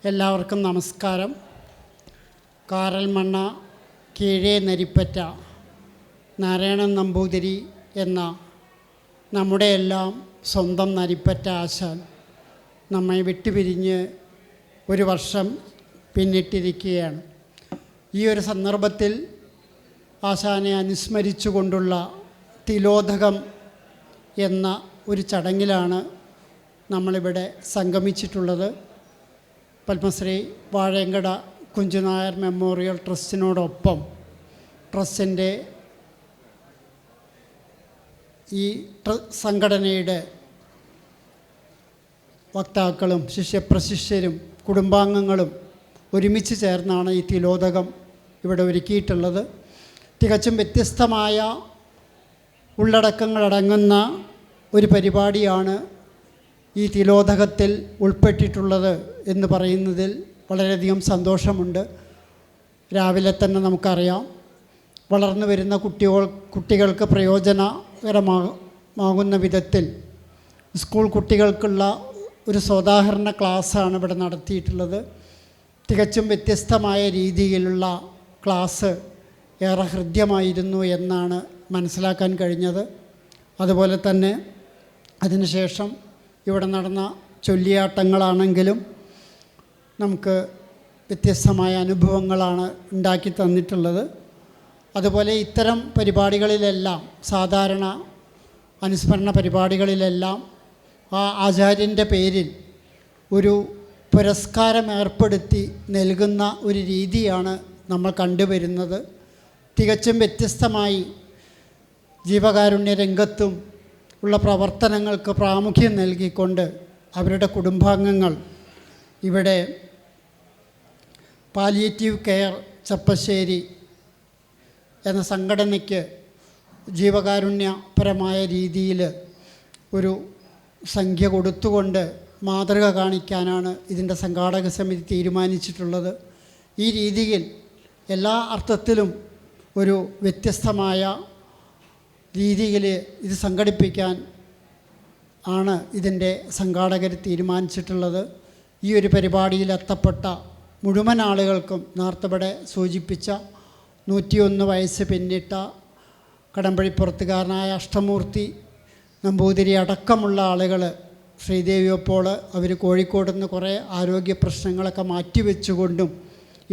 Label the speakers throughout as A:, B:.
A: എല്ലാവർക്കും നമസ്കാരം. കാറൽമണ്ണ കീഴേ നരിപ്പറ്റ നാരായണൻ നമ്പൂതിരി എന്ന നമ്മുടെ എല്ലാം സ്വന്തം നരിപ്പറ്റ ആശാൻ നമ്മെ വിട്ടുപിരിഞ്ഞ് ഒരു വർഷം പിന്നിട്ടിരിക്കുകയാണ്. ഈ ഒരു സന്ദർഭത്തിൽ ആശാനെ അനുസ്മരിച്ചുകൊണ്ടുള്ള തിലോദകം എന്ന ഒരു ചടങ്ങിലാണ് നമ്മളിവിടെ സംഗമിച്ചിട്ടുള്ളത്. പത്മശ്രീ വാഴയങ്കട കുഞ്ചുനായർ മെമ്മോറിയൽ ട്രസ്റ്റിനോടൊപ്പം ട്രസ്റ്റിൻ്റെ ഈ സംഘടനയുടെ വക്താക്കളും ശിഷ്യപ്രശിഷ്യരും കുടുംബാംഗങ്ങളും ഒരുമിച്ച് ചേർന്നാണ് ഈ തിലോദകം ഇവിടെ ഒരുക്കിയിട്ടുള്ളത്. തികച്ചും വ്യത്യസ്തമായ ഉള്ളടക്കങ്ങളടങ്ങുന്ന ഒരു പരിപാടിയാണ് ഈ തിലോദകത്തിൽ ഉൾപ്പെട്ടിട്ടുള്ളത് എന്ന് പറയുന്നതിൽ വളരെയധികം സന്തോഷമുണ്ട്. രാവിലെ തന്നെ നമുക്കറിയാം, വളർന്നു വരുന്ന കുട്ടികൾക്ക് പ്രയോജനകരമാകുന്ന വിധത്തിൽ സ്കൂൾ കുട്ടികൾക്കുള്ള ഒരു സോദാഹരണ ക്ലാസ്സാണ് ഇവിടെ നടത്തിയിട്ടുള്ളത്. തികച്ചും വ്യത്യസ്തമായ രീതിയിലുള്ള ക്ലാസ് ഏറെ ഹൃദ്യമായിരുന്നു എന്നാണ് മനസ്സിലാക്കാൻ കഴിഞ്ഞത്. അതുപോലെ തന്നെ അതിനുശേഷം ഇവിടെ നടന്ന ചൊല്ലിയാട്ടങ്ങളാണെങ്കിലും നമുക്ക് വ്യത്യസ്തമായ അനുഭവങ്ങളാണ് ഉണ്ടാക്കി തന്നിട്ടുള്ളത്. അതുപോലെ ഇത്തരം പരിപാടികളിലെല്ലാം, സാധാരണ അനുസ്മരണ പരിപാടികളിലെല്ലാം ആ ആചാര്യൻ്റെ പേരിൽ ഒരു പുരസ്കാരം ഏർപ്പെടുത്തി നൽകുന്ന ഒരു രീതിയാണ് നമ്മൾ കണ്ടുവരുന്നത്. തികച്ചും വ്യത്യസ്തമായി ജീവകാരുണ്യ രംഗത്തും ഉള്ള പ്രവർത്തനങ്ങൾക്ക് പ്രാമുഖ്യം നൽകിക്കൊണ്ട് അവരുടെ കുടുംബാംഗങ്ങൾ ഇവിടെ പാലിയേറ്റീവ് കെയർ ചപ്പശ്ശേരി എന്ന സംഘടനയ്ക്ക് ജീവകാരുണ്യപരമായ രീതിയിൽ ഒരു സംഖ്യ കൊടുത്തുകൊണ്ട് മാതൃക കാണിക്കാനാണ് ഇതിൻ്റെ സംഘാടക സമിതി തീരുമാനിച്ചിട്ടുള്ളത്. ഈ രീതിയിൽ എല്ലാ അർത്ഥത്തിലും ഒരു വ്യത്യസ്തമായ രീതിയിൽ ഇത് സംഘടിപ്പിക്കാൻ ആണ് ഇതിൻ്റെ സംഘാടകർ തീരുമാനിച്ചിട്ടുള്ളത്. ഈ ഒരു പരിപാടിയിൽ എത്തപ്പെട്ട മുഴുവൻ ആളുകൾക്കും നേരത്തെ സൂചിപ്പിച്ച 101 വയസ്സ് പിന്നിട്ട കടമ്പഴിപ്പുറത്തുകാരനായ അഷ്ടമൂർത്തി നമ്പൂതിരി അടക്കമുള്ള ആളുകൾ, ശ്രീദേവിയപ്പോൾ അവർ കോഴിക്കോട് നിന്ന് കുറേ ആരോഗ്യ പ്രശ്നങ്ങളൊക്കെ മാറ്റിവെച്ചുകൊണ്ടും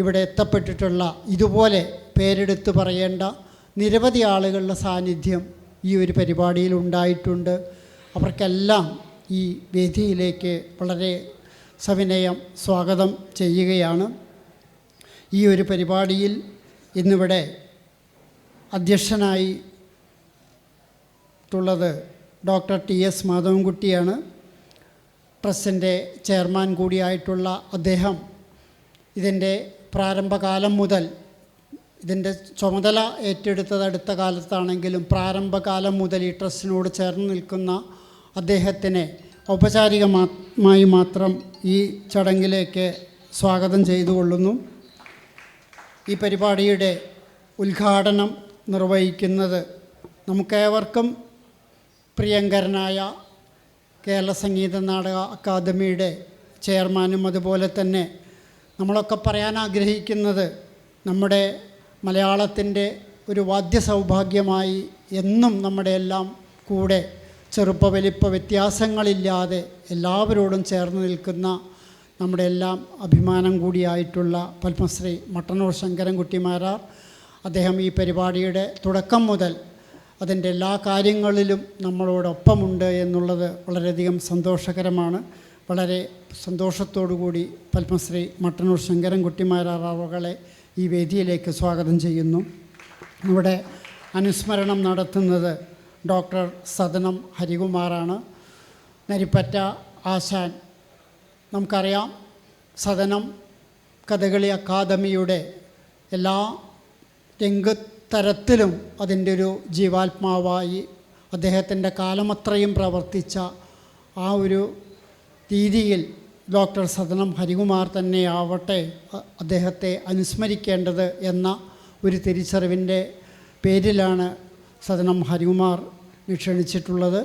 A: ഇവിടെ എത്തപ്പെട്ടിട്ടുള്ള ഇതുപോലെ പേരെടുത്ത് പറയേണ്ട നിരവധി ആളുകളുടെ സാന്നിധ്യം ഈ ഒരു പരിപാടിയിൽ ഉണ്ടായിട്ടുണ്ട്. അവർക്കെല്ലാം ഈ വേദിയിലേക്ക് വളരെ സവിനയം സ്വാഗതം ചെയ്യുകയാണ്. ഈ ഒരു പരിപാടിയിൽ ഇന്നിവിടെ അധ്യക്ഷനായിട്ടുള്ളത് ഡോക്ടർ TS മാധവൻകുട്ടിയാണ്. ട്രസ്റ്റിൻ്റെ ചെയർമാൻ കൂടിയായിട്ടുള്ള അദ്ദേഹം ഇതിൻ്റെ പ്രാരംഭകാലം മുതൽ, ഇതിൻ്റെ ചുമതല ഏറ്റെടുത്തത് അടുത്ത കാലത്താണെങ്കിലും പ്രാരംഭകാലം മുതൽ ഈ ട്രസ്റ്റിനോട് ചേർന്ന് നിൽക്കുന്ന അദ്ദേഹത്തിനെ ഔപചാരികമായി മാത്രം ഈ ചടങ്ങിലേക്ക് സ്വാഗതം ചെയ്തുകൊള്ളുന്നു. ഈ പരിപാടിയുടെ ഉദ്ഘാടനം നിർവഹിക്കുന്നത് നമുക്കേവർക്കും പ്രിയങ്കരനായ കേരള സംഗീത നാടക അക്കാദമിയുടെ ചെയർമാനും, അതുപോലെ തന്നെ നമ്മളൊക്കെ പറയാൻ ആഗ്രഹിക്കുന്നത് നമ്മുടെ മലയാളത്തിൻ്റെ ഒരു വാദ്യ സൗഭാഗ്യമായി എന്നും നമ്മുടെ എല്ലാം കൂടെ ചെറുപ്പ വലിപ്പ വ്യത്യാസങ്ങളില്ലാതെ എല്ലാവരോടും ചേർന്ന് നിൽക്കുന്ന നമ്മുടെ എല്ലാം അഭിമാനം കൂടിയായിട്ടുള്ള പത്മശ്രീ മട്ടന്നൂർ ശങ്കരൻകുട്ടി മാരാർ, അദ്ദേഹം ഈ പരിപാടിയുടെ തുടക്കം മുതൽ അതിൻ്റെ എല്ലാ കാര്യങ്ങളിലും നമ്മളോടൊപ്പമുണ്ട് എന്നുള്ളത് വളരെയധികം സന്തോഷകരമാണ്. വളരെ സന്തോഷത്തോടു കൂടി പത്മശ്രീ മട്ടന്നൂർ ശങ്കരൻകുട്ടി മാരാർ അവകളെ ഈ വേദിയിലേക്ക് സ്വാഗതം ചെയ്യുന്നു. ഇവിടെ അനുസ്മരണം നടത്തുന്നത് ഡോക്ടർ സദനം ഹരികുമാറാണ്, നരിപ്പറ്റ ആശാൻ. നമുക്കറിയാം, സദനം കഥകളി അക്കാദമിയുടെ എല്ലാ രംഗത്തരത്തിലും അതിൻ്റെ ഒരു ജീവാത്മാവായി അദ്ദേഹത്തിൻ്റെ കാലമത്രയും പ്രവർത്തിച്ച ആ ഒരു രീതിയിൽ ഡോക്ടർ സദനം ഹരികുമാർ തന്നെയാവട്ടെ അദ്ദേഹത്തെ അനുസ്മരിക്കേണ്ടത് എന്ന ഒരു തിരിച്ചറിവിൻ്റെ പേരിലാണ് സദനം ഹരികുമാർ ക്ഷണിച്ചിട്ടുള്ളത്.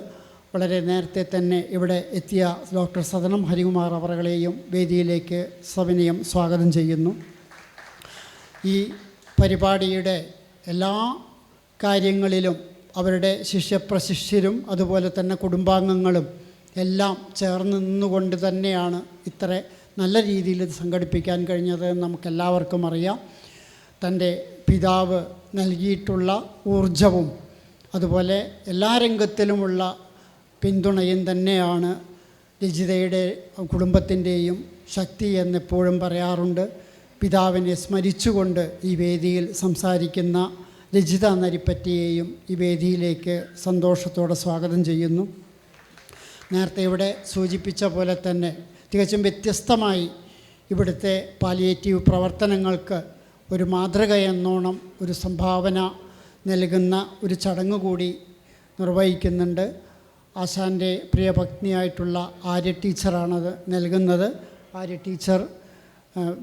A: വളരെ നേരത്തെ തന്നെ ഇവിടെ എത്തിയ ഡോക്ടർ സദനം ഹരികുമാർ അവറുകളെയും വേദിയിലേക്ക് സവിനയം സ്വാഗതം ചെയ്യുന്നു. ഈ പരിപാടിയുടെ എല്ലാ കാര്യങ്ങളിലും അവരുടെ ശിഷ്യപ്രശിഷ്യരും അതുപോലെ തന്നെ കുടുംബാംഗങ്ങളും എല്ലാം ചേർന്ന് നിന്നുകൊണ്ട് തന്നെയാണ് ഇത്ര നല്ല രീതിയിൽ ഇത് സംഘടിപ്പിക്കാൻ കഴിഞ്ഞത് എന്ന് നമുക്കെല്ലാവർക്കും അറിയാം. തൻ്റെ പിതാവ് നൽകിയിട്ടുള്ള ഊർജവും അതുപോലെ എല്ലാ രംഗത്തിലുമുള്ള പിന്തുണയും തന്നെയാണ് രജിതയുടെ കുടുംബത്തിൻ്റെയും ശക്തി എന്നെപ്പോഴും പറയാറുണ്ട്. പിതാവിനെ സ്മരിച്ചുകൊണ്ട് ഈ വേദിയിൽ സംസാരിക്കുന്ന രജിത നരിപ്പറ്റിയെയും ഈ വേദിയിലേക്ക് സന്തോഷത്തോടെ സ്വാഗതം ചെയ്യുന്നു. നേരത്തെ ഇവിടെ സൂചിപ്പിച്ച പോലെ തന്നെ തികച്ചും വ്യത്യസ്തമായി ഇവിടുത്തെ പാലിയേറ്റീവ് പ്രവർത്തനങ്ങൾക്ക് ഒരു മാതൃക എന്നോണം ഒരു സംഭാവന നൽകുന്ന ഒരു ചടങ്ങ് കൂടി നിർവഹിക്കുന്നുണ്ട്. ആശാൻ്റെ പ്രിയപത്നിയായിട്ടുള്ള ആര്യ ടീച്ചറാണത് നൽകുന്നത്. ആര്യ ടീച്ചർ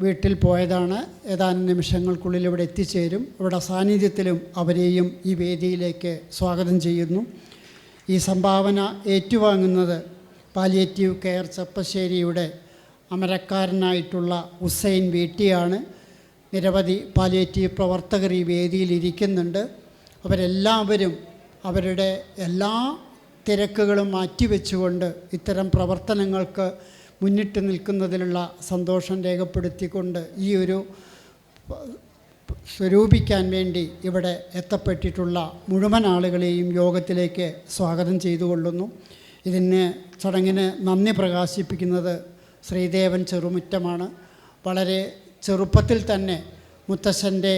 A: വീട്ടിൽ പോയതാണ്. ഏതാനും നിമിഷങ്ങൾക്കുള്ളിൽ ഇവിടെ എത്തിച്ചേരും. ഇവിടെ സാന്നിധ്യത്തിലും അവരെയും ഈ വേദിയിലേക്ക് സ്വാഗതം ചെയ്യുന്നു. ഈ സംഭാവന ഏറ്റുവാങ്ങുന്നത് പാലിയേറ്റീവ് കെയർ ചെപ്പശ്ശേരിയുടെ അമരക്കാരനായിട്ടുള്ള ഹുസൈൻ വീട്ടിയാണ്. നിരവധി പാലിയേറ്റീവ് പ്രവർത്തകർ ഈ വേദിയിലിരിക്കുന്നുണ്ട്. അവരെല്ലാവരും അവരുടെ എല്ലാ തിരക്കുകളും മാറ്റിവെച്ചുകൊണ്ട് ഇത്തരം പ്രവർത്തനങ്ങൾക്ക് മുന്നിട്ട് നിൽക്കുന്നതിലുള്ള സന്തോഷം രേഖപ്പെടുത്തിക്കൊണ്ട് ഈ ഒരു സ്വരൂപിക്കാൻ വേണ്ടി ഇവിടെ എത്തപ്പെട്ടിട്ടുള്ള മുഴുവൻ ആളുകളെയും യോഗത്തിലേക്ക് സ്വാഗതം ചെയ്തുകൊള്ളുന്നു. ചടങ്ങിന് നന്ദി പ്രകാശിപ്പിക്കുന്നത് ശ്രീദേവൻ ചെറുമുറ്റമാണ്. വളരെ ചെറുപ്പത്തിൽ തന്നെ മുത്തശ്ശൻ്റെ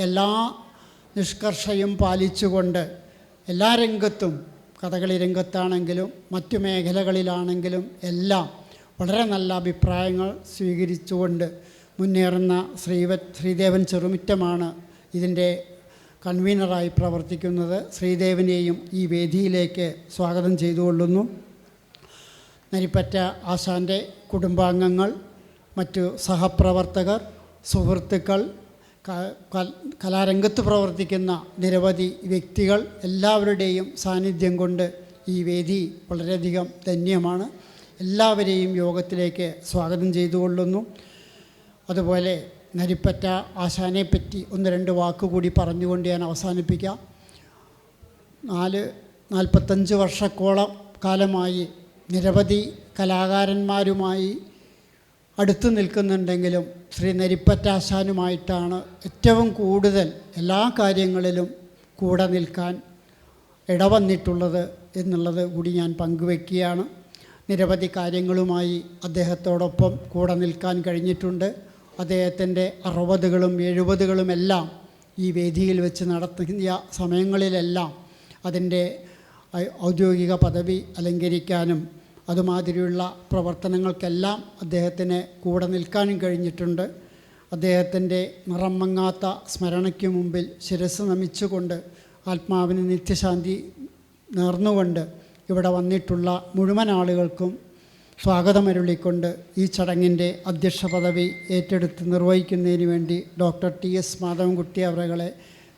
A: എല്ലാ നിഷ്കർഷയും പാലിച്ചുകൊണ്ട് എല്ലാ രംഗത്തും, കഥകളി രംഗത്താണെങ്കിലും മറ്റു മേഖലകളിലാണെങ്കിലും എല്ലാം വളരെ നല്ല അഭിപ്രായങ്ങൾ സ്വീകരിച്ചുകൊണ്ട് മുന്നേറുന്ന ശ്രീദേവൻ ചെറുമുറ്റമാണ് ഇതിൻ്റെ കൺവീനറായി പ്രവർത്തിക്കുന്നത്. ശ്രീദേവനെയും ഈ വേദിയിലേക്ക് സ്വാഗതം ചെയ്തുകൊള്ളുന്നു. നരിപ്പറ്റ ആശാൻ്റെ കുടുംബാംഗങ്ങൾ, മറ്റു സഹപ്രവർത്തകർ, സുഹൃത്തുക്കൾ, കലാരംഗത്ത് പ്രവർത്തിക്കുന്ന നിരവധി വ്യക്തികൾ എല്ലാവരുടെയും സാന്നിധ്യം കൊണ്ട് ഈ വേദി വളരെയധികം ധന്യമാണ്. എല്ലാവരെയും യോഗത്തിലേക്ക് സ്വാഗതം ചെയ്തുകൊള്ളുന്നു. അതുപോലെ നരിപ്പറ്റ ആശാനെപ്പറ്റി 1-2 വാക്കുകൂടി പറഞ്ഞുകൊണ്ട് ഞാൻ അവസാനിപ്പിക്കാം. 45 വർഷക്കോളം കാലമായി നിരവധി കലാകാരന്മാരുമായി അടുത്തു നിൽക്കുന്നുണ്ടെങ്കിലും ശ്രീ നരിപ്പറ്റ ആശാനുമായിട്ടാണ് ഏറ്റവും കൂടുതൽ എല്ലാ കാര്യങ്ങളിലും കൂടെ നിൽക്കാൻ ഇടവന്നിട്ടുള്ളത് എന്നുള്ളത് കൂടി ഞാൻ പങ്കുവയ്ക്കുകയാണ്. നിരവധി കാര്യങ്ങളുമായി അദ്ദേഹത്തോടൊപ്പം കൂടെ നിൽക്കാൻ കഴിഞ്ഞിട്ടുണ്ട്. അദ്ദേഹത്തിൻ്റെ 60കളും 70കളും എല്ലാം ഈ വേദിയിൽ വെച്ച് നടത്തിയ സമയങ്ങളിലെല്ലാം അതിൻ്റെ ഔദ്യോഗിക പദവി അലങ്കരിക്കാനും അതുമാതിരിയുള്ള പ്രവർത്തനങ്ങൾക്കെല്ലാം അദ്ദേഹത്തിന് കൂടെ നിൽക്കാനും കഴിഞ്ഞിട്ടുണ്ട്. അദ്ദേഹത്തിൻ്റെ നിറം മങ്ങാത്ത സ്മരണയ്ക്ക് മുമ്പിൽ ശിരസ്സ് നമിച്ചുകൊണ്ട് ആത്മാവിന് നിത്യശാന്തി നേർന്നുകൊണ്ട് ഇവിടെ വന്നിട്ടുള്ള മുഴുവൻ ആളുകൾക്കും സ്വാഗതമരുളിക്കൊണ്ട് ഈ ചടങ്ങിൻ്റെ അധ്യക്ഷ പദവി ഏറ്റെടുത്ത് നിർവഹിക്കുന്നതിന് വേണ്ടി ഡോക്ടർ TS മാധവൻകുട്ടി അവരുകളെ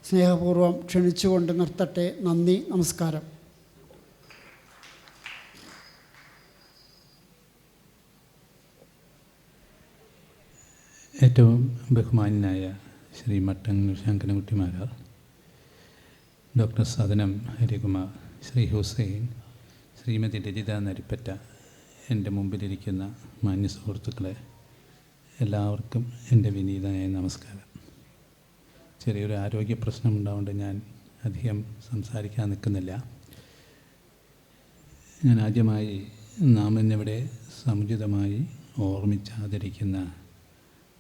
A: സ്നേഹപൂർവ്വം ക്ഷണിച്ചുകൊണ്ട് നിർത്തട്ടെ. നന്ദി, നമസ്കാരം.
B: ഏറ്റവും ബഹുമാന്യനായ ശ്രീ മട്ടന്നൂർ ശങ്കരൻകുട്ടി മാരാർ, ഡോക്ടർ സദനം ഹരികുമാർ, ശ്രീ ഹുസൈൻ, ശ്രീമതി രജിത നരിപ്പറ്റ, എൻ്റെ മുമ്പിലിരിക്കുന്ന മാന്യ സുഹൃത്തുക്കളെ, എല്ലാവർക്കും എൻ്റെ വിനീതമായ നമസ്കാരം. ചെറിയൊരു ആരോഗ്യ പ്രശ്നം ഉണ്ടാവുകൊണ്ട് ഞാൻ അധികം സംസാരിക്കാൻ നിൽക്കുന്നില്ല. ഞാൻ ആദ്യമായി നാം ഇന്നിവിടെ സമുചിതമായി ഓർമ്മിച്ചാദരിക്കുന്ന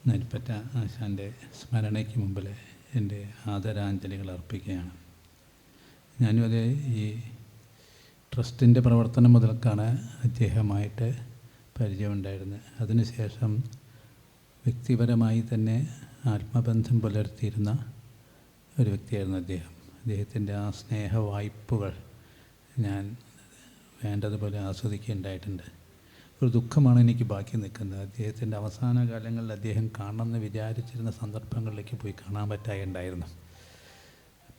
B: നരിപ്പറ്റ ആശാൻ്റെ സ്മരണയ്ക്ക് മുമ്പിൽ എൻ്റെ ആദരാഞ്ജലികൾ അർപ്പിക്കുകയാണ്. ഞാനും അതേ ഈ ട്രസ്റ്റിൻ്റെ പ്രവർത്തനം മുതൽക്കാണ് അദ്ദേഹമായിട്ട് പരിചയമുണ്ടായിരുന്നത്. അതിനുശേഷം വ്യക്തിപരമായി തന്നെ ആത്മബന്ധം പുലർത്തിയിരുന്ന ഒരു വ്യക്തിയായിരുന്നു അദ്ദേഹം. അദ്ദേഹത്തിൻ്റെ ആ സ്നേഹവായ്പകൾ ഞാൻ വേണ്ടതുപോലെ ആസ്വദിക്കുകയുണ്ടായിട്ടുണ്ട്. ഒരു ദുഃഖമാണ് എനിക്ക് ബാക്കി നിൽക്കുന്നത്. അദ്ദേഹത്തിൻ്റെ അവസാന കാലങ്ങളിൽ അദ്ദേഹം കാണണമെന്ന് വിചാരിച്ചിരുന്ന സന്ദർഭങ്ങളിലേക്ക് പോയി കാണാൻ പറ്റായുണ്ടായിരുന്നു.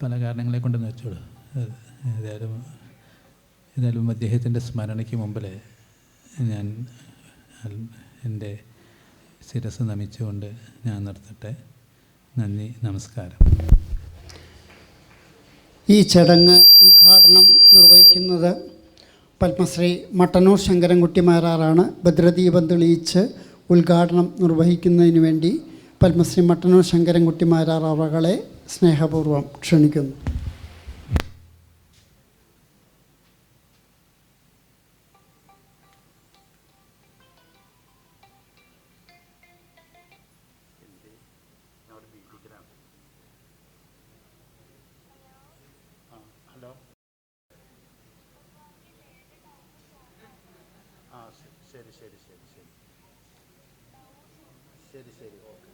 B: പല കാരണങ്ങളെ കൊണ്ടെന്ന് വെച്ചോളൂ. ഏതായാലും ഏതായാലും അദ്ദേഹത്തിൻ്റെ സ്മരണയ്ക്ക് മുമ്പിൽ ഞാൻ എൻ്റെ ശിരസ് നമിച്ചുകൊണ്ട് ഞാൻ നിർത്തട്ടെ. നന്ദി, നമസ്കാരം.
A: ഈ ചടങ്ങ് ഉദ്ഘാടനം നിർവഹിക്കുന്നത് പത്മശ്രീ മട്ടന്നൂർ ശങ്കരൻകുട്ടി മാരാറാണ്. ഭദ്രദീപം തെളിയിച്ച് ഉദ്ഘാടനം നിർവഹിക്കുന്നതിന് വേണ്ടി പത്മശ്രീ മട്ടന്നൂർ ശങ്കരൻകുട്ടി മാരാർ അവകളെ സ്നേഹപൂർവ്വം ക്ഷണിക്കുന്നു.
B: ഹലോ. ആ ശരി ശരി ശരി ശരി ശരി ശരി ഓക്കെ.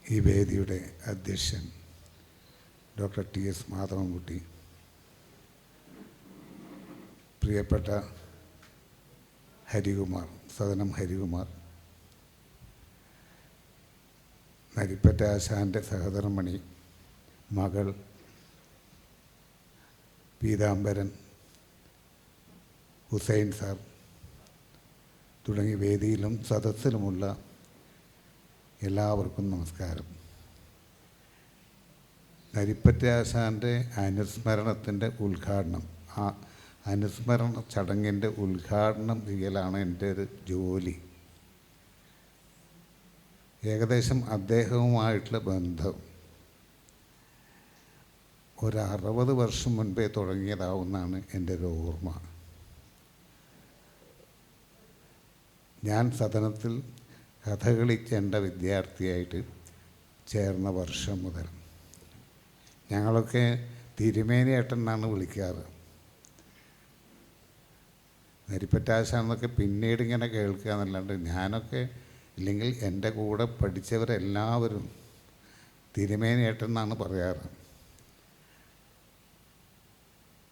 C: ഈ വേദിയുടെ അധ്യക്ഷൻ ഡോക്ടർ TS മാധവൻകുട്ടി, പ്രിയപ്പെട്ട ഹരികുമാർ, സദനം ഹരികുമാർ, നരിപ്പറ്റ ആശാൻ്റെ സഹധർമ്മിണി മകൾ പീതാംബരൻ, ഹുസൈൻ സാർ തുടങ്ങി വേദിയിലും സദസ്സിലുമുള്ള എല്ലാവർക്കും നമസ്കാരം. നരിപ്പറ്റ ആശാൻ്റെ അനുസ്മരണത്തിൻ്റെ ഉദ്ഘാടനം, ആ അനുസ്മരണ ചടങ്ങിൻ്റെ ഉദ്ഘാടനം ചെയ്യലാണ് എൻ്റെ ഒരു ജോലി. ഏകദേശം അദ്ദേഹവുമായിട്ടുള്ള ബന്ധം ഒരു 60 വർഷം മുൻപേ തുടങ്ങിയതാവുന്നതാണ് എൻ്റെ ഒരു ഓർമ്മ. ഞാൻ സദനത്തിൽ കഥകളി ചെണ്ട വിദ്യാർത്ഥിയായിട്ട് ചേർന്ന വർഷം മുതൽ ഞങ്ങളൊക്കെ തിരുമേനിയേട്ടൻ എന്നാണ് വിളിക്കാറ്. നരിപ്പറ്റാശാന്നൊക്കെ പിന്നീട് ഇങ്ങനെ കേൾക്കുക എന്നല്ലാണ്ട് ഞാനൊക്കെ, ഇല്ലെങ്കിൽ എൻ്റെ കൂടെ പഠിച്ചവരെല്ലാവരും തിരുമേനിയേട്ടൻ എന്നാണ് പറയാറ്.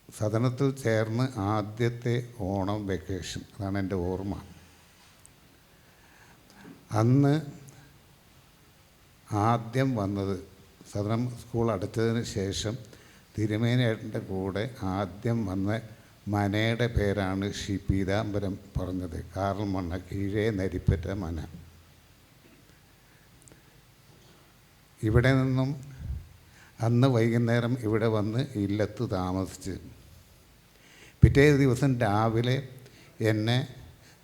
C: സദനത്തിൽ ചേർന്ന് ആദ്യത്തെ ഓണം വെക്കേഷൻ, അതാണ് എൻ്റെ ഓർമ്മ. അന്ന് ആദ്യം വന്നത്, സദനം സ്കൂൾ അടച്ചതിന് ശേഷം തിരുമേനിയേട്ടൻ്റെ കൂടെ ആദ്യം വന്ന മനയുടെ പേരാണ് ശ്രീ പീതാംബരം പറഞ്ഞത്. കാറൽ മണ്ണ, കീഴേ നരിപ്പറ്റ മന. ഇവിടെ നിന്നും അന്ന് വൈകുന്നേരം ഇവിടെ വന്ന് ഇല്ലത്ത് താമസിച്ച് പിറ്റേ ദിവസം രാവിലെ എന്നെ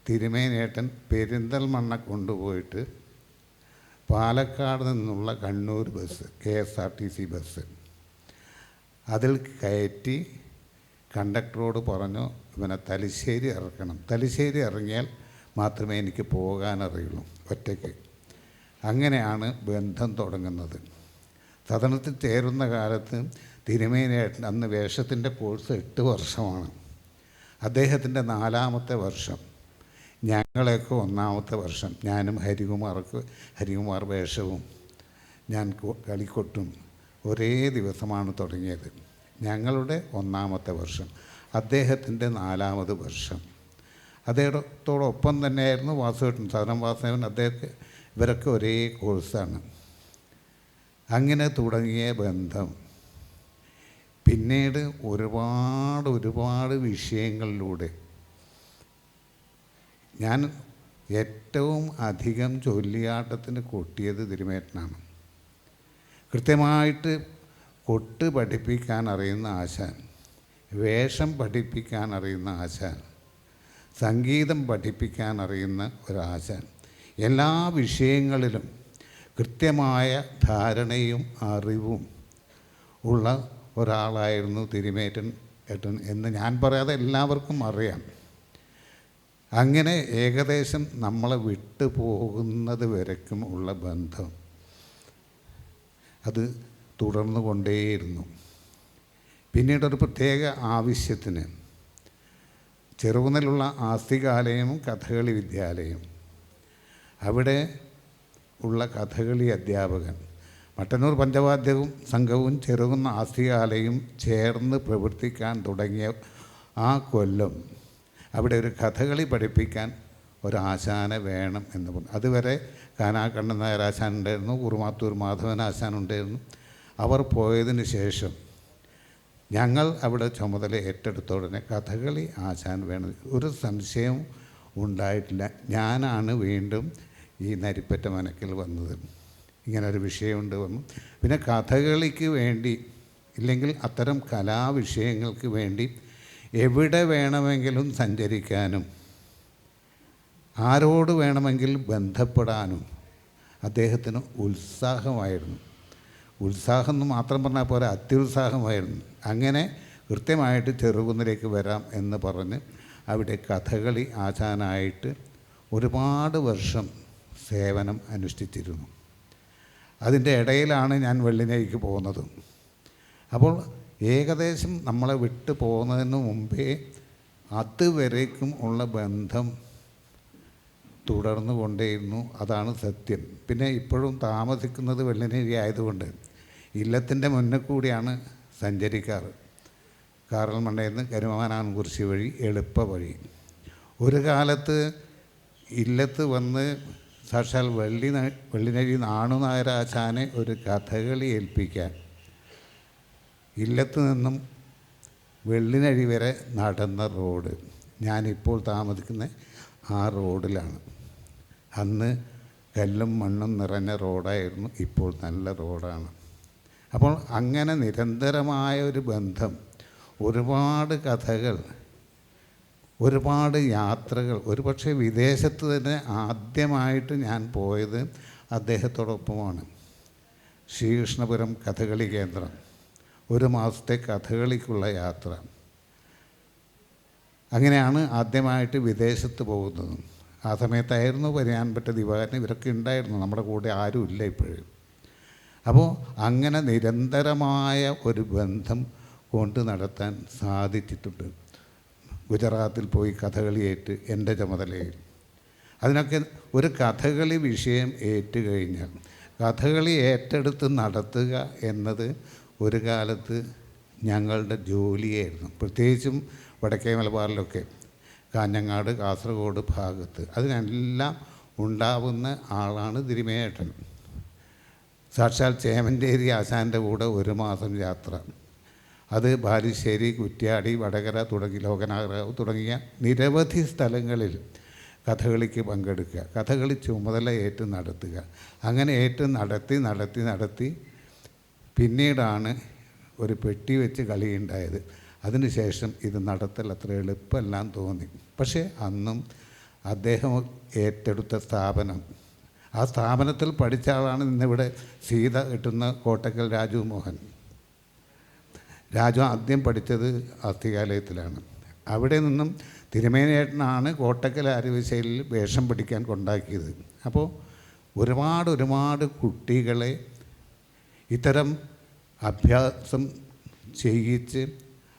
C: തിരുമേനിയേട്ടൻ പെരിന്തൽമണ്ണ കൊണ്ടുപോയിട്ട് പാലക്കാട് നിന്നുള്ള കണ്ണൂർ ബസ്, KSRTC ബസ്, അതിൽ കയറ്റി കണ്ടക്ടറോട് പറഞ്ഞു ഇവനെ തലശ്ശേരി ഇറക്കണം, തലശ്ശേരി ഇറങ്ങിയാൽ മാത്രമേ എനിക്ക് പോകാനറിയുള്ളൂ ഒറ്റയ്ക്ക്. അങ്ങനെയാണ് ബന്ധം തുടങ്ങുന്നത്. സദനത്തിൽ ചേരുന്ന കാലത്ത് തിരുമേനിയേട്ടൻ അന്ന് വേഷത്തിൻ്റെ കോഴ്സ് 8 വർഷമാണ്. അദ്ദേഹത്തിൻ്റെ 4ാമത്തെ വർഷം, ഞങ്ങളെയൊക്കെ 1ാമത്തെ വർഷം. ഞാനും ഹരികുമാർ വേഷവും ഞാൻ കളിക്കൊട്ടും ഒരേ ദിവസമാണ് തുടങ്ങിയത്. ഞങ്ങളുടെ 1ാമത്തെ വർഷം, അദ്ദേഹത്തിൻ്റെ 4ാമത് വർഷം. അദ്ദേഹത്തോടൊപ്പം തന്നെയായിരുന്നു വാസുദേവൻ, സദനം വാസുദേവൻ, അദ്ദേഹത്തെ, ഇവരൊക്കെ ഒരേ കോഴ്സാണ്. അങ്ങനെ തുടങ്ങിയ ബന്ധം പിന്നീട് ഒരുപാട് വിഷയങ്ങളിലൂടെ ഞാൻ ഏറ്റവും അധികം ചൊല്ലിയാട്ടത്തിന് കൊട്ടിയത് തിരുമേട്ടനാണ്. കൃത്യമായിട്ട് കൊട്ട് പഠിപ്പിക്കാൻ അറിയുന്ന ആശാൻ, വേഷം പഠിപ്പിക്കാൻ അറിയുന്ന ആശാൻ, സംഗീതം പഠിപ്പിക്കാൻ അറിയുന്ന ഒരാശാൻ, എല്ലാ വിഷയങ്ങളിലും കൃത്യമായ ധാരണയും അറിവും ഉള്ള ഒരാളായിരുന്നു തിരുമേറ്റൻ ഏട്ടൻ എന്ന് ഞാൻ പറയാതെ എല്ലാവർക്കും അറിയാം. അങ്ങനെ ഏകദേശം നമ്മളെ വിട്ടു പോകുന്നത് വരയ്ക്കും ഉള്ള ബന്ധം അത് തുടർന്നു കൊണ്ടേയിരുന്നു. പിന്നീടൊരു പ്രത്യേക ആവശ്യത്തിന് ചെറുകുന്നിലുള്ള ആസ്തികാലയവും കഥകളി വിദ്യാലയം, അവിടെ ഉള്ള കഥകളി അധ്യാപകൻ, മട്ടന്നൂർ പഞ്ചവാദ്യവും സംഘവും ചെറുകുന്ന ആസ്തികാലയും ചേർന്ന് പ്രവർത്തിക്കാൻ തുടങ്ങിയ ആ കൊല്ലം അവിടെ ഒരു കഥകളി പഠിപ്പിക്കാൻ ഒരാശാനെ വേണം എന്ന് പറഞ്ഞു. അതുവരെ കാനാക്കണ്ണൻ നായർ ആശാൻ ഉണ്ടായിരുന്നു, കുറുമാത്തൂർ മാധവൻ ആശാൻ ഉണ്ടായിരുന്നു. അവർ പോയതിന് ശേഷം ഞങ്ങൾ അവിടെ ചുമതല ഏറ്റെടുത്ത ഉടനെ കഥകളി ആശാൻ വേണം. ഒരു സംശയവും ഉണ്ടായിട്ടില്ല. ഞാനാണ് വീണ്ടും ഈ നരിപ്പറ്റ മനക്കിൽ വന്നത്. ഇങ്ങനൊരു വിഷയമുണ്ട് വന്നു. പിന്നെ കഥകളിക്ക് വേണ്ടി ഇല്ലെങ്കിൽ അത്തരം കലാവിഷയങ്ങൾക്ക് വേണ്ടി എവിടെ വേണമെങ്കിലും സഞ്ചരിക്കാനും ആരോട് വേണമെങ്കിലും ബന്ധപ്പെടാനും അദ്ദേഹത്തിന് ഉത്സാഹമായിരുന്നു. ഉത്സാഹം എന്ന് മാത്രം പറഞ്ഞാൽ പോലെ അത്യുത്സാഹമായിരുന്നു. അങ്ങനെ കൃത്യമായിട്ട് ചെറുകുന്നിലേക്ക് വരാം എന്ന് പറഞ്ഞ് അവിടെ കഥകളി ആശാനായിട്ട് ഒരുപാട് വർഷം സേവനം അനുഷ്ഠിച്ചിരുന്നു. അതിൻ്റെ ഇടയിലാണ് ഞാൻ വെള്ളിനേക്ക് പോകുന്നത്. അപ്പോൾ ഏകദേശം നമ്മളെ വിട്ടു പോകുന്നതിന് മുമ്പേ അതുവരേക്കും ഉള്ള ബന്ധം തുടർന്നു കൊണ്ടേയിരുന്നു. അതാണ് സത്യം. പിന്നെ ഇപ്പോഴും താമസിക്കുന്നത് വെള്ളിനേരി ആയതുകൊണ്ട് ഇല്ലത്തിൻ്റെ മുന്നിൽ കൂടിയാണ് സഞ്ചരിക്കാറ്. കാറൽമണ്ണയിൽ നിന്ന് കരുമാനാൻകുറിശി വഴി എളുപ്പ വഴി. ഒരു കാലത്ത് ഇല്ലത്ത് വന്ന് സാക്ഷാൽ വെള്ളിനഴി നാണുനായർ ആശാനെ ഒരു കഥകളി ഏൽപ്പിക്കാൻ ഇല്ലത്ത് നിന്നും വെള്ളിനഴി വരെ നടന്ന റോഡ്, ഞാനിപ്പോൾ താമസിക്കുന്ന ആ റോഡിലാണ്. അന്ന് കല്ലും മണ്ണും നിറഞ്ഞ റോഡായിരുന്നു, ഇപ്പോൾ നല്ല റോഡാണ്. അപ്പോൾ അങ്ങനെ നിരന്തരമായ ഒരു ബന്ധം, ഒരുപാട് കഥകൾ, ഒരുപാട് യാത്രകൾ. ഒരുപക്ഷെ വിദേശത്ത് തന്നെ ആദ്യമായിട്ട് ഞാൻ പോയത് അദ്ദേഹത്തോടൊപ്പമാണ്. ശ്രീകൃഷ്ണപുരം കഥകളി കേന്ദ്രം, ഒരു മാസത്തെ കഥകളിക്കുള്ള യാത്ര. അങ്ങനെയാണ് ആദ്യമായിട്ട് വിദേശത്ത് പോകുന്നതും. ആ സമയത്തായിരുന്നു പരിയാൻപറ്റ ദിവാകരൻ, ഇവരൊക്കെ ഉണ്ടായിരുന്നു. നമ്മുടെ കൂടെ ആരുമില്ല ഇപ്പോഴും. അപ്പോൾ അങ്ങനെ നിരന്തരമായ ഒരു ബന്ധം കൊണ്ട് നടത്താൻ സാധിച്ചിട്ടുണ്ട്. ഗുജറാത്തിൽ പോയി കഥകളിയേറ്റ് എൻ്റെ ചുമതലയിൽ. അതിനൊക്കെ ഒരു കഥകളി വിഷയം ഏറ്റുകഴിഞ്ഞാൽ കഥകളി ഏറ്റെടുത്ത് നടത്തുക എന്നത് ഒരു കാലത്ത് ഞങ്ങളുടെ ജോലിയായിരുന്നു. പ്രത്യേകിച്ചും വടക്കേ മലബാറിലൊക്കെ, കാഞ്ഞങ്ങാട്, കാസർഗോഡ് ഭാഗത്ത് അതിനെല്ലാം ഉണ്ടാവുന്ന ആളാണ് തിരുമേട്ടൻ. സാക്ഷാൽ ചേമഞ്ചേരി ആശാൻ്റെ കൂടെ ഒരു മാസം യാത്ര. അത് ബാലുശ്ശേരി, കുറ്റ്യാടി, വടകര തുടങ്ങി ലോകനാഗരാവ് തുടങ്ങിയ നിരവധി സ്ഥലങ്ങളിൽ കഥകളിക്ക് പങ്കെടുക്കുക, കഥകളി ചുമതല ഏറ്റ് നടത്തുക. അങ്ങനെ ഏറ്റ് നടത്തി പിന്നീടാണ് ഒരു പെട്ടി വെച്ച് കളിയുണ്ടായത്. അതിനുശേഷം ഇത് നടത്തൽ അത്ര എളുപ്പമെല്ലാം തോന്നി. പക്ഷേ അന്നും അദ്ദേഹം ഏറ്റെടുത്ത സ്ഥാപനം, ആ സ്ഥാപനത്തിൽ പഠിച്ച ആളാണ് ഇന്നിവിടെ സീത കിട്ടുന്ന കോട്ടക്കൽ രാജു മോഹൻ. രാജു ആദ്യം പഠിച്ചത് അസ്ഥികാലയത്തിലാണ്. അവിടെ നിന്നും തിരുമേനേട്ടനാണ് കോട്ടക്കൽ ആര്യവശൈലിൽ വേഷം പഠിക്കാൻ കൊണ്ടാക്കിയത്. അപ്പോൾ ഒരുപാട് കുട്ടികളെ ഇത്തരം അഭ്യാസം ചെയ്യിച്ച്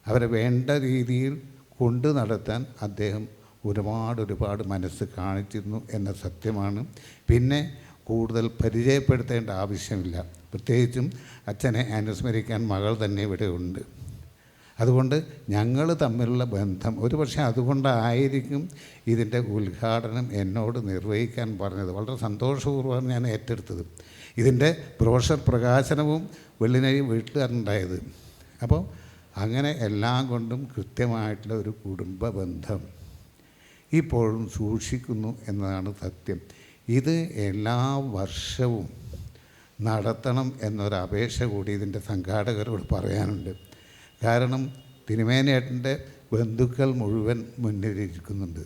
C: അവരെ വേണ്ട രീതിയിൽ കൊണ്ടു നടത്താൻ അദ്ദേഹം ഒരുപാട് മനസ്സ് കാണിച്ചിരുന്നു എന്ന സത്യമാണ്. പിന്നെ കൂടുതൽ പരിചയപ്പെടുത്തേണ്ട ആവശ്യമില്ല. പ്രത്യേകിച്ചും അച്ഛനെ അനുസ്മരിക്കാൻ മകൾ തന്നെ ഇവിടെ ഉണ്ട്. അതുകൊണ്ട് ഞങ്ങൾ തമ്മിലുള്ള ബന്ധം ഒരുപക്ഷെ അതുകൊണ്ടായിരിക്കും ഇതിൻ്റെ ഉദ്ഘാടനം എന്നോട് നിർവഹിക്കാൻ പറഞ്ഞത്. വളരെ സന്തോഷപൂർവ്വമാണ് ഞാൻ ഏറ്റെടുത്തത്. ഇതിൻ്റെ ബ്രോഷർ പ്രകാശനവും വെള്ളിനഴി വീട്ടിലുണ്ടായത്. അപ്പോൾ അങ്ങനെ എല്ലാം കൊണ്ടും കൃത്യമായിട്ടുള്ള ഒരു കുടുംബ ബന്ധം ഇപ്പോഴും സൂക്ഷിക്കുന്നു എന്നതാണ് സത്യം. ഇത് എല്ലാ വർഷവും നടത്തണം എന്നൊരപേക്ഷ കൂടി ഇതിൻ്റെ സംഘാടകരോട് പറയാനുണ്ട്. കാരണം തിരുമേനിയേട്ടൻ്റെ ബന്ധുക്കൾ മുഴുവൻ മുന്നിലിരിക്കുന്നുണ്ട്.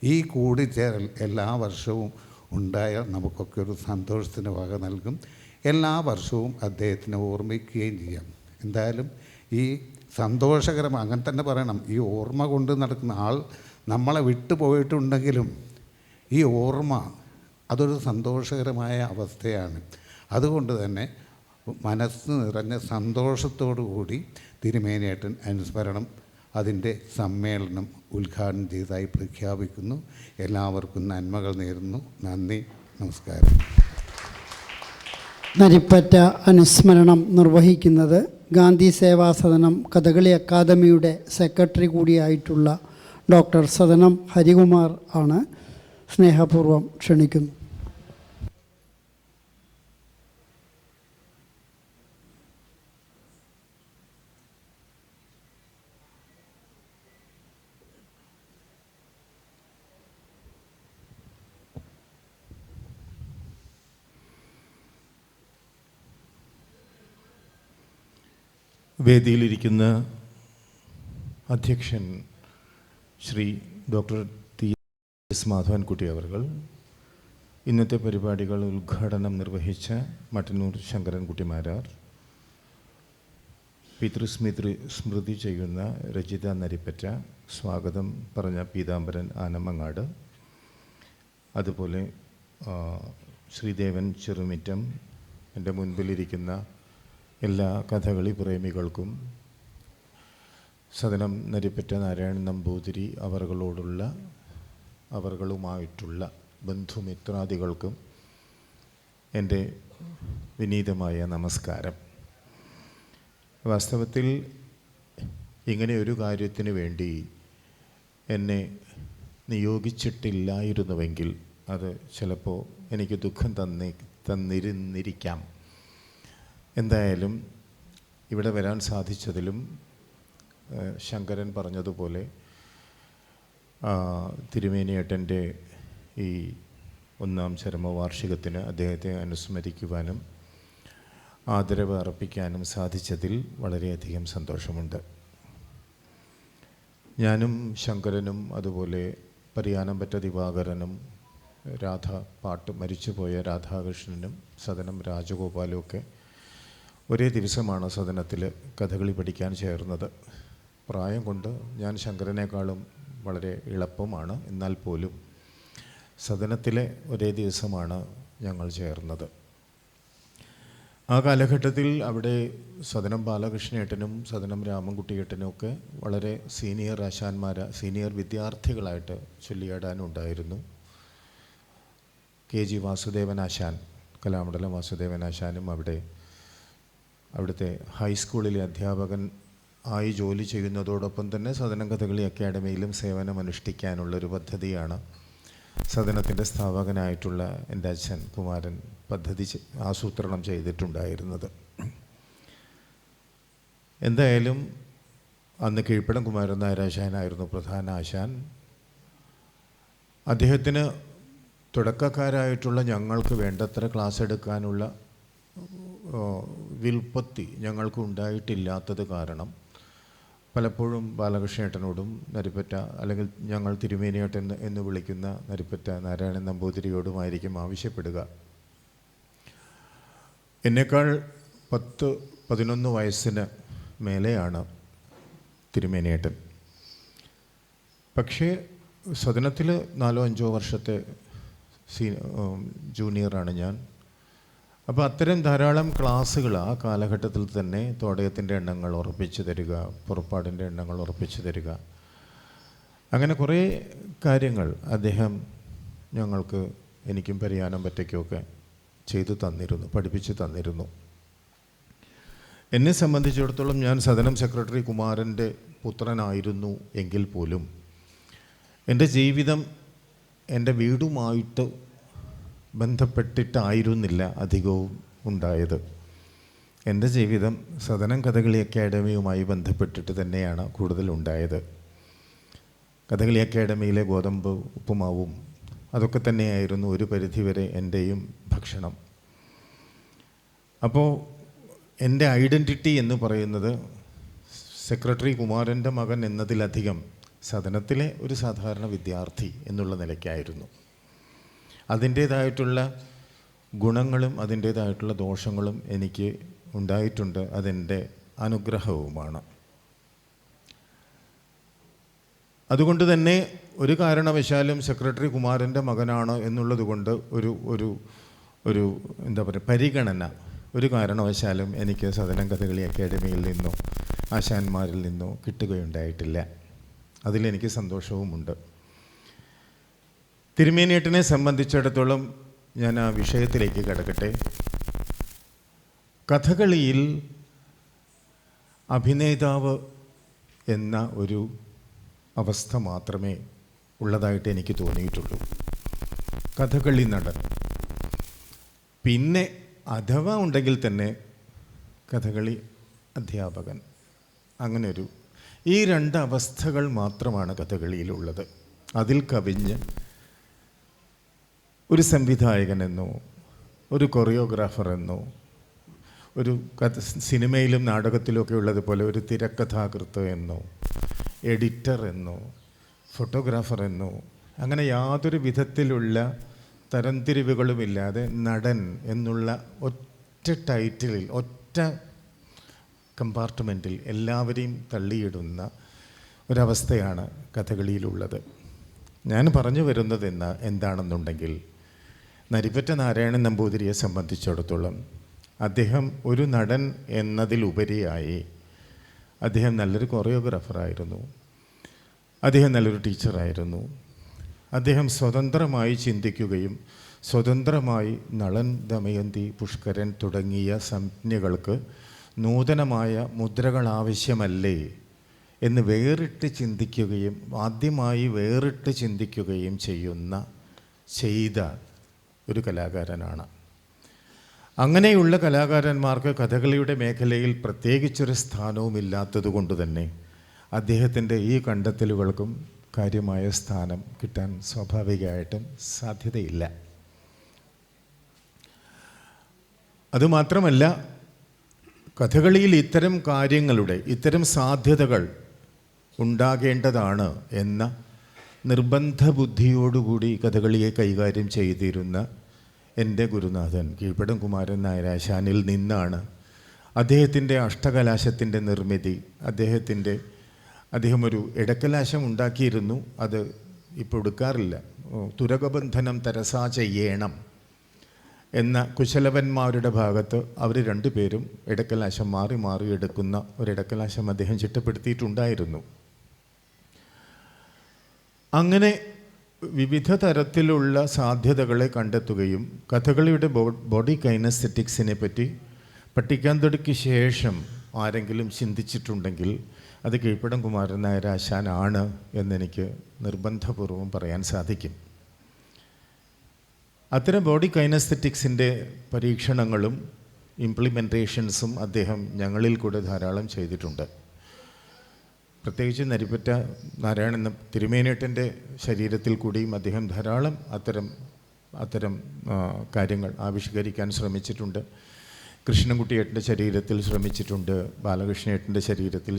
C: ഈ കൂടിച്ചേരൽ എല്ലാ വർഷവും ഉണ്ടായാൽ നമുക്കൊക്കെ ഒരു സന്തോഷത്തിന് വക നൽകും. എല്ലാ വർഷവും അദ്ദേഹത്തിനെ ഓർമ്മിക്കുകയും ചെയ്യാം. എന്തായാലും ഈ സന്തോഷകരം അങ്ങനെ തന്നെ പറയണം. ഈ ഓർമ്മ കൊണ്ട് നടക്കുന്ന ആൾ നമ്മളെ വിട്ടു പോയിട്ടുണ്ടെങ്കിലും ഈ ഓർമ്മ അതൊരു സന്തോഷകരമായ അവസ്ഥയാണ്. അതുകൊണ്ട് തന്നെ മനസ്സ് നിറഞ്ഞ സന്തോഷത്തോടു കൂടി തിരുമേനിയേട്ടൻ അനുസ്മരണം അതിൻ്റെ സമ്മേളനം ഉദ്ഘാടനം ചെയ്തതായി പ്രഖ്യാപിക്കുന്നു. എല്ലാവർക്കും നന്മകൾ നേരുന്നു. നന്ദി, നമസ്കാരം.
A: നരിപ്പറ്റ അനുസ്മരണം നിർവഹിക്കുന്നത് ഗാന്ധി സേവാസദനം കഥകളി അക്കാദമിയുടെ സെക്രട്ടറി കൂടിയായിട്ടുള്ള ഡോക്ടർ സദനം ഹരികുമാർ ആണ്. സ്നേഹപൂർവ്വം ക്ഷണിക്കുന്നു.
D: വേദിയിലിരിക്കുന്ന അധ്യക്ഷൻ Shri doctor T S Madhavankutty അവർകൾ, ഇന്നത്തെ പരിപാടികൾ ഉദ്ഘാടനം നിർവഹിച്ച മട്ടന്നൂർ ശങ്കരൻകുട്ടി മാരാർ, പിതൃസ്മൃതി ചെയ്യുന്ന രജിത നരിപ്പറ്റ, സ്വാഗതം പറഞ്ഞ പീതാംബരൻ ആനമങ്ങാട്, അതുപോലെ ശ്രീദേവൻ ചെറുമിറ്റം, എൻ്റെ മുൻപിലിരിക്കുന്ന എല്ലാ കഥകളി പ്രേമികൾക്കും സദനം നരിപ്പറ്റ നാരായണൻ നമ്പൂതിരി അവർകളുമായിട്ടുള്ള ബന്ധുമിത്രാദികൾക്കും എൻ്റെ വിനീതമായ നമസ്കാരം. വാസ്തവത്തിൽ ഇങ്ങനെ ഒരു കാര്യത്തിന് വേണ്ടി എന്നെ നിയോഗിച്ചിട്ടില്ലായിരുന്നുവെങ്കിൽ അത് ചിലപ്പോൾ എനിക്ക് ദുഃഖം തന്നിരുന്നിരിക്കാം. എന്തായാലും ഇവിടെ വരാൻ സാധിച്ചതിലും ശങ്കരൻ പറഞ്ഞതുപോലെ തിരുമേനിയേട്ടൻ്റെ ഈ 1ാം ചരമവാർഷികത്തിന് അദ്ദേഹത്തെ അനുസ്മരിക്കുവാനും ആദരവ് അർപ്പിക്കാനും സാധിച്ചതിൽ വളരെയധികം സന്തോഷമുണ്ട്. ഞാനും ശങ്കരനും അതുപോലെ പരിയാനംപറ്റ ദിവാകരനും മരിച്ചുപോയ രാധാകൃഷ്ണനും സദനം രാജഗോപാലും ഒക്കെ ഒരേ ദിവസമാണ് സദനത്തിൽ കഥകളി പഠിക്കാൻ ചേർന്നത്. പ്രായം കൊണ്ട് ഞാൻ ശങ്കരനേക്കാളും വളരെ എളുപ്പമാണ്. എന്നാൽ പോലും സദനത്തിലെ ഒരേ ദിവസമാണ് ഞങ്ങൾ ചേർന്നത്. ആ കാലഘട്ടത്തിൽ അവിടെ സദനം ബാലകൃഷ്ണേട്ടനും സദനം രാമൻകുട്ടിയേട്ടനും ഒക്കെ വളരെ സീനിയർ വിദ്യാർത്ഥികളായിട്ട് ചൊല്ലിയാടാനുണ്ടായിരുന്നു. KG വാസുദേവനാശാൻ, കലാമണ്ഡലം വാസുദേവനാശാനും അവിടുത്തെ ഹൈസ്കൂളിലെ അധ്യാപകൻ ആയി ജോലി ചെയ്യുന്നതോടൊപ്പം തന്നെ സദനം കഥകളി അക്കാദമിയിലും സേവനമനുഷ്ഠിക്കാനുള്ളൊരു പദ്ധതിയാണ് സദനത്തിൻ്റെ സ്ഥാപകനായിട്ടുള്ള എൻ്റെ അച്ഛൻ കുമാരൻ ആസൂത്രണം ചെയ്തിട്ടുണ്ടായിരുന്നത്. എന്തായാലും അന്ന് കീഴ്പ്പടം കുമാരൻ നായരാശാനായിരുന്നു പ്രധാന ആശാൻ. അദ്ദേഹത്തിന് തുടക്കക്കാരായിട്ടുള്ള ഞങ്ങൾക്ക് വേണ്ടത്ര ക്ലാസ് എടുക്കാനുള്ള വിൽപ്പത്തി ഞങ്ങൾക്ക് ഉണ്ടായിട്ടില്ലാത്തത് കാരണം പലപ്പോഴും ബാലകൃഷ്ണേട്ടനോടും നരിപ്പറ്റ, അല്ലെങ്കിൽ ഞങ്ങൾ തിരുമേനിയേട്ടൻ എന്ന് വിളിക്കുന്ന നരിപ്പറ്റ നാരായണൻ നമ്പൂതിരിയോടുമായിരിക്കും ആവശ്യപ്പെടുക. എന്നേക്കാൾ 10-11 വയസ്സിന് മേലെയാണ് തിരുമേനിയേട്ടൻ. പക്ഷേ സദനത്തിൽ 4-5 വർഷത്തെ ജൂനിയറാണ് ഞാൻ. അപ്പോൾ അത്തരം ധാരാളം ക്ലാസ്സുകൾ ആ കാലഘട്ടത്തിൽ തന്നെ തോടയത്തിൻ്റെ എണ്ണങ്ങൾ ഉറപ്പിച്ചു തരിക, പുറപ്പാടിൻ്റെ എണ്ണങ്ങൾ ഉറപ്പിച്ചു തരിക, അങ്ങനെ കുറേ കാര്യങ്ങൾ അദ്ദേഹം ഞങ്ങൾക്ക്, എനിക്കും പരിയാനംപറ്റയ്ക്കുമൊക്കെ പഠിപ്പിച്ചു തന്നിരുന്നു. എന്നെ സംബന്ധിച്ചിടത്തോളം ഞാൻ സദനം സെക്രട്ടറി കുമാരൻ്റെ പുത്രനായിരുന്നു എങ്കിൽ പോലും എൻ്റെ ജീവിതം എൻ്റെ വീടുമായിട്ട് ബന്ധപ്പെട്ടിട്ടായിരുന്നില്ല അധികവും ഉണ്ടായത്. എൻ്റെ ജീവിതം സദനം കഥകളി അക്കാഡമിയുമായി ബന്ധപ്പെട്ടിട്ട് തന്നെയാണ് കൂടുതലുണ്ടായത്. കഥകളി അക്കാഡമിയിലെ ഗോതമ്പ് ഉപ്പുമാവും അതൊക്കെ തന്നെയായിരുന്നു ഒരു പരിധിവരെ എൻ്റെയും ഭക്ഷണം. അപ്പോൾ എൻ്റെ ഐഡൻറ്റിറ്റി എന്ന് പറയുന്നത് സെക്രട്ടറി കുമാരൻ്റെ മകൻ എന്നതിലധികം സദനത്തിലെ ഒരു സാധാരണ വിദ്യാർത്ഥി എന്നുള്ള നിലയ്ക്കായിരുന്നു. അതിൻ്റേതായിട്ടുള്ള ഗുണങ്ങളും അതിൻ്റേതായിട്ടുള്ള ദോഷങ്ങളും എനിക്ക് ഉണ്ടായിട്ടുണ്ട്. അതെൻ്റെ അനുഗ്രഹവുമാണ്. അതുകൊണ്ട് തന്നെ ഒരു കാരണവശാലും സെക്രട്ടറി കുമാരൻ്റെ മകനാണ് എന്നുള്ളത് കൊണ്ട് ഒരു എന്താ പറയുക പരിഗണന ഒരു കാരണവശാലും എനിക്ക് സദനം കഥകളി അക്കാഡമിയിൽ നിന്നോ ആശാന്മാരിൽ നിന്നോ കിട്ടുകയുണ്ടായിട്ടില്ല. അതിലെനിക്ക് സന്തോഷവുമുണ്ട്. തിരുമേനിയേട്ടനെ സംബന്ധിച്ചിടത്തോളം ഞാൻ ആ വിഷയത്തിലേക്ക് കടക്കട്ടെ. കഥകളിയിൽ അഭിനേതാവ് എന്ന ഒരു അവസ്ഥ മാത്രമേ ഉള്ളതായിട്ട് എനിക്ക് തോന്നിയിട്ടുള്ളൂ. കഥകളി നടൻ, പിന്നെ അഥവാ ഉണ്ടെങ്കിൽ തന്നെ കഥകളി അധ്യാപകൻ, അങ്ങനെയൊരു ഈ രണ്ട് അവസ്ഥകൾ മാത്രമാണ് കഥകളിയിലുള്ളത്. അതിൽ കവിഞ്ഞ് ഒരു സംവിധായകനെന്നോ ഒരു കൊറിയോഗ്രാഫർ എന്നോ ഒരു സിനിമയിലും നാടകത്തിലുമൊക്കെ ഉള്ളതുപോലെ ഒരു തിരക്കഥാകൃത്ത് എന്നോ എഡിറ്റർ എന്നോ ഫോട്ടോഗ്രാഫർ എന്നോ അങ്ങനെ യാതൊരു വിധത്തിലുള്ള തരംതിരിവുകളുമില്ലാതെ നടൻ എന്നുള്ള ഒറ്റ ടൈറ്റിലിൽ ഒറ്റ കമ്പാർട്ട്മെൻറ്റിൽ എല്ലാവരെയും തള്ളിയിടുന്ന ഒരവസ്ഥയാണ് കഥകളിയിലുള്ളത്. ഞാൻ പറഞ്ഞു വരുന്നത് എന്താണെന്നുണ്ടെങ്കിൽ നരിപ്പറ്റ നാരായണൻ നമ്പൂതിരിയെ സംബന്ധിച്ചിടത്തോളം അദ്ദേഹം ഒരു നടൻ എന്നതിലുപരിയായി അദ്ദേഹം നല്ലൊരു കൊറിയോഗ്രാഫറായിരുന്നു, അദ്ദേഹം നല്ലൊരു ടീച്ചറായിരുന്നു. അദ്ദേഹം സ്വതന്ത്രമായി ചിന്തിക്കുകയും സ്വതന്ത്രമായി നളൻ, ദമയന്തി, പുഷ്കരൻ തുടങ്ങിയ സംജ്ഞകൾക്ക് നൂതനമായ മുദ്രകൾ ആവശ്യമല്ലേ എന്ന് വേറിട്ട് ചിന്തിക്കുകയും ആദ്യമായി വേറിട്ട് ചിന്തിക്കുകയും ചെയ്ത ഒരു കലാകാരനാണ്. അങ്ങനെയുള്ള കലാകാരന്മാർക്ക് കഥകളിയുടെ മേഖലയിൽ പ്രത്യേകിച്ചൊരു സ്ഥാനവുമില്ലാത്തത് കൊണ്ട് തന്നെ അദ്ദേഹത്തിൻ്റെ ഈ കണ്ടെത്തലുകൾക്കും കാര്യമായ സ്ഥാനം കിട്ടാൻ സ്വാഭാവികമായിട്ടും സാധ്യതയില്ല. അതുമാത്രമല്ല, കഥകളിയിൽ ഇത്തരം കാര്യങ്ങളുടെ ഇത്തരം സാധ്യതകൾ ഉണ്ടാകേണ്ടതാണ് എന്ന നിർബന്ധ ബുദ്ധിയോടുകൂടി കഥകളിയെ കൈകാര്യം ചെയ്തിരുന്ന എൻ്റെ ഗുരുനാഥൻ കീഴ്പ്പടം കുമാരൻ നായരാശാനിൽ നിന്നാണ് അദ്ദേഹത്തിൻ്റെ അഷ്ടകലാശത്തിൻ്റെ നിർമ്മിതി. അദ്ദേഹം ഒരു ഇടക്കലാശം ഉണ്ടാക്കിയിരുന്നു, അത് ഇപ്പോൾ എടുക്കാറില്ല. തുരകബന്ധനം തരസാ ചെയ്യണം എന്ന കുശലവന്മാരുടെ ഭാഗത്ത് അവർ രണ്ടുപേരും ഇടക്കലാശം മാറി മാറി എടുക്കുന്ന ഒരിടക്കലാശം അദ്ദേഹം ചിട്ടപ്പെടുത്തിയിട്ടുണ്ടായിരുന്നു. അങ്ങനെ വിവിധ തരത്തിലുള്ള സാധ്യതകളെ കണ്ടെത്തുകയും കഥകളിയുടെ ബോഡി കൈനസ്തെറ്റിക്സിനെ പറ്റി പഠിക്കാൻ തുടങ്ങിയ ശേഷം ആരെങ്കിലും ചിന്തിച്ചിട്ടുണ്ടെങ്കിൽ അത് കീഴ്പ്പടം കുമാരൻ നായർ ആശാനാണ് എന്നെനിക്ക് നിർബന്ധപൂർവം പറയാൻ സാധിക്കും. അത്തരം ബോഡി കൈനസ്തെറ്റിക്സിൻ്റെ പരീക്ഷണങ്ങളും ഇംപ്ലിമെൻറ്റേഷൻസും അദ്ദേഹം ഞങ്ങളിൽ കൂടെ ധാരാളം ചെയ്തിട്ടുണ്ട്. പ്രത്യേകിച്ച് നരിപ്പറ്റ നാരായണൻ തിരുമേനേട്ടൻ്റെ ശരീരത്തിൽ കൂടിയും അദ്ദേഹം ധാരാളം അത്തരം കാര്യങ്ങൾ ആവിഷ്കരിക്കാൻ ശ്രമിച്ചിട്ടുണ്ട്. കൃഷ്ണൻകുട്ടിയേട്ടൻ്റെ ശരീരത്തിൽ ശ്രമിച്ചിട്ടുണ്ട്, ബാലകൃഷ്ണേട്ടൻ്റെ ശരീരത്തിൽ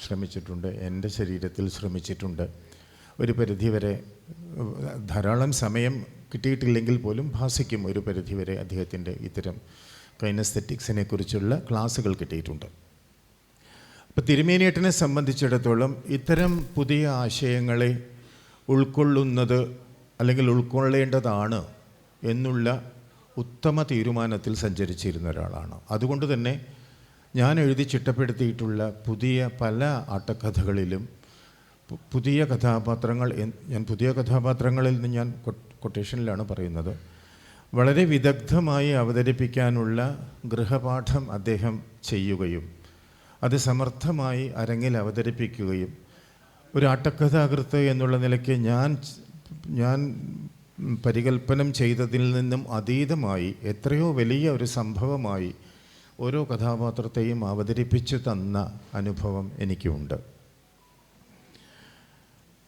D: ശ്രമിച്ചിട്ടുണ്ട്, എൻ്റെ ശരീരത്തിൽ ശ്രമിച്ചിട്ടുണ്ട്. ഒരു പരിധിവരെ ധാരാളം സമയം കിട്ടിയിട്ടില്ലെങ്കിൽ പോലും ഭാസിക്കും ഒരു പരിധിവരെ അദ്ദേഹത്തിൻ്റെ ഇത്തരം കൈനസ്തെറ്റിക്സിനെ കുറിച്ചുള്ള ക്ലാസ്സുകൾ കിട്ടിയിട്ടുണ്ട്. അപ്പോൾ തിരുമേനിയേട്ടനെ സംബന്ധിച്ചിടത്തോളം ഇത്തരം പുതിയ ആശയങ്ങളെ ഉൾക്കൊള്ളുന്നത് അല്ലെങ്കിൽ ഉൾക്കൊള്ളേണ്ടതാണ് എന്നുള്ള ഉത്തമ തീരുമാനത്തിൽ സഞ്ചരിച്ചിരുന്ന ഒരാളാണ്. അതുകൊണ്ട് തന്നെ ഞാൻ എഴുതി ചിട്ടപ്പെടുത്തിയിട്ടുള്ള പുതിയ പല ആട്ടക്കഥകളിലും പുതിയ കഥാപാത്രങ്ങൾ, ഞാൻ പുതിയ കഥാപാത്രങ്ങളിൽ നിന്ന് ഞാൻ കൊട്ടേഷനിലാണ് പറയുന്നത്, വളരെ വിദഗ്ധമായി അവതരിപ്പിക്കാനുള്ള ഗൃഹപാഠം അദ്ദേഹം ചെയ്യുകയും അത് സമർത്ഥമായി അരങ്ങിൽ അവതരിപ്പിക്കുകയും ഒരു ആട്ടക്കഥാകൃത്ത് എന്നുള്ള നിലയ്ക്ക് ഞാൻ പരികൽപ്പനം ചെയ്തതിൽ നിന്നും അതീതമായി എത്രയോ വലിയ ഒരു സംഭവമായി ഓരോ കഥാപാത്രത്തെയും അവതരിപ്പിച്ചു തന്ന അനുഭവം എനിക്കുണ്ട്.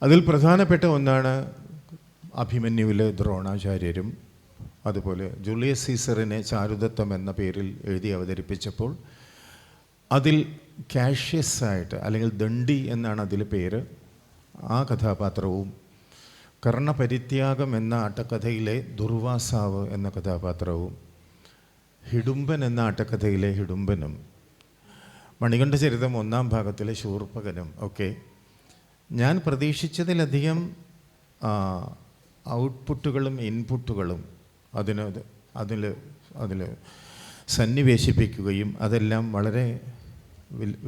D: അതിൽ പ്രധാനപ്പെട്ട ഒന്നാണ് അഭിമന്യുവിലെ ദ്രോണാചാര്യരും, അതുപോലെ ജൂലിയസ് സീസറിനെ ചാരുദത്തം എന്ന പേരിൽ എഴുതി അവതരിപ്പിച്ചപ്പോൾ അതിൽ കാഷ്യസ് ആയിട്ട്, അല്ലെങ്കിൽ ദണ്ഡി എന്നാണ് അതിൽ പേര്, ആ കഥാപാത്രവും കർണപരിത്യാഗം എന്ന ആട്ടക്കഥയിലെ ദുർവാസാവ് എന്ന കഥാപാത്രവും ഹിഡുംബൻ എന്ന ആട്ടക്കഥയിലെ ഹിഡുംബനും മണികണ്ഠ ചരിതം 1-ാം ഭാഗത്തിലെ ശൂർപ്പകനും ഒക്കെ ഞാൻ പ്രതീക്ഷിച്ചതിലധികം ഔട്ട്പുട്ടുകളും ഇൻപുട്ടുകളും അതിൽ സന്നിവേശിപ്പിക്കുകയും അതെല്ലാം വളരെ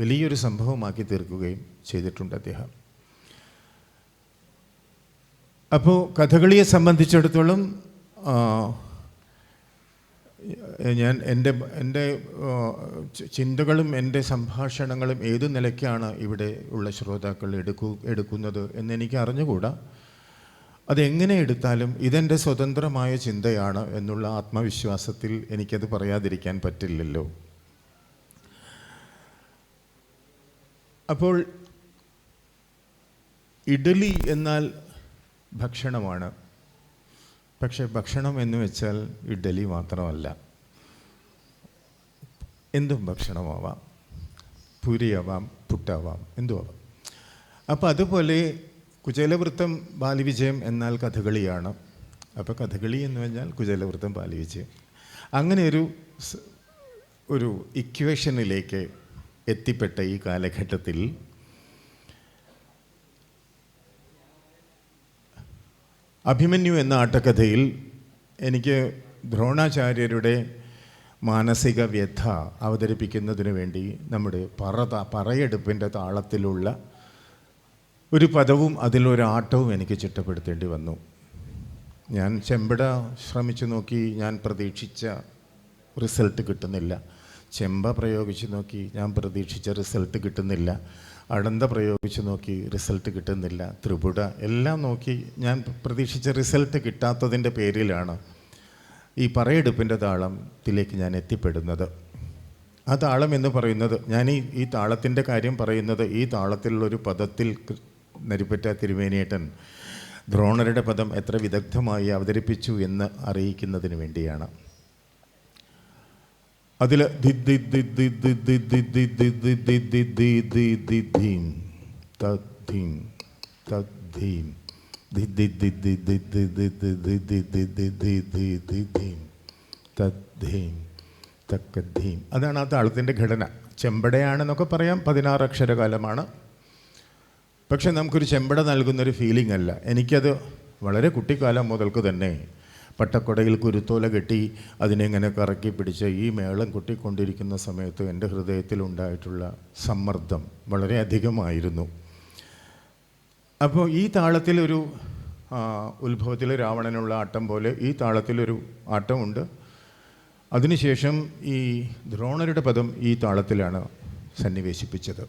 D: വലിയൊരു സംഭവമാക്കി തീർക്കുകയും ചെയ്തിട്ടുണ്ട് അദ്ദേഹം. അപ്പോൾ കഥകളിയെ സംബന്ധിച്ചിടത്തോളം ഞാൻ എൻ്റെ ചിന്തകളും എൻ്റെ സംഭാഷണങ്ങളും ഏതു നിലയ്ക്കാണ് ഇവിടെ ഉള്ള ശ്രോതാക്കൾ എടുക്കുന്നത് എന്നെനിക്ക് അറിഞ്ഞുകൂടാ. അതെങ്ങനെ എടുത്താലും ഇതെൻ്റെ സ്വതന്ത്രമായ ചിന്തയാണ് എന്നുള്ള ആത്മവിശ്വാസത്തിൽ എനിക്കത് പറയാതിരിക്കാൻ പറ്റില്ലല്ലോ. അപ്പോൾ ഇഡ്ഡലി എന്നാൽ ഭക്ഷണമാണ്. പക്ഷേ ഭക്ഷണം എന്ന് വെച്ചാൽ ഇഡ്ഡലി മാത്രമല്ല, എന്തും ഭക്ഷണമാവാം, പൂരിയാവാം, പുട്ടാവാം, എന്തുമാവാം. അപ്പോൾ അതുപോലെ കുചേലവൃത്തം ബാലിവിജയം എന്നാൽ കഥകളിയാണ്. അപ്പോൾ കഥകളി എന്ന് പറഞ്ഞാൽ കുചേലവൃത്തം ബാലിവിജയം. അങ്ങനെ ഒരു ഇക്വേഷനിലേക്ക് എത്തിപ്പെട്ട ഈ കാലഘട്ടത്തിൽ അഭിമന്യു എന്ന ആട്ടക്കഥയിൽ എനിക്ക് ദ്രോണാചാര്യരുടെ മാനസിക വ്യഥ അവതരിപ്പിക്കുന്നതിന് വേണ്ടി നമ്മുടെ പറയെടുപ്പിൻ്റെ താളത്തിലുള്ള ഒരു പദവും അതിലൊരാട്ടവും എനിക്ക് ചിട്ടപ്പെടുത്തേണ്ടി വന്നു. ഞാൻ ചെമ്പട ശ്രമിച്ചു നോക്കി, ഞാൻ പ്രതീക്ഷിച്ച റിസൾട്ട് കിട്ടുന്നില്ല. ചെമ്പ പ്രയോഗിച്ച് നോക്കി, ഞാൻ പ്രതീക്ഷിച്ച റിസൾട്ട് കിട്ടുന്നില്ല. അടന്ത പ്രയോഗിച്ച് നോക്കി, റിസൾട്ട് കിട്ടുന്നില്ല. ത്രിപുട എല്ലാം നോക്കി, ഞാൻ പ്രതീക്ഷിച്ച റിസൾട്ട് കിട്ടാത്തതിൻ്റെ പേരിലാണ് ഈ പറയെടുപ്പിൻ്റെ താളത്തിലേക്ക് ഞാൻ എത്തിപ്പെടുന്നത്. ആ താളം എന്ന് പറയുന്നത്, ഞാൻ ഈ താളത്തിൻ്റെ കാര്യം പറയുന്നത്, ഈ താളത്തിലുള്ളൊരു പദത്തിൽ നരിപ്പറ്റ തിരുമേനിയേട്ടൻ ദ്രോണരുടെ പദം എത്ര വിദഗ്ധമായി അവതരിപ്പിച്ചു എന്ന് അറിയിക്കുന്നതിന് വേണ്ടിയാണ്. അതിൽ അതാണ് ആ താളത്തിൻ്റെ ഘടന. ചെമ്പടയാണെന്നൊക്കെ പറയാം, 16 അക്ഷരകാലമാണ്. പക്ഷെ നമുക്കൊരു ചെമ്പട നൽകുന്നൊരു ഫീലിംഗ് അല്ല. എനിക്കത് വളരെ കുട്ടിക്കാലം മുതൽക്ക് തന്നെ പട്ടക്കൊടയിൽ കുരുത്തോല കെട്ടി അതിനെങ്ങനെ കറക്കി പിടിച്ച് ഈ മേളം കൊട്ടിക്കൊണ്ടിരിക്കുന്ന സമയത്ത് എൻ്റെ ഹൃദയത്തിലുണ്ടായിട്ടുള്ള സമ്മർദ്ദം വളരെ അധികമായിരുന്നു. അപ്പോൾ ഈ താളത്തിലൊരു ഉത്ഭവത്തിൽ രാവണനുള്ള ആട്ടം പോലെ ഈ താളത്തിലൊരു ആട്ടമുണ്ട്. അതിനുശേഷം ഈ ദ്രോണരുടെ പദം ഈ താളത്തിലാണ് സന്നിവേശിപ്പിച്ചത്.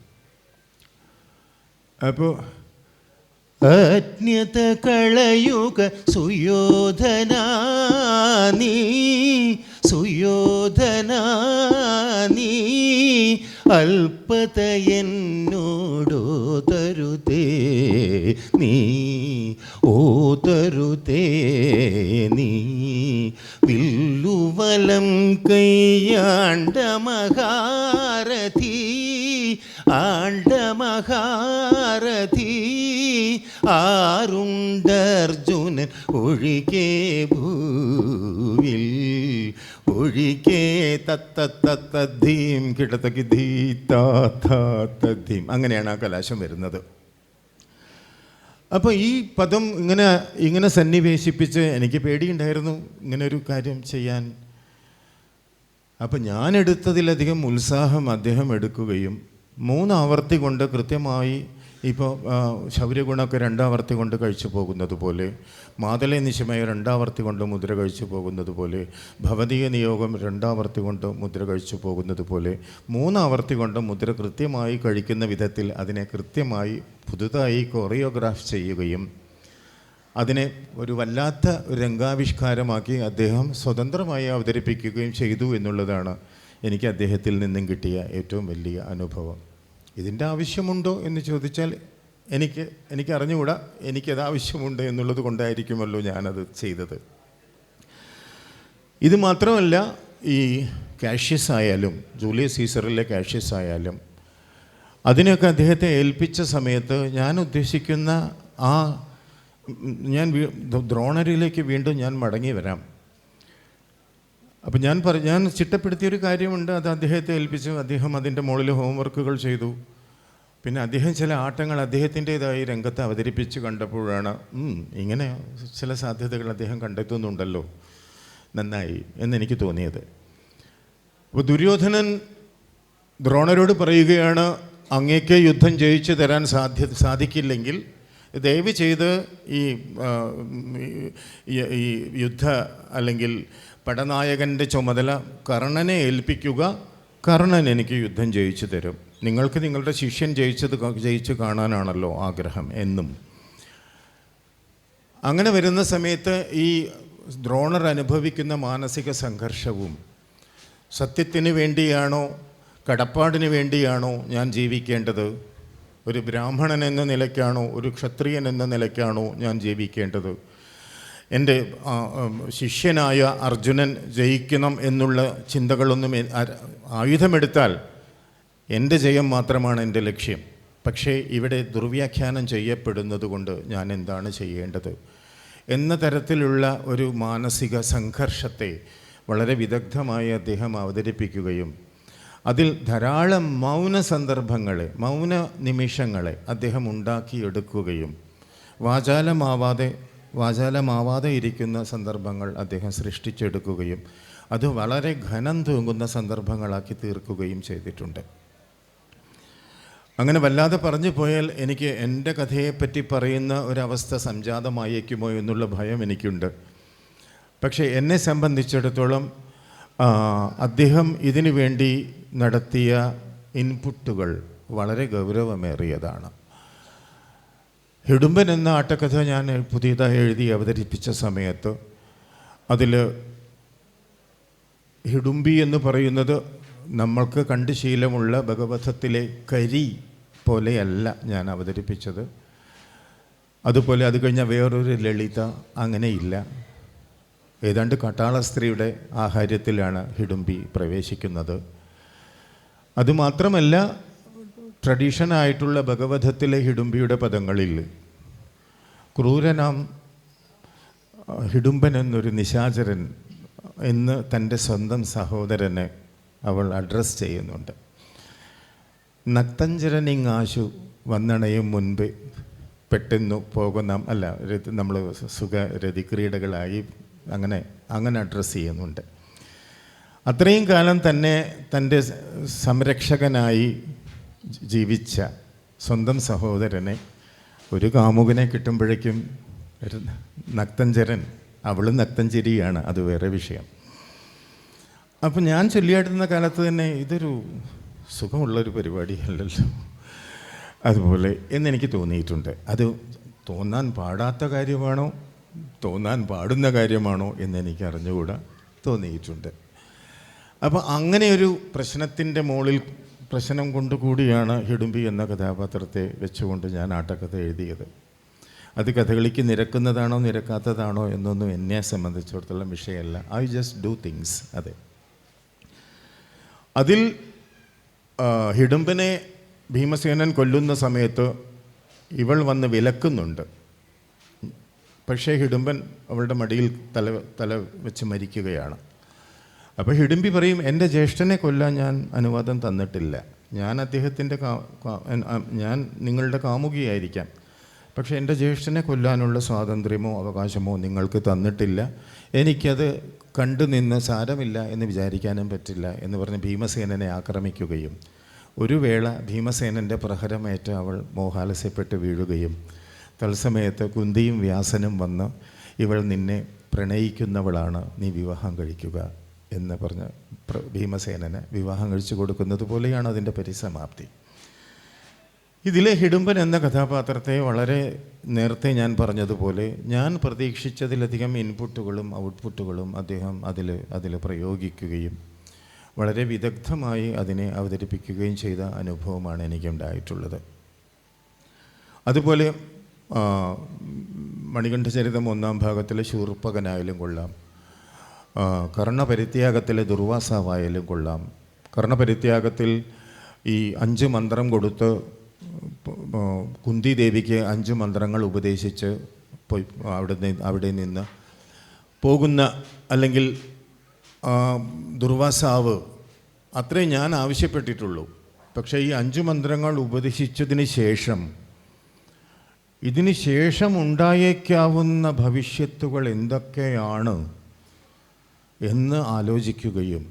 D: അപ്പോൾ
E: അജ്ഞത കളയുക സുയോധനാ നീ, സുയോധനാ നീ, അല്പത എന്നോടോതരുതേ നീ, ഓതരുതേ നീ, വില്ലുവലം കൈയാണ്ട മഹാരഥി, ആണ്ട മഹാരഥി, ആരുണ്ടർജുനൻ ഒഴികെ ഭൂവിൽ, ഒഴികെ തത്തീം കിടത്തക്കി ധീ താത്തീം. അങ്ങനെയാണ് ആ കലാശം വരുന്നത്. അപ്പോൾ ഈ പദം ഇങ്ങനെ സന്നിവേശിപ്പിച്ച് എനിക്ക് പേടിയുണ്ടായിരുന്നു ഇങ്ങനെ ഒരു കാര്യം ചെയ്യാൻ. അപ്പം ഞാൻ എടുത്തതിലധികം ഉത്സാഹം അദ്ദേഹം എടുക്കുകയും 3 ആവർത്തി കൊണ്ട് കൃത്യമായി, ഇപ്പോൾ ശൗര്യഗുണമൊക്കെ 2 ആവർത്തി കൊണ്ട് കഴിച്ചു പോകുന്നത് പോലെ, മാതലേ നിശമയ 2 ആവർത്തി കൊണ്ട് മുദ്ര കഴിച്ചു പോകുന്നത് പോലെ, ഭവതീയ നിയോഗം 2 ആവർത്തി കൊണ്ട് മുദ്ര കഴിച്ചു പോകുന്നത് പോലെ 3 ആവർത്തി കൊണ്ട് മുദ്ര കൃത്യമായി കഴിക്കുന്ന വിധത്തിൽ അതിനെ കൃത്യമായി പുതുതായി കൊറിയോഗ്രാഫ് ചെയ്യുകയും അതിനെ ഒരു വല്ലാത്ത രംഗാവിഷ്കാരമാക്കി അദ്ദേഹം സ്വതന്ത്രമായി അവതരിപ്പിക്കുകയും ചെയ്തു എന്നുള്ളതാണ് എനിക്ക് അദ്ദേഹത്തിൽ നിന്നും കിട്ടിയ ഏറ്റവും വലിയ അനുഭവം. ഇതിൻ്റെ ആവശ്യമുണ്ടോ എന്ന് ചോദിച്ചാൽ എനിക്ക് അറിഞ്ഞുകൂടാ. എനിക്കത് ആവശ്യമുണ്ട് എന്നുള്ളത് കൊണ്ടായിരിക്കുമല്ലോ ഞാനത് ചെയ്തത്. ഇത് മാത്രമല്ല, ഈ കാഷ്യസ് ആയാലും ജൂലിയസ് സീസറിലെ കാഷ്യസ് ആയാലും അതിനൊക്കെ അദ്ദേഹത്തെ ഏൽപ്പിച്ച സമയത്ത് ഞാൻ ഉദ്ദേശിക്കുന്ന ദ്രോണരിലേക്ക് വീണ്ടും ഞാൻ മടങ്ങി വരാം. അപ്പം ഞാൻ ചിട്ടപ്പെടുത്തിയൊരു കാര്യമുണ്ട്. അത് അദ്ദേഹത്തെ ഏൽപ്പിച്ചു. അദ്ദേഹം അതിൻ്റെ മുകളിൽ ഹോംവർക്കുകൾ ചെയ്തു. പിന്നെ അദ്ദേഹം ചില ആട്ടങ്ങൾ അദ്ദേഹത്തിൻ്റേതായി രംഗത്ത് അവതരിപ്പിച്ച് കണ്ടപ്പോഴാണ് ഇങ്ങനെ ചില സാധ്യതകൾ അദ്ദേഹം കണ്ടെത്തുന്നുണ്ടല്ലോ, നന്നായി എന്നെനിക്ക് തോന്നിയത്. അപ്പോൾ ദുര്യോധനൻ ദ്രോണരോട് പറയുകയാണ്, അങ്ങേക്ക് യുദ്ധം ജയിച്ചു തരാൻ സാധിക്കില്ലെങ്കിൽ ദയവ് ചെയ്ത് ഈ യുദ്ധ അല്ലെങ്കിൽ പടനായകൻ്റെ ചുമതല കർണനെ ഏൽപ്പിക്കുക. കർണൻ എനിക്ക് യുദ്ധം ജയിച്ചു തരും. നിങ്ങൾക്ക് നിങ്ങളുടെ ശിഷ്യൻ ജയിച്ചു കാണാനാണല്ലോ ആഗ്രഹം എന്നും. അങ്ങനെ വരുന്ന സമയത്ത് ഈ ദ്രോണർ അനുഭവിക്കുന്ന മാനസിക സംഘർഷവും, സത്യത്തിന് വേണ്ടിയാണോ കടപ്പാടിന് വേണ്ടിയാണോ ഞാൻ ജീവിക്കേണ്ടത്, ഒരു ബ്രാഹ്മണൻ എന്ന നിലയ്ക്കാണോ ഒരു ക്ഷത്രിയൻ എന്ന നിലയ്ക്കാണോ ഞാൻ ജീവിക്കേണ്ടത്, എൻ്റെ ശിഷ്യനായ അർജുനൻ ജയിക്കണം എന്നുള്ള ചിന്തകളൊന്നും ആയുധമെടുത്താൽ എൻ്റെ ജയം മാത്രമാണ് എൻ്റെ ലക്ഷ്യം. പക്ഷേ ഇവിടെ ദുർവ്യാഖ്യാനം ചെയ്യപ്പെടുന്നത് കൊണ്ട് ഞാൻ എന്താണ് ചെയ്യേണ്ടത് എന്ന തരത്തിലുള്ള ഒരു മാനസിക സംഘർഷത്തെ വളരെ വിദഗ്ധമായി അദ്ദേഹം അവതരിപ്പിക്കുകയും അതിൽ ധാരാളം മൗന നിമിഷങ്ങളെ അദ്ദേഹം ഉണ്ടാക്കിയെടുക്കുകയും വാചാലമാവാതെ ഇരിക്കുന്ന സന്ദർഭങ്ങൾ അദ്ദേഹം സൃഷ്ടിച്ചെടുക്കുകയും അത് വളരെ ഘനം തൂങ്ങുന്ന സന്ദർഭങ്ങളാക്കി തീർക്കുകയും ചെയ്തിട്ടുണ്ട്. അങ്ങനെ വല്ലാതെ പറഞ്ഞു പോയാൽ എനിക്ക് എൻ്റെ കഥയെപ്പറ്റി പറയുന്ന ഒരവസ്ഥ സംജാതമായേക്കുമോ എന്നുള്ള ഭയം എനിക്കുണ്ട്. പക്ഷേ എന്നെ സംബന്ധിച്ചിടത്തോളം അദ്ദേഹം ഇതിനു വേണ്ടി നടത്തിയ ഇൻപുട്ടുകൾ വളരെ ഗൗരവമേറിയതാണ്. ഹിഡുംബൻ എന്ന ആട്ടക്കഥ ഞാൻ പുതിയതായി എഴുതി അവതരിപ്പിച്ച സമയത്ത് അതിൽ ഹിഡുംബി എന്ന് പറയുന്നത് നമ്മൾക്ക് കണ്ട് ശീലമുള്ള ഭഗവതത്തിലെ കരി പോലെയല്ല ഞാൻ അവതരിപ്പിച്ചത്. അതുപോലെ അത് കഴിഞ്ഞാൽ വേറൊരു ലളിത അങ്ങനെയില്ല. ഏതാണ്ട് കാട്ടാള സ്ത്രീയുടെ ആഹാര്യത്തിലാണ് ഹിഡുംബി പ്രവേശിക്കുന്നത്. അതുമാത്രമല്ല, ട്രഡീഷനായിട്ടുള്ള ഭഗവതത്തിലെ ഹിഡുംബിയുടെ പദങ്ങളിൽ ക്രൂരനാം ഹിഡുംബൻ എന്നൊരു നിശാചരൻ എന്ന് തൻ്റെ സ്വന്തം സഹോദരനെ അവൾ അഡ്രസ്സ് ചെയ്യുന്നുണ്ട്. നക്തഞ്ചരനിങ്ങാശു വന്നണയും മുൻപ് പെട്ടെന്നു പോകുന്ന നമ്മൾ സുഖരതിക്രീഡകളായി അങ്ങനെ അഡ്രസ്സ് ചെയ്യുന്നുണ്ട്. അത്രയും കാലം തന്നെ തൻ്റെ സംരക്ഷകനായി ജീവിച്ച സ്വന്തം സഹോദരനെ ഒരു കാമുകനെ കിട്ടുമ്പോഴേക്കും ഒരു നക്തഞ്ചരൻ, അവളും നക്തഞ്ചരിയാണ്, അത് വേറെ വിഷയം. അപ്പം ഞാൻ ചൊല്ലിയാടുന്ന കാലത്ത് തന്നെ ഇതൊരു സുഖമുള്ളൊരു പരിപാടിയല്ലല്ലോ അതുപോലെ എന്നെനിക്ക് തോന്നിയിട്ടുണ്ട്. അത് തോന്നാൻ പാടാത്ത കാര്യമാണോ തോന്നാൻ പാടുന്ന കാര്യമാണോ എന്നെനിക്ക് അറിഞ്ഞുകൂടാ, തോന്നിയിട്ടുണ്ട്. അപ്പോൾ അങ്ങനെയൊരു പ്രശ്നത്തിൻ്റെ മുകളിൽ പ്രശ്നം കൊണ്ടുകൂടിയാണ് ഹിഡുംബി എന്ന കഥാപാത്രത്തെ വെച്ചുകൊണ്ട് ഞാൻ ആട്ടക്കഥ എഴുതിയത്. അത് കഥകളിക്ക് നിരക്കുന്നതാണോ നിരക്കാത്തതാണോ എന്നൊന്നും എന്നെ സംബന്ധിച്ചിടത്തോളം വിഷയമല്ല. I just do things. അതെ, അതിൽ ഹിഡുംബനെ ഭീമസേനൻ കൊല്ലുന്ന സമയത്ത് ഇവൾ വന്ന് വിലക്കുന്നുണ്ട്. പക്ഷേ ഹിഡുംബൻ അവളുടെ മടിയിൽ തല വെച്ച് മരിക്കുകയാണ്. അപ്പോൾ ഹിഡുംബി പറയും, എൻ്റെ ജ്യേഷ്ഠനെ കൊല്ലാൻ ഞാൻ അനുവാദം തന്നിട്ടില്ല. ഞാൻ അദ്ദേഹത്തിൻ്റെ ഞാൻ നിങ്ങളുടെ കാമുകിയായിരിക്കാം, പക്ഷേ എൻ്റെ ജ്യേഷ്ഠനെ കൊല്ലാനുള്ള സ്വാതന്ത്ര്യമോ അവകാശമോ നിങ്ങൾക്ക് തന്നിട്ടില്ല. എനിക്കത് കണ്ടു നിന്ന് സാരമില്ല എന്ന് വിചാരിക്കാനും പറ്റില്ല എന്ന് പറഞ്ഞ് ഭീമസേനനെ ആക്രമിക്കുകയും ഒരു വേള ഭീമസേനൻ്റെ പ്രഹരമേറ്റ് അവൾ മോഹാലസ്യപ്പെട്ട് വീഴുകയും തത്സമയത്ത് കുന്തിയും വ്യാസനും വന്ന് ഇവൾ നിന്നെ പ്രണയിക്കുന്നവളാണ്, നീ വിവാഹം കഴിക്കുക എന്ന് പറഞ്ഞ് ഭീമസേനന് വിവാഹം കഴിച്ചു കൊടുക്കുന്നത് പോലെയാണ് അതിൻ്റെ പരിസമാപ്തി. ഇതിലെ ഹിഡുംബൻ എന്ന കഥാപാത്രത്തെ വളരെ നേരത്തെ ഞാൻ പറഞ്ഞതുപോലെ ഞാൻ പ്രതീക്ഷിച്ചതിലധികം ഇൻപുട്ടുകളും ഔട്ട്പുട്ടുകളും അദ്ദേഹം അതിൽ പ്രയോഗിക്കുകയും വളരെ വിദഗ്ധമായി അതിനെ അവതരിപ്പിക്കുകയും ചെയ്ത അനുഭവമാണ് എനിക്കുണ്ടായിട്ടുള്ളത്. അതുപോലെ മണികണ്ഠചരിതം 1-ാം ഭാഗത്തിലെ ശൂർപ്പകനായാലും കൊള്ളാം, കർണപരിത്യാഗത്തിലെ ദുർവാസാവായാലും കൊള്ളാം. കർണപരിത്യാഗത്തിൽ ഈ 5 മന്ത്രം കൊടുത്ത് കുന്തി ദേവിക്ക് 5 മന്ത്രങ്ങൾ ഉപദേശിച്ച് അവിടെ നിന്ന് പോകുന്ന, അല്ലെങ്കിൽ ദുർവാസാവ് അത്രേ ഞാൻ ആവശ്യപ്പെട്ടിട്ടുള്ളൂ. പക്ഷേ ഈ 5 മന്ത്രങ്ങൾ ഉപദേശിച്ചതിന് ശേഷം ഇതിന് ശേഷം ഉണ്ടായേക്കാവുന്ന ഭവിഷ്യത്തുകൾ എന്തൊക്കെയാണ് എന്ന് ആലോചിക്കുകയും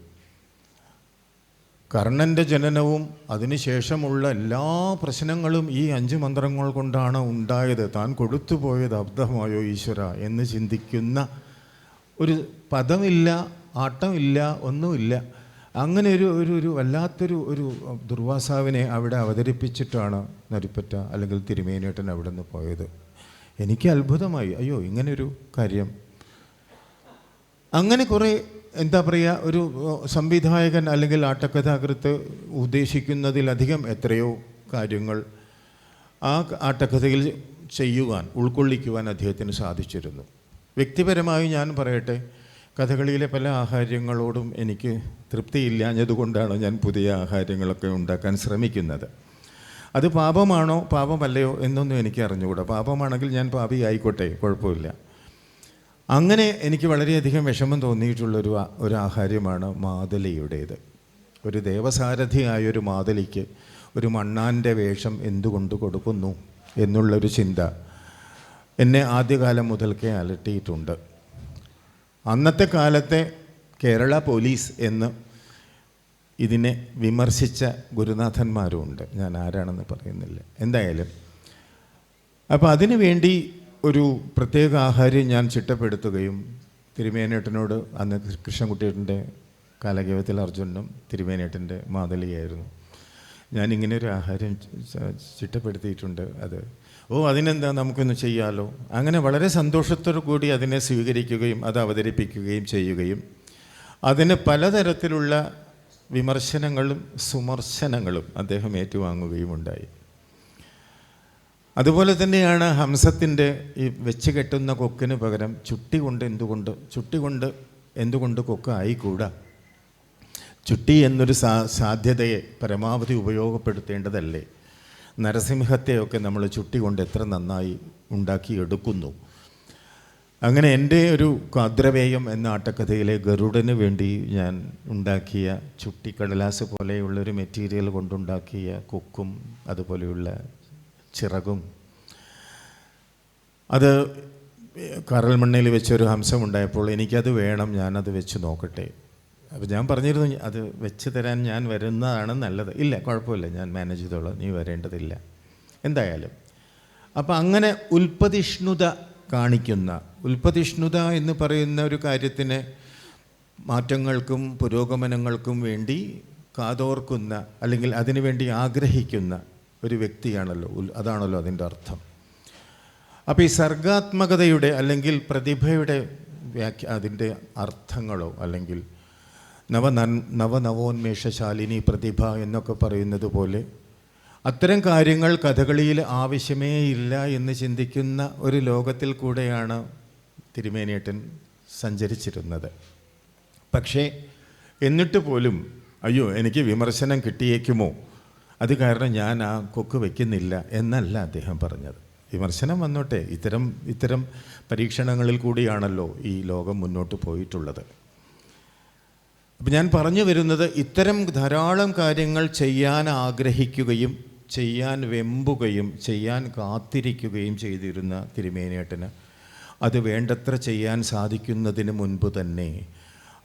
E: കർണൻ്റെ ജനനവും അതിനുശേഷമുള്ള എല്ലാ പ്രശ്നങ്ങളും ഈ 5 മന്ത്രങ്ങൾ കൊണ്ടാണ് ഉണ്ടായത്, താൻ കൊടുത്തുപോയത് അബദ്ധമായോ ഈശ്വര എന്ന് ചിന്തിക്കുന്ന ഒരു പദമില്ല, ആട്ടമില്ല, ഒന്നുമില്ല. അങ്ങനെ ഒരു വല്ലാത്തൊരു ദുർവാസാവിനെ അവിടെ അവതരിപ്പിച്ചിട്ടാണ് നരിപ്പറ്റ അല്ലെങ്കിൽ തിരുമേനിയേട്ടൻ അവിടെ നിന്ന് പോയത്. എനിക്ക് അത്ഭുതമായി, അയ്യോ ഇങ്ങനൊരു കാര്യം. അങ്ങനെ കുറേ എന്താ പറയുക, ഒരു സംവിധായകൻ അല്ലെങ്കിൽ ആട്ടക്കഥാകൃത്ത് ഉദ്ദേശിക്കുന്നതിലധികം എത്രയോ കാര്യങ്ങൾ ആ ആട്ടക്കഥയിൽ ഉൾക്കൊള്ളിക്കുവാൻ അദ്ദേഹത്തിന് സാധിച്ചിരുന്നു. വ്യക്തിപരമായി ഞാൻ പറയട്ടെ, കഥകളിയിലെ പല ആഹാരങ്ങളോടും എനിക്ക് തൃപ്തിയില്ലാഞ്ഞതുകൊണ്ടാണ് ഞാൻ പുതിയ ആഹാരങ്ങളൊക്കെ ഉണ്ടാക്കാൻ ശ്രമിക്കുന്നത്. അത് പാപമാണോ പാപമല്ലയോ എന്നൊന്നും എനിക്ക് അറിഞ്ഞുകൂടാ. പാപമാണെങ്കിൽ ഞാൻ പാപി ആയിക്കോട്ടെ, കുഴപ്പമില്ല. അങ്ങനെ എനിക്ക് വളരെയധികം വിഷമം തോന്നിയിട്ടുള്ളൊരു ആഹാരമാണ് മാതലിയുടേത്. ഒരു ദേവസാരഥിയായൊരു മാതലിക്ക് ഒരു മണ്ണാൻ്റെ വേഷം എന്തുകൊണ്ട് കൊടുക്കുന്നു എന്നുള്ളൊരു ചിന്ത എന്നെ ആദ്യകാലം മുതൽക്കേ അലട്ടിയിട്ടുണ്ട്. അന്നത്തെ കാലത്തെ കേരള പോലീസ് എന്ന് ഇതിനെ വിമർശിച്ച ഗുരുനാഥന്മാരുമുണ്ട്, ഞാൻ ആരാണെന്ന് പറയുന്നില്ല. എന്തായാലും അപ്പോൾ അതിനു വേണ്ടി ഒരു പ്രത്യേക ആഹാരം ഞാൻ ചിട്ടപ്പെടുത്തുകയും തിരുമേനേട്ടനോട്, അന്ന് കൃഷ്ണൻകുട്ടിയേട്ടൻ്റെ കാലകേവത്തിൽ അർജുനനും തിരുമേനേട്ടൻ്റെ മാതലിയായിരുന്നു, ഞാനിങ്ങനെ ഒരു ആഹാരം ചിട്ടപ്പെടുത്തിയിട്ടുണ്ട്, അതിനെന്താ നമുക്കൊന്ന് ചെയ്യാമല്ലോ. അങ്ങനെ വളരെ സന്തോഷത്തോടു കൂടി അതിനെ സ്വീകരിക്കുകയും അത് അവതരിപ്പിക്കുകയും ചെയ്യുകയും അതിന് പലതരത്തിലുള്ള വിമർശനങ്ങളും സുമർശനങ്ങളും അദ്ദേഹം ഏറ്റുവാങ്ങുകയും ഉണ്ടായി. അതുപോലെ തന്നെയാണ് ഹംസത്തിൻ്റെ ഈ വെച്ച് കെട്ടുന്ന കൊക്കിന് പകരം ചുട്ടി കൊണ്ട് എന്തുകൊണ്ട് കൊക്ക് ആയിക്കൂടാ, ചുട്ടി എന്നൊരു സാധ്യതയെ പരമാവധി ഉപയോഗപ്പെടുത്തേണ്ടതല്ലേ. നരസിംഹത്തെയൊക്കെ നമ്മൾ ചുട്ടി കൊണ്ട് എത്ര നന്നായി ഉണ്ടാക്കിയെടുക്കുന്നു. അങ്ങനെ എൻ്റെ ഒരു കാദ്രവേയം എന്ന ആട്ടക്കഥയിലെ ഗരുഡന് വേണ്ടി ഞാൻ ഉണ്ടാക്കിയ ചുട്ടി കടലാസ് പോലെയുള്ളൊരു മെറ്റീരിയൽ കൊണ്ടുണ്ടാക്കിയ കൊക്കും അതുപോലെയുള്ള ചിറകും, അത് കറൽമണ്ണയിൽ വെച്ചൊരു ഹംസം ഉണ്ടായപ്പോൾ എനിക്കത് വേണം, ഞാനത് വെച്ച് നോക്കട്ടെ. അപ്പോൾ ഞാൻ പറഞ്ഞിരുന്നു, അത് വെച്ച് തരാൻ ഞാൻ വരുന്നതാണ് നല്ലത്. ഇല്ല, കുഴപ്പമില്ല, ഞാൻ മാനേജ് ചെയ്തോളാം, നീ വരേണ്ടതില്ല എന്തായാലും. അപ്പോൾ അങ്ങനെ ഉൽപ്പതിഷ്ണുത കാണിക്കുന്ന, ഉൽപ്പതിഷ്ണുത എന്ന് പറയുന്ന ഒരു കാര്യത്തിന് മാറ്റങ്ങൾക്കും പുരോഗമനങ്ങൾക്കും വേണ്ടി കാതോർക്കുന്ന അല്ലെങ്കിൽ അതിനുവേണ്ടി ആഗ്രഹിക്കുന്ന ഒരു വ്യക്തിയാണല്ലോ, അതാണല്ലോ അതിൻ്റെ അർത്ഥം. അപ്പോൾ ഈ സർഗാത്മകതയുടെ അല്ലെങ്കിൽ പ്രതിഭയുടെ അതിൻ്റെ അർത്ഥങ്ങളോ അല്ലെങ്കിൽ നവനവോന്മേഷശാലിനി പ്രതിഭ എന്നൊക്കെ പറയുന്നത് പോലെ അത്തരം കാര്യങ്ങൾ കഥകളിയിൽ ആവശ്യമേ ഇല്ല എന്ന് ചിന്തിക്കുന്ന ഒരു ലോകത്തിൽ കൂടെയാണ് തിരുമേനിയേട്ടൻ സഞ്ചരിച്ചിരുന്നത്. പക്ഷേ എന്നിട്ട് പോലും അയ്യോ എനിക്ക് വിമർശനം കിട്ടിയേക്കുമോ, അത് കാരണം ഞാൻ ആ കൊക്ക് വയ്ക്കുന്നില്ല എന്നല്ല അദ്ദേഹം പറഞ്ഞത്. വിമർശനം വന്നോട്ടെ, ഇത്തരം പരീക്ഷണങ്ങളിൽ കൂടിയാണല്ലോ ഈ ലോകം മുന്നോട്ട് പോയിട്ടുള്ളത്. അപ്പം ഞാൻ പറഞ്ഞു വരുന്നത്, ഇത്തരം ധാരാളം കാര്യങ്ങൾ ചെയ്യാൻ ആഗ്രഹിക്കുകയും ചെയ്യാൻ വെമ്പുകയും ചെയ്യാൻ കാത്തിരിക്കുകയും ചെയ്തിരുന്ന തിരുമേനിയേട്ടന് അത് വേണ്ടത്ര ചെയ്യാൻ സാധിക്കുന്നതിന് മുൻപ് തന്നെ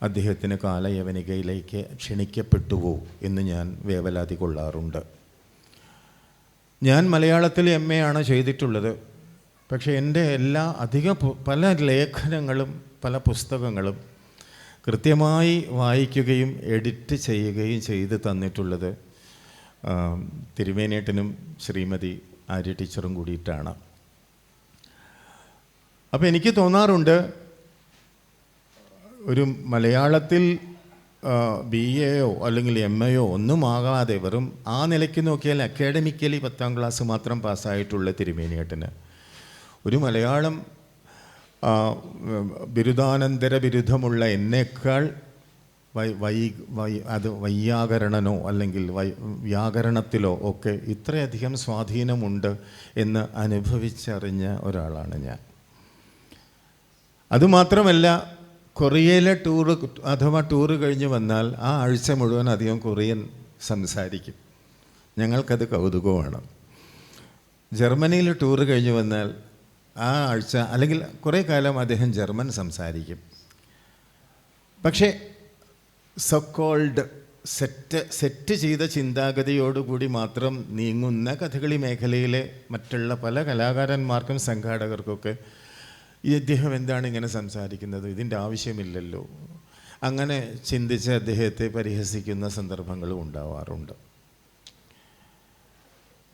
E: അദ്ദേഹത്തിന് കാലയവനികയിലേക്ക് ക്ഷണിക്കപ്പെട്ടുവോ എന്ന് ഞാൻ വേവലാതി കൊള്ളാറുണ്ട്. ഞാൻ മലയാളത്തിൽ MA ആണ് ചെയ്തിട്ടുള്ളത്. പക്ഷേ എൻ്റെ പല ലേഖനങ്ങളും പല പുസ്തകങ്ങളും കൃത്യമായി വായിക്കുകയും എഡിറ്റ് ചെയ്യുകയും ചെയ്ത് തന്നിട്ടുള്ളത് തിരുമേനിയേട്ടനും ശ്രീമതി ആര്യ ടീച്ചറും കൂടിയിട്ടാണ്. അപ്പോൾ എനിക്ക് തോന്നാറുണ്ട്, ഒരു മലയാളത്തിൽ BA അല്ലെങ്കിൽ MA ഒന്നും ആകാതെ വെറും ആ നിലയ്ക്ക് നോക്കിയാൽ അക്കാഡമിക്കലി 10ാം ക്ലാസ് മാത്രം പാസ്സായിട്ടുള്ള തിരുമേനിയേട്ടന് ഒരു മലയാളം ബിരുദാനന്തര ബിരുദമുള്ള എന്നേക്കാൾ വൈയാകരണനോ അല്ലെങ്കിൽ വ്യാകരണത്തിലോ ഒക്കെ ഇത്രയധികം സ്വാധീനമുണ്ട് എന്ന് അനുഭവിച്ചറിഞ്ഞ ഒരാളാണ് ഞാൻ. അതുമാത്രമല്ല, കൊറിയയിലെ ടൂറ് കഴിഞ്ഞ് വന്നാൽ ആ ആഴ്ച മുഴുവൻ അധികം കൊറിയൻ സംസാരിക്കും. ഞങ്ങൾക്കത് കൗതുകമാണ്. ജർമ്മനിയിൽ ടൂറ് കഴിഞ്ഞ് വന്നാൽ ആ ആഴ്ച അല്ലെങ്കിൽ കുറേ കാലം അദ്ദേഹം ജർമ്മൻ സംസാരിക്കും. പക്ഷേ സോക്കോൾഡ് സെറ്റ് ചെയ്ത ചിന്താഗതിയോടുകൂടി മാത്രം നീങ്ങുന്ന കഥകളി മേഖലയിലെ മറ്റുള്ള പല കലാകാരന്മാർക്കും സംഘാടകർക്കൊക്കെ ഈ അദ്ദേഹം എന്താണ് ഇങ്ങനെ സംസാരിക്കുന്നത്, ഇതിൻ്റെ ആവശ്യമില്ലല്ലോ, അങ്ങനെ ചിന്തിച്ച് അദ്ദേഹത്തെ പരിഹസിക്കുന്ന സന്ദർഭങ്ങളും ഉണ്ടാവാറുണ്ട്.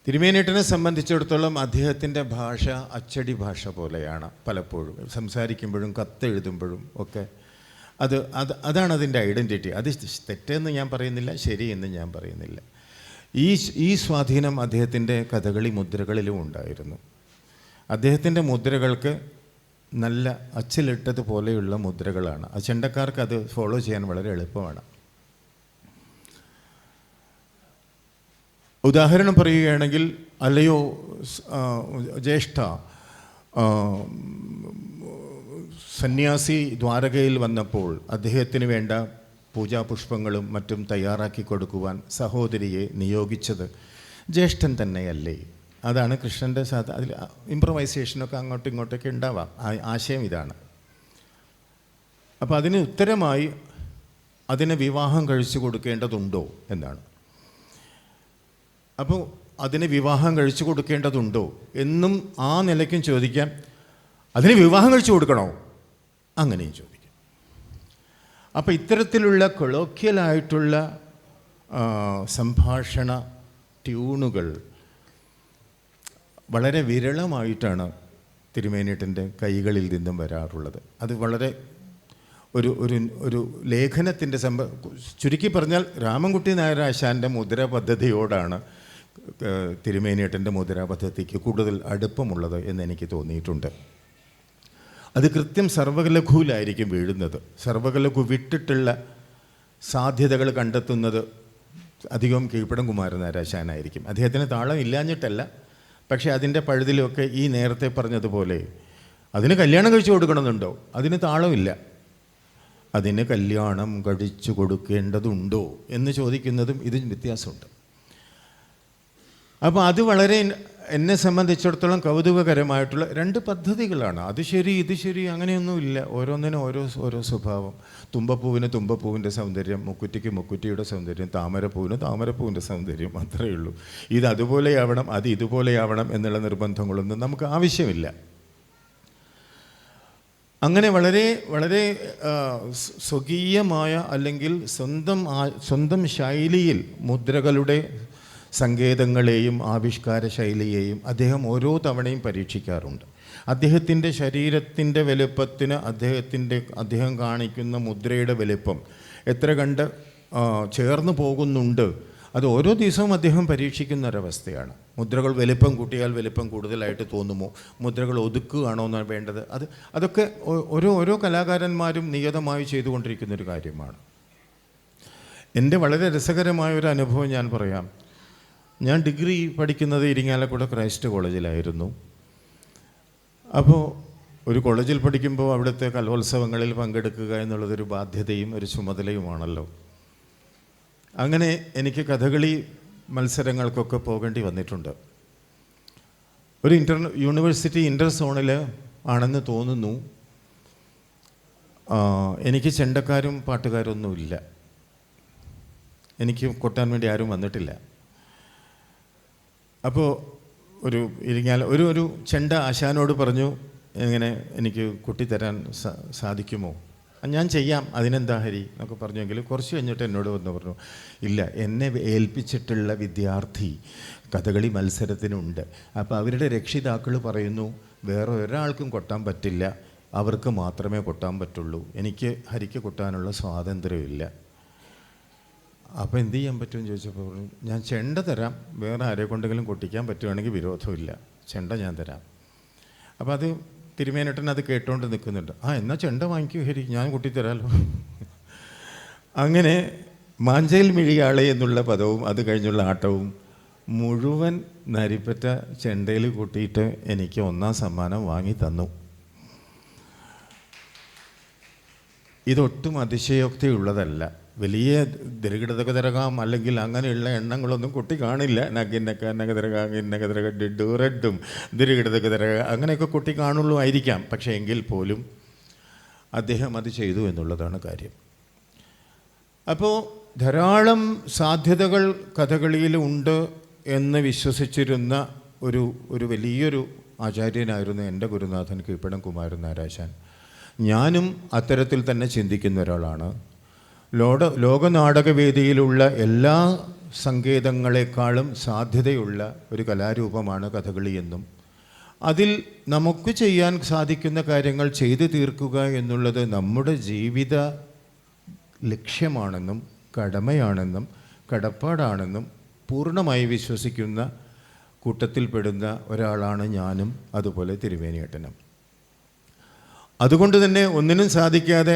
E: തിരുമേനിയേട്ടനെ സംബന്ധിച്ചിടത്തോളം അദ്ദേഹത്തിൻ്റെ ഭാഷ അച്ചടി ഭാഷ പോലെയാണ്. പലപ്പോഴും സംസാരിക്കുമ്പോഴും കത്തെഴുതുമ്പോഴും ഒക്കെ അതാണ് അതിൻ്റെ ഐഡൻറ്റിറ്റി. അത് തെറ്റെന്ന് ഞാൻ പറയുന്നില്ല, ശരിയെന്ന് ഞാൻ പറയുന്നില്ല. ഈ സ്വാധീനം അദ്ദേഹത്തിൻ്റെ കഥകളി മുദ്രകളിലും ഉണ്ടായിരുന്നു. അദ്ദേഹത്തിൻ്റെ മുദ്രകൾക്ക് നല്ല അച്ചിലിട്ടതുപോലെയുള്ള മുദ്രകളാണ്. ചെണ്ടക്കാർക്ക് അത് ഫോളോ ചെയ്യാൻ വളരെ എളുപ്പമാണ്. ഉദാഹരണം പറയുകയാണെങ്കിൽ, അല്ലയോ ജ്യേഷ്ഠ, സന്യാസി ദ്വാരകയിൽ വന്നപ്പോൾ അദ്ദേഹത്തിന് വേണ്ട പൂജാപുഷ്പങ്ങളും മറ്റും തയ്യാറാക്കി കൊടുക്കുവാൻ സഹോദരിയെ നിയോഗിച്ചത് ജ്യേഷ്ഠൻ തന്നെയല്ലേ? അതാണ് കൃഷ്ണൻ്റെ അതിൽ ഇംപ്രവൈസേഷനൊക്കെ അങ്ങോട്ടും ഇങ്ങോട്ടൊക്കെ ഉണ്ടാവാം. ആശയം ഇതാണ്. അപ്പോൾ അതിന് ഉത്തരമായി അതിനെ വിവാഹം കഴിച്ചു കൊടുക്കേണ്ടതുണ്ടോ എന്നാണ്. അപ്പോൾ അതിന് വിവാഹം കഴിച്ചു കൊടുക്കേണ്ടതുണ്ടോ എന്നും ആ നിലയ്ക്കും ചോദിക്കാം. അതിന് വിവാഹം കഴിച്ചു കൊടുക്കണോ, അങ്ങനെയും ചോദിക്കാം. അപ്പോൾ ഇത്തരത്തിലുള്ള കൊളോക്യലായിട്ടുള്ള സംഭാഷണ ട്യൂണുകൾ വളരെ വിരളമായിട്ടാണ് തിരുമേനിയേട്ടൻ്റെ കൈകളിൽ നിന്നും വരാറുള്ളത്. അത് വളരെ ഒരു ലേഖനത്തിൻ്റെ ചുരുക്കി പറഞ്ഞാൽ രാമൻകുട്ടി നായർ ആശാൻ്റെ മുദ്ര പദ്ധതിയോടാണ് തിരുമേനിയേട്ടൻ്റെ മുദ്ര പദ്ധതിക്ക് കൂടുതൽ അടുപ്പമുള്ളത് എന്നെനിക്ക് തോന്നിയിട്ടുണ്ട്. അത് കൃത്യം സർവകലഘുവിലായിരിക്കും വീഴുന്നത്. സർവകലഘു വിട്ടിട്ടുള്ള സാധ്യതകൾ കണ്ടെത്തുന്നത് അധികവും കീഴ്പ്പടം കുമാരൻ നായർ ആശാനായിരിക്കും. അദ്ദേഹത്തിന് താളം ഇല്ലാഞ്ഞിട്ടല്ല, പക്ഷേ അതിൻ്റെ പഴുതിലൊക്കെ ഈ നേരത്തെ പറഞ്ഞതുപോലെ അതിന് കല്യാണം കഴിച്ചു കൊടുക്കണമെന്നുണ്ടോ, അതിന് താളമില്ല, അതിന് കല്യാണം കഴിച്ചു കൊടുക്കേണ്ടതുണ്ടോ എന്ന് ചോദിക്കുന്നതും ഇതിന് വ്യത്യാസമുണ്ട്. അപ്പോൾ അത് വളരെ എന്നെ സംബന്ധിച്ചിടത്തോളം കൗതുകകരമായിട്ടുള്ള രണ്ട് പദ്ധതികളാണ്. അത് ശരി ഇത് ശരി അങ്ങനെയൊന്നുമില്ല. ഓരോന്നിനും ഓരോ സ്വഭാവം. തുമ്പപ്പൂവിന് തുമ്പപ്പൂവിൻ്റെ സൗന്ദര്യം, മുക്കുറ്റിക്ക് മുക്കുറ്റിയുടെ സൗന്ദര്യം, താമരപ്പൂവിന് താമരപ്പൂവിൻ്റെ സൗന്ദര്യം, അത്രയേ ഉള്ളൂ. ഇത് അതുപോലെയാവണം, അത് ഇതുപോലെയാവണം എന്നുള്ള നിർബന്ധങ്ങളൊന്നും നമുക്ക് ആവശ്യമില്ല. അങ്ങനെ വളരെ വളരെ സ്വകീയമായ അല്ലെങ്കിൽ സ്വന്തം ശൈലിയിൽ മുദ്രകളുടെ സങ്കേതങ്ങളെയും ആവിഷ്കാര ശൈലിയെയും അദ്ദേഹം ഓരോ തവണയും പരീക്ഷിക്കാറുണ്ട്. അദ്ദേഹത്തിൻ്റെ ശരീരത്തിൻ്റെ വലുപ്പത്തിന് അദ്ദേഹം കാണിക്കുന്ന മുദ്രയുടെ വലുപ്പം എത്ര കണ്ട് ചേർന്ന് പോകുന്നുണ്ട്, അത് ഓരോ ദിവസവും അദ്ദേഹം പരീക്ഷിക്കുന്ന ഒരവസ്ഥയാണ്. മുദ്രകൾ വലുപ്പം കൂട്ടിയാൽ വലുപ്പം കൂടുതലായിട്ട് തോന്നുമോ, മുദ്രകൾ ഒതുക്കുകയാണോ എന്നാണ് വേണ്ടത്, അതൊക്കെ ഓരോ കലാകാരന്മാരും നിയതമായി ചെയ്തുകൊണ്ടിരിക്കുന്നൊരു കാര്യമാണ്. എൻ്റെ വളരെ രസകരമായൊരു അനുഭവം ഞാൻ പറയാം. ഞാൻ ഡിഗ്രി പഠിക്കുന്നത് ഇരിങ്ങാലക്കുട ക്രൈസ്റ്റ് കോളേജിലായിരുന്നു. അപ്പോൾ ഒരു കോളേജിൽ പഠിക്കുമ്പോൾ അവിടുത്തെ കലോത്സവങ്ങളിൽ പങ്കെടുക്കുക എന്നുള്ളതൊരു ബാധ്യതയും ഒരു ചുമതലയുമാണല്ലോ. അങ്ങനെ എനിക്ക് കഥകളി മത്സരങ്ങൾക്കൊക്കെ പോകേണ്ടി വന്നിട്ടുണ്ട്. ഒരു യൂണിവേഴ്സിറ്റി ഇൻ്റർ സോണിൽ ആണെന്ന് തോന്നുന്നു. എനിക്ക് ചെണ്ടക്കാരും പാട്ടുകാരൊന്നുമില്ല, എനിക്ക് കൊട്ടാൻ വേണ്ടി ആരും വന്നിട്ടില്ല. അപ്പോൾ ഒരു ചെണ്ട ആശാനോട് പറഞ്ഞു, ഇങ്ങനെ എനിക്ക് കൊട്ടിത്തരാൻ സാധിക്കുമോ? ഞാൻ ചെയ്യാം, അതിനെന്താ ഹരി എന്നൊക്കെ പറഞ്ഞെങ്കിൽ കുറച്ച് കഴിഞ്ഞിട്ട് എന്നോട് വന്ന് പറഞ്ഞു, ഇല്ല, എന്നെ ഏൽപ്പിച്ചിട്ടുള്ള വിദ്യാർത്ഥി കഥകളി മത്സരത്തിനുണ്ട്. അപ്പോൾ അവരുടെ രക്ഷിതാക്കൾ പറയുന്നു വേറെ ഒരാൾക്കും കൊട്ടാൻ പറ്റില്ല, അവർക്ക് മാത്രമേ കൊട്ടാൻ പറ്റുള്ളൂ, എനിക്ക് ഹരിക്ക് കൊട്ടാനുള്ള സ്വാതന്ത്ര്യമില്ല. അപ്പോൾ എന്ത് ചെയ്യാൻ പറ്റുമെന്ന് ചോദിച്ചപ്പോൾ പറഞ്ഞു, ഞാൻ ചെണ്ട തരാം, വേറെ ആരെ കൊണ്ടെങ്കിലും കൊട്ടിക്കാൻ പറ്റുവാണെങ്കിൽ വിരോധമില്ല, ചെണ്ട ഞാൻ തരാം. അപ്പോൾ അത് തിരുമേനേട്ടൻ അത് കേട്ടോണ്ട് നിൽക്കുന്നുണ്ട്. എന്നാൽ ചെണ്ട വാങ്ങിക്കൂ ഹരി, ഞാൻ കൊട്ടിത്തരാമല്ലോ. അങ്ങനെ മാഞ്ചേൽ മിഴിയാളെ എന്നുള്ള പദവും അത് കഴിഞ്ഞുള്ള ആട്ടവും മുഴുവൻ നരിപ്പറ്റ ചെണ്ടയിൽ കൂട്ടിയിട്ട് എനിക്ക് 1ാം സമ്മാനം വാങ്ങി തന്നു. ഇതൊട്ടും അതിശയോക്തിയുള്ളതല്ല. വലിയ ദരികിടതകതരകാം അല്ലെങ്കിൽ അങ്ങനെയുള്ള എണ്ണങ്ങളൊന്നും കുട്ടി കാണില്ല. നഗിന്നക്ക നഗതരക നഗതരക ഡിഡു റെഡും ദരികിടതകതരക അങ്ങനെയൊക്കെ കുട്ടി കാണുള്ളൂ ആയിരിക്കാം. പക്ഷേ എങ്കിൽ പോലും അദ്ദേഹം അത് ചെയ്തു എന്നുള്ളതാണ് കാര്യം. അപ്പോൾ ധാരാളം സാധ്യതകൾ കഥകളിയിൽ ഉണ്ട് എന്ന് വിശ്വസിച്ചിരുന്ന ഒരു വലിയൊരു ആചാര്യനായിരുന്നു എൻ്റെ ഗുരുനാഥൻ കീഴ്പ്പടം കുമാരൻ നാരാശാൻ. ഞാനും അത്തരത്തിൽ തന്നെ ചിന്തിക്കുന്ന ഒരാളാണ്. ലോകനാടകവേദിയിലുള്ള എല്ലാ സങ്കേതങ്ങളെക്കാളും സാധ്യതയുള്ള ഒരു കലാരൂപമാണ് കഥകളി എന്നും അതിൽ നമുക്ക് ചെയ്യാൻ സാധിക്കുന്ന കാര്യങ്ങൾ ചെയ്തു തീർക്കുക എന്നുള്ളത് നമ്മുടെ ജീവിത ലക്ഷ്യമാണെന്നും കടമയാണെന്നും കടപ്പാടാണെന്നും പൂർണ്ണമായി വിശ്വസിക്കുന്ന കൂട്ടത്തിൽപ്പെടുന്ന ഒരാളാണ് ഞാനും, അതുപോലെ തിരുമേനിയേട്ടനും. അതുകൊണ്ട് തന്നെ ഒന്നിനും സാധിക്കാതെ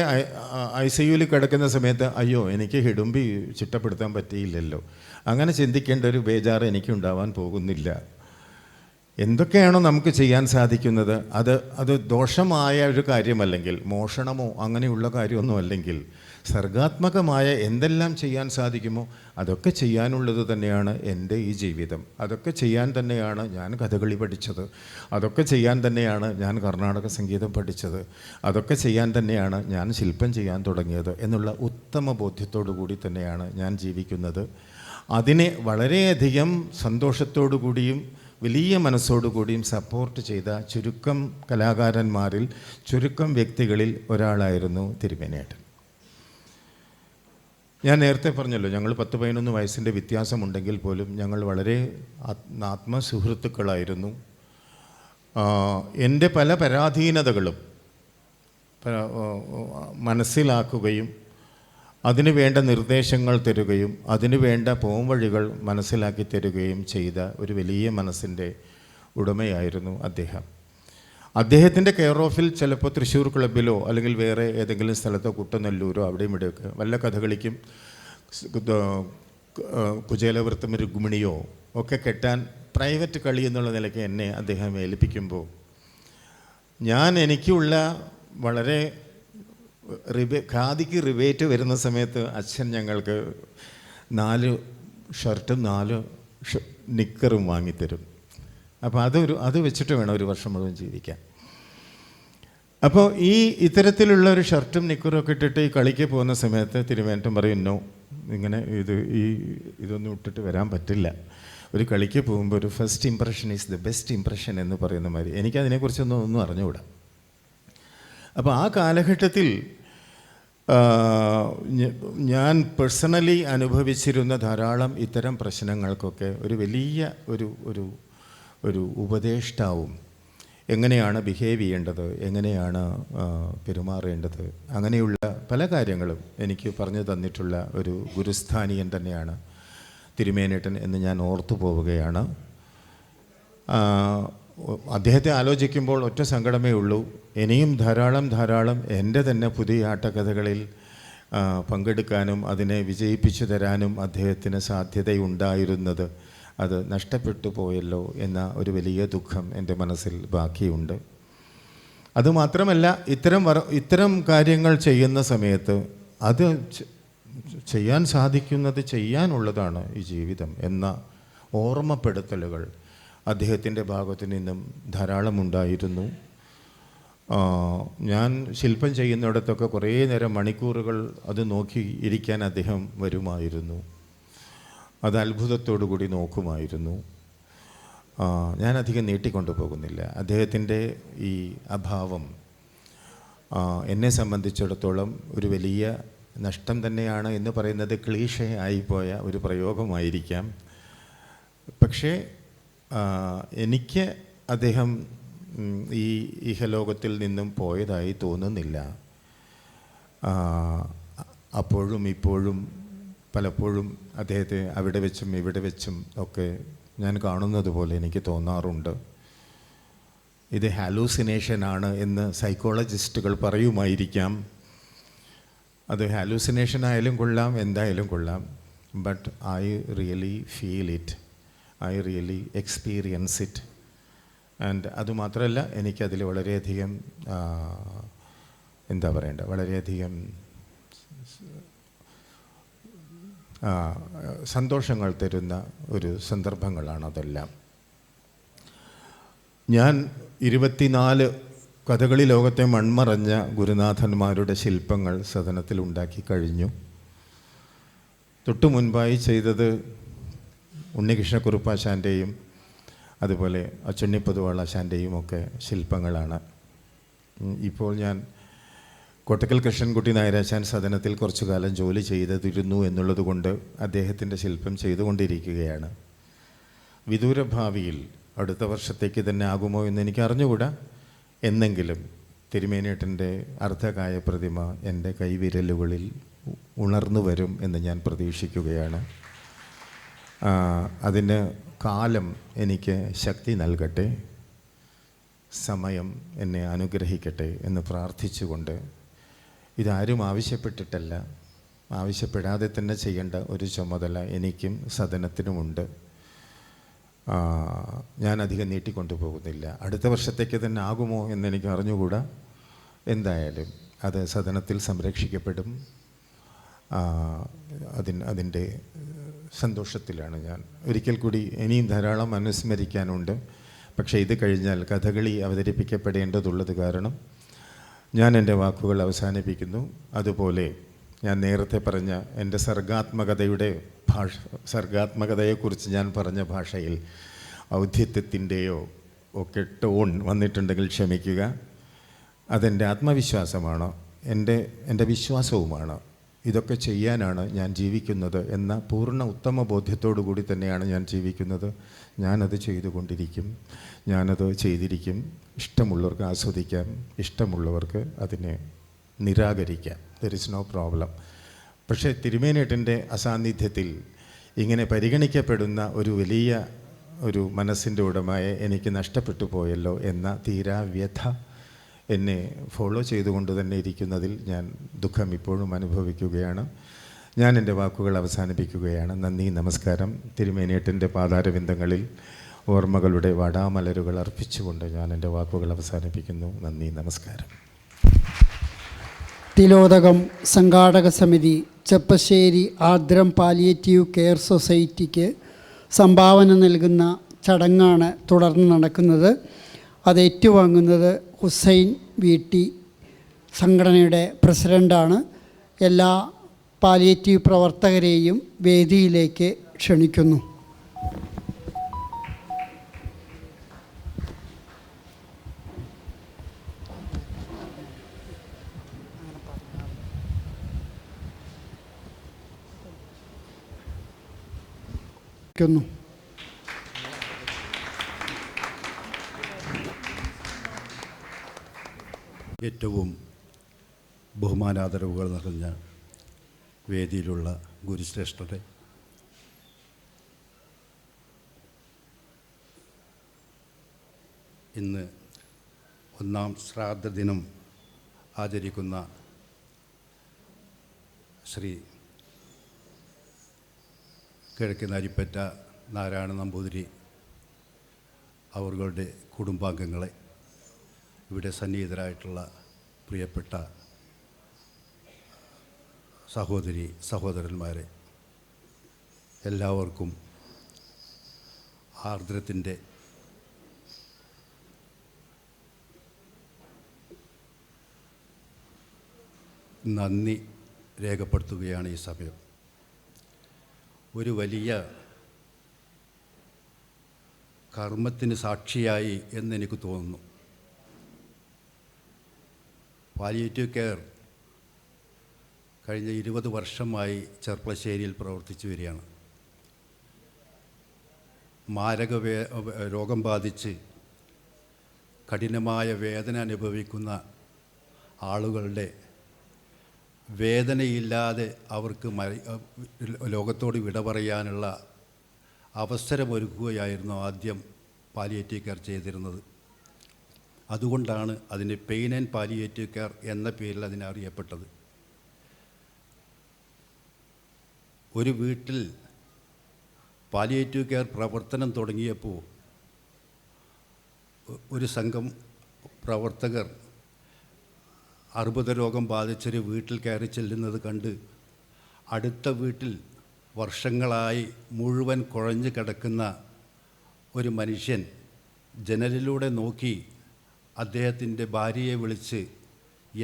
E: ICUവിൽ കിടക്കുന്ന സമയത്ത് അയ്യോ എനിക്ക് ഹിഡുമ്പി ചിട്ടപ്പെടുത്താൻ പറ്റിയില്ലല്ലോ, അങ്ങനെ ചിന്തിക്കേണ്ട ഒരു ബേജാറ് എനിക്കുണ്ടാവാൻ പോകുന്നില്ല. എന്തൊക്കെയാണോ നമുക്ക് ചെയ്യാൻ സാധിക്കുന്നത് അത് ദോഷമായ ഒരു കാര്യമല്ലെങ്കിൽ, മോഷണമോ അങ്ങനെയുള്ള കാര്യമൊന്നും അല്ലെങ്കിൽ, സർഗാത്മകമായ എന്തെല്ലാം ചെയ്യാൻ സാധിക്കുമോ അതൊക്കെ ചെയ്യാനുള്ളത് തന്നെയാണ് എൻ്റെ ഈ ജീവിതം. അതൊക്കെ ചെയ്യാൻ തന്നെയാണ് ഞാൻ കഥകളി പഠിച്ചത്, അതൊക്കെ ചെയ്യാൻ തന്നെയാണ് ഞാൻ കർണാടക സംഗീതം പഠിച്ചത്, അതൊക്കെ ചെയ്യാൻ തന്നെയാണ് ഞാൻ ശില്പം ചെയ്യാൻ തുടങ്ങിയത് എന്നുള്ള ഉത്തമ ബോധ്യത്തോടു കൂടി തന്നെയാണ് ഞാൻ ജീവിക്കുന്നത്. അതിനെ വളരെയധികം സന്തോഷത്തോടു കൂടിയും വലിയ മനസ്സോടുകൂടിയും സപ്പോർട്ട് ചെയ്ത ചുരുക്കം കലാകാരന്മാരിൽ, ചുരുക്കം വ്യക്തികളിൽ ഒരാളായിരുന്നു തിരുമേനിയേട്ടൻ. ഞാൻ നേരത്തെ പറഞ്ഞല്ലോ, ഞങ്ങൾ 10-11 വയസ്സിൻ്റെ വ്യത്യാസമുണ്ടെങ്കിൽ പോലും ഞങ്ങൾ വളരെ ആത്മസുഹൃത്തുക്കളായിരുന്നു. എൻ്റെ പല പരാധീനതകളും മനസ്സിലാക്കുകയും അതിനു വേണ്ട നിർദ്ദേശങ്ങൾ തരുകയും അതിനു വേണ്ട പോംവഴികൾ മനസ്സിലാക്കി തരുകയും ചെയ്ത ഒരു വലിയ മനസ്സിൻ്റെ ഉടമയായിരുന്നു അദ്ദേഹം. അദ്ദേഹത്തിൻ്റെ കെയർ ഓഫിൽ ചിലപ്പോൾ തൃശ്ശൂർ ക്ലബ്ബിലോ അല്ലെങ്കിൽ വേറെ ഏതെങ്കിലും സ്ഥലത്തോ കുട്ടനെല്ലൂരോ അവിടെയും ഇവിടെയൊക്കെ വല്ല കഥകളിക്കും കുചേലവൃത്തം രുക്മിണിയോ ഒക്കെ കെട്ടാൻ പ്രൈവറ്റ് കളി എന്നുള്ള നിലയ്ക്ക് എന്നെ അദ്ദേഹം ഏൽപ്പിക്കുമ്പോൾ എനിക്കുള്ള വളരെ ഖാദിക്ക് റിബേറ്റ് വരുന്ന സമയത്ത് അച്ഛൻ ഞങ്ങൾക്ക് 4 ഷർട്ടും 4 നിക്കറും വാങ്ങിത്തരും. അപ്പോൾ അത് വെച്ചിട്ട് വേണം ഒരു വർഷം മുഴുവൻ ജീവിക്കാൻ. അപ്പോൾ ഇത്തരത്തിലുള്ള ഒരു ഷർട്ടും നിക്കറും ഒക്കെ ഇട്ടിട്ട് ഈ കളിക്ക് പോകുന്ന സമയത്ത് തിരുമേനേട്ടൻ പറയും, നോ, ഇങ്ങനെ ഇതൊന്നും ഇട്ടിട്ട് വരാൻ പറ്റില്ല. ഒരു കളിക്ക് പോകുമ്പോൾ ഒരു first impression is the best impression എന്ന് പറയുന്ന മാതിരി. എനിക്കതിനെക്കുറിച്ചൊന്നും അറിഞ്ഞുകൂടാ. അപ്പോൾ ആ കാലഘട്ടത്തിൽ ഞാൻ പേഴ്സണലി അനുഭവിച്ചിരുന്ന ധാരാളം ഇത്തരം പ്രശ്നങ്ങൾക്കൊക്കെ ഒരു വലിയ ഒരു ഉപദേഷ്ടാവും, എങ്ങനെയാണ് ബിഹേവ് ചെയ്യേണ്ടത്, എങ്ങനെയാണ് പെരുമാറേണ്ടത്, അങ്ങനെയുള്ള പല കാര്യങ്ങളും എനിക്ക് പറഞ്ഞു തന്നിട്ടുള്ള ഒരു ഗുരുസ്ഥാനീയൻ തന്നെയാണ് തിരുമേനേട്ടൻ എന്ന് ഞാൻ ഓർത്തു പോവുകയാണ്. അദ്ദേഹത്തെ ആലോചിക്കുമ്പോൾ ഒറ്റ സങ്കടമേ ഉള്ളൂ, ഇനിയും ധാരാളം എൻ്റെ തന്നെ പുതിയ ആട്ടക്കഥകളിൽ പങ്കെടുക്കാനും അതിനെ വിജയിപ്പിച്ചു തരാനും അദ്ദേഹത്തിന് സാധ്യതയുണ്ടായിരുന്നത് അത് നഷ്ടപ്പെട്ടു പോയല്ലോ എന്ന ഒരു വലിയ ദുഃഖം എൻ്റെ മനസ്സിൽ ബാക്കിയുണ്ട്. അതുമാത്രമല്ല, ഇത്തരം കാര്യങ്ങൾ ചെയ്യുന്ന സമയത്ത് അത് ചെയ്യാൻ സാധിക്കുന്നത് ചെയ്യാനുള്ളതാണ് ഈ ജീവിതം എന്ന ഓർമ്മപ്പെടുത്തലുകൾ അദ്ദേഹത്തിൻ്റെ ഭാഗത്തു നിന്നും ധാരാളമുണ്ടായിരുന്നു. ഞാൻ ശില്പം ചെയ്യുന്നിടത്തൊക്കെ കുറേ നേരം മണിക്കൂറുകൾ അത് നോക്കി ഇരിക്കാൻ അദ്ദേഹം വരുമായിരുന്നു. അത് അത്ഭുതത്തോടു കൂടി നോക്കുമായിരുന്നു. ഞാനധികം നീട്ടിക്കൊണ്ടു പോകുന്നില്ല. അദ്ദേഹത്തിൻ്റെ ഈ അഭാവം എന്നെ സംബന്ധിച്ചിടത്തോളം ഒരു വലിയ നഷ്ടം തന്നെയാണ് എന്ന് പറയുന്നത് ക്ലീഷേ ആയിപ്പോയ ഒരു പ്രയോഗമായിരിക്കാം. പക്ഷേ എനിക്ക് അദ്ദേഹം ഈ ഇഹലോകത്തിൽ നിന്നും പോയതായി തോന്നുന്നില്ല. അപ്പോഴും ഇപ്പോഴും പലപ്പോഴും അദ്ദേഹത്തെ അവിടെ വെച്ചും ഇവിടെ വെച്ചും ഒക്കെ ഞാൻ കാണുന്നത് പോലെ എനിക്ക് തോന്നാറുണ്ട്. ഇത് ഹാലൂസിനേഷനാണ് എന്ന് സൈക്കോളജിസ്റ്റുകൾ പറയുമായിരിക്കാം. അത് ഹാലൂസിനേഷൻ ആയാലും കൊള്ളാം, എന്തായാലും കൊള്ളാം. But I really feel it, I really experience it. And അതുമാത്രമല്ല, എനിക്കതിൽ വളരെയധികം എന്താ പറയേണ്ടത്, വളരെയധികം സന്തോഷങ്ങൾ തരുന്ന ഒരു സന്ദർഭങ്ങളാണ് അതെല്ലാം. ഞാൻ 24 കഥകളി ലോകത്തെ മൺമറഞ്ഞ ഗുരുനാഥന്മാരുടെ ശില്പങ്ങൾ സദനത്തിൽ ഉണ്ടാക്കി കഴിഞ്ഞു. തൊട്ടു മുൻപായി ചെയ്തത് ഉണ്ണികൃഷ്ണക്കുറുപ്പാശാൻ്റെയും അതുപോലെ അച്ചുണ്ണിപ്പൊതുവാളാശാൻ്റെയും ഒക്കെ ശില്പങ്ങളാണ്. ഇപ്പോൾ ഞാൻ കോട്ടക്കൽ കൃഷ്ണൻകുട്ടി നായരാശാൻ സദനത്തിൽ കുറച്ചു കാലം ജോലി ചെയ്തിരുന്നു എന്നുള്ളത് കൊണ്ട് അദ്ദേഹത്തിൻ്റെ ശില്പം ചെയ്തുകൊണ്ടിരിക്കുകയാണ്. വിദൂര ഭാവിയിൽ അടുത്ത വർഷത്തേക്ക് തന്നെ ആകുമോ എന്ന് എനിക്ക് അറിഞ്ഞുകൂടാ. എന്നെങ്കിലും തിരുമേനിയേട്ടൻ്റെ അർദ്ധകായ പ്രതിമ എൻ്റെ കൈവിരലുകളിൽ ഉണർന്നു വരും എന്ന് ഞാൻ പ്രതീക്ഷിക്കുകയാണ്. അതിന് കാലം എനിക്ക് ശക്തി നൽകട്ടെ, സമയം എന്നെ അനുഗ്രഹിക്കട്ടെ എന്ന് പ്രാർത്ഥിച്ചുകൊണ്ട്, ഇതാരും ആവശ്യപ്പെട്ടിട്ടല്ല, ആവശ്യപ്പെടാതെ തന്നെ ചെയ്യേണ്ട ഒരു ചുമതല എനിക്കും സദനത്തിനുമുണ്ട്. ഞാനധികം നീട്ടിക്കൊണ്ടു പോകുന്നില്ല. അടുത്ത വർഷത്തേക്ക് തന്നെ ആകുമോ എന്നെനിക്ക് അറിഞ്ഞുകൂടാ. എന്തായാലും അത് സദനത്തിൽ സംരക്ഷിക്കപ്പെടും. അതിൻ്റെ സന്തോഷത്തിലാണ് ഞാൻ. ഒരിക്കൽ കൂടി ഇനിയും ധാരാളം അനുസ്മരിക്കാനുണ്ട്. പക്ഷേ ഇത് കഴിഞ്ഞാൽ കഥകളി അവതരിപ്പിക്കപ്പെടേണ്ടതുള്ളത് കാരണം ഞാൻ എൻ്റെ വാക്കുകൾ അവസാനിപ്പിക്കുന്നു. അതുപോലെ ഞാൻ നേരത്തെ പറഞ്ഞ എൻ്റെ സർഗാത്മകതയെക്കുറിച്ച് ഞാൻ പറഞ്ഞ ഭാഷയിൽ ഔദ്ധിത്യത്തിൻ്റെയോ ഒക്കെ ടോൺ വന്നിട്ടുണ്ടെങ്കിൽ ക്ഷമിക്കുക. അതെൻ്റെ ആത്മവിശ്വാസമാണ്, എൻ്റെ വിശ്വാസവുമാണ്. ഇതൊക്കെ ചെയ്യാനാണ് ഞാൻ ജീവിക്കുന്നത് എന്ന പൂർണ്ണ ഉത്തമ ബോധ്യത്തോടു കൂടി തന്നെയാണ് ഞാൻ ജീവിക്കുന്നത്. ഞാനത് ചെയ്തുകൊണ്ടിരിക്കും, ഞാനത് ചെയ്തിരിക്കും. ഇഷ്ടമുള്ളവർക്ക് ആസ്വദിക്കാം, ഇഷ്ടമുള്ളവർക്ക് അതിനെ നിരാകരിക്കാം. There is no problem. പക്ഷേ തിരുമേനിയേട്ടൻ്റെ അസാന്നിധ്യത്തിൽ ഇങ്ങനെ പരിഗണിക്കപ്പെടുന്ന ഒരു വലിയ ഒരു മനസ്സിൻ്റെ ഉടമയെ എനിക്ക് നഷ്ടപ്പെട്ടു പോയല്ലോ എന്ന തീരാവ്യഥ എന്നെ ഫോളോ ചെയ്തുകൊണ്ട് തന്നെ ഇരിക്കുന്നതിൽ ഞാൻ ദുഃഖം ഇപ്പോഴും അനുഭവിക്കുകയാണ്. ഞാൻ എൻ്റെ വാക്കുകൾ അവസാനിപ്പിക്കുകയാണ്. നന്ദി, നമസ്കാരം. തിരുമേനിയേട്ടൻ്റെ പാതാരവിന്ദങ്ങളിൽ ഓർമ്മകളുടെ വാടാമലരുകൾ അർപ്പിച്ചുകൊണ്ട് ഞാൻ എൻ്റെ വാക്കുകൾ അവസാനിപ്പിക്കുന്നു. നന്ദി, നമസ്കാരം.
A: തിലോദകം സംഘാടക സമിതി ചെപ്പശ്ശേരി ആർദ്രം പാലിയേറ്റീവ് കെയർ സൊസൈറ്റിക്ക് സംഭാവന നൽകുന്ന ചടങ്ങാണ് തുടർന്ന് നടക്കുന്നത്. അത് ഏറ്റുവാങ്ങുന്നത് ഹുസൈൻ വീട്ടി സംഘടനയുടെ പ്രസിഡൻ്റാണ്. എല്ലാ പാലിയേറ്റീവ് പ്രവർത്തകരെയും വേദിയിലേക്ക് ക്ഷണിക്കുന്നു.
F: ഏറ്റവും ബഹുമാനാദരവുകൾ നിറഞ്ഞ വേദിയിലുള്ള ഗുരുശ്രേഷ്ഠരെ, ഇന്ന് 1-ാം ശ്രാദ്ധ ദിനം ആചരിക്കുന്ന ശ്രീ കിഴക്കനാരിപ്പറ്റ നാരായണ നമ്പൂതിരി അവരുടെ കുടുംബാംഗങ്ങളെ, ഇവിടെ സന്നിഹിതരായിട്ടുള്ള പ്രിയപ്പെട്ട സഹോദരന്മാരെ, എല്ലാവർക്കും ആർദ്രത്തിൻ്റെ നന്ദി രേഖപ്പെടുത്തുകയാണ് ഈ സമയം. ഒരു വലിയ കർമ്മത്തിന് സാക്ഷിയായി എന്നെനിക്ക് തോന്നുന്നു. പാലിയേറ്റീവ് കെയർ കഴിഞ്ഞ 20 വർഷമായി ചെർപ്പളശ്ശേരിയിൽ പ്രവർത്തിച്ചു വരികയാണ്. മാരക രോഗം ബാധിച്ച് കഠിനമായ വേദന അനുഭവിക്കുന്ന ആളുകളുടെ വേദനയില്ലാതെ അവർക്ക് ലോകത്തോട് വിട പറയാനുള്ള അവസരമൊരുക്കുകയായിരുന്നു ആദ്യം പാലിയേറ്റീവ് കെയർ ചെയ്തിരുന്നത്. അതുകൊണ്ടാണ് അതിന് പെയിൻ ആൻഡ് പാലിയേറ്റീവ് കെയർ എന്ന പേരിൽ അതിനെ അറിയപ്പെട്ടത്. ഒരു വീട്ടിൽ പാലിയേറ്റീവ് കെയർ പ്രവർത്തനം തുടങ്ങിയപ്പോൾ ഒരു സംഘം പ്രവർത്തകർ അർബുദ രോഗം ബാധിച്ചൊരു വീട്ടിൽ കയറി ചെല്ലുന്നത് കണ്ട് അടുത്ത വീട്ടിൽ വർഷങ്ങളായി മുഴുവൻ കുഴഞ്ഞു കിടക്കുന്ന ഒരു മനുഷ്യൻ ജനലിലൂടെ നോക്കി അദ്ദേഹത്തിൻ്റെ ഭാര്യയെ വിളിച്ച്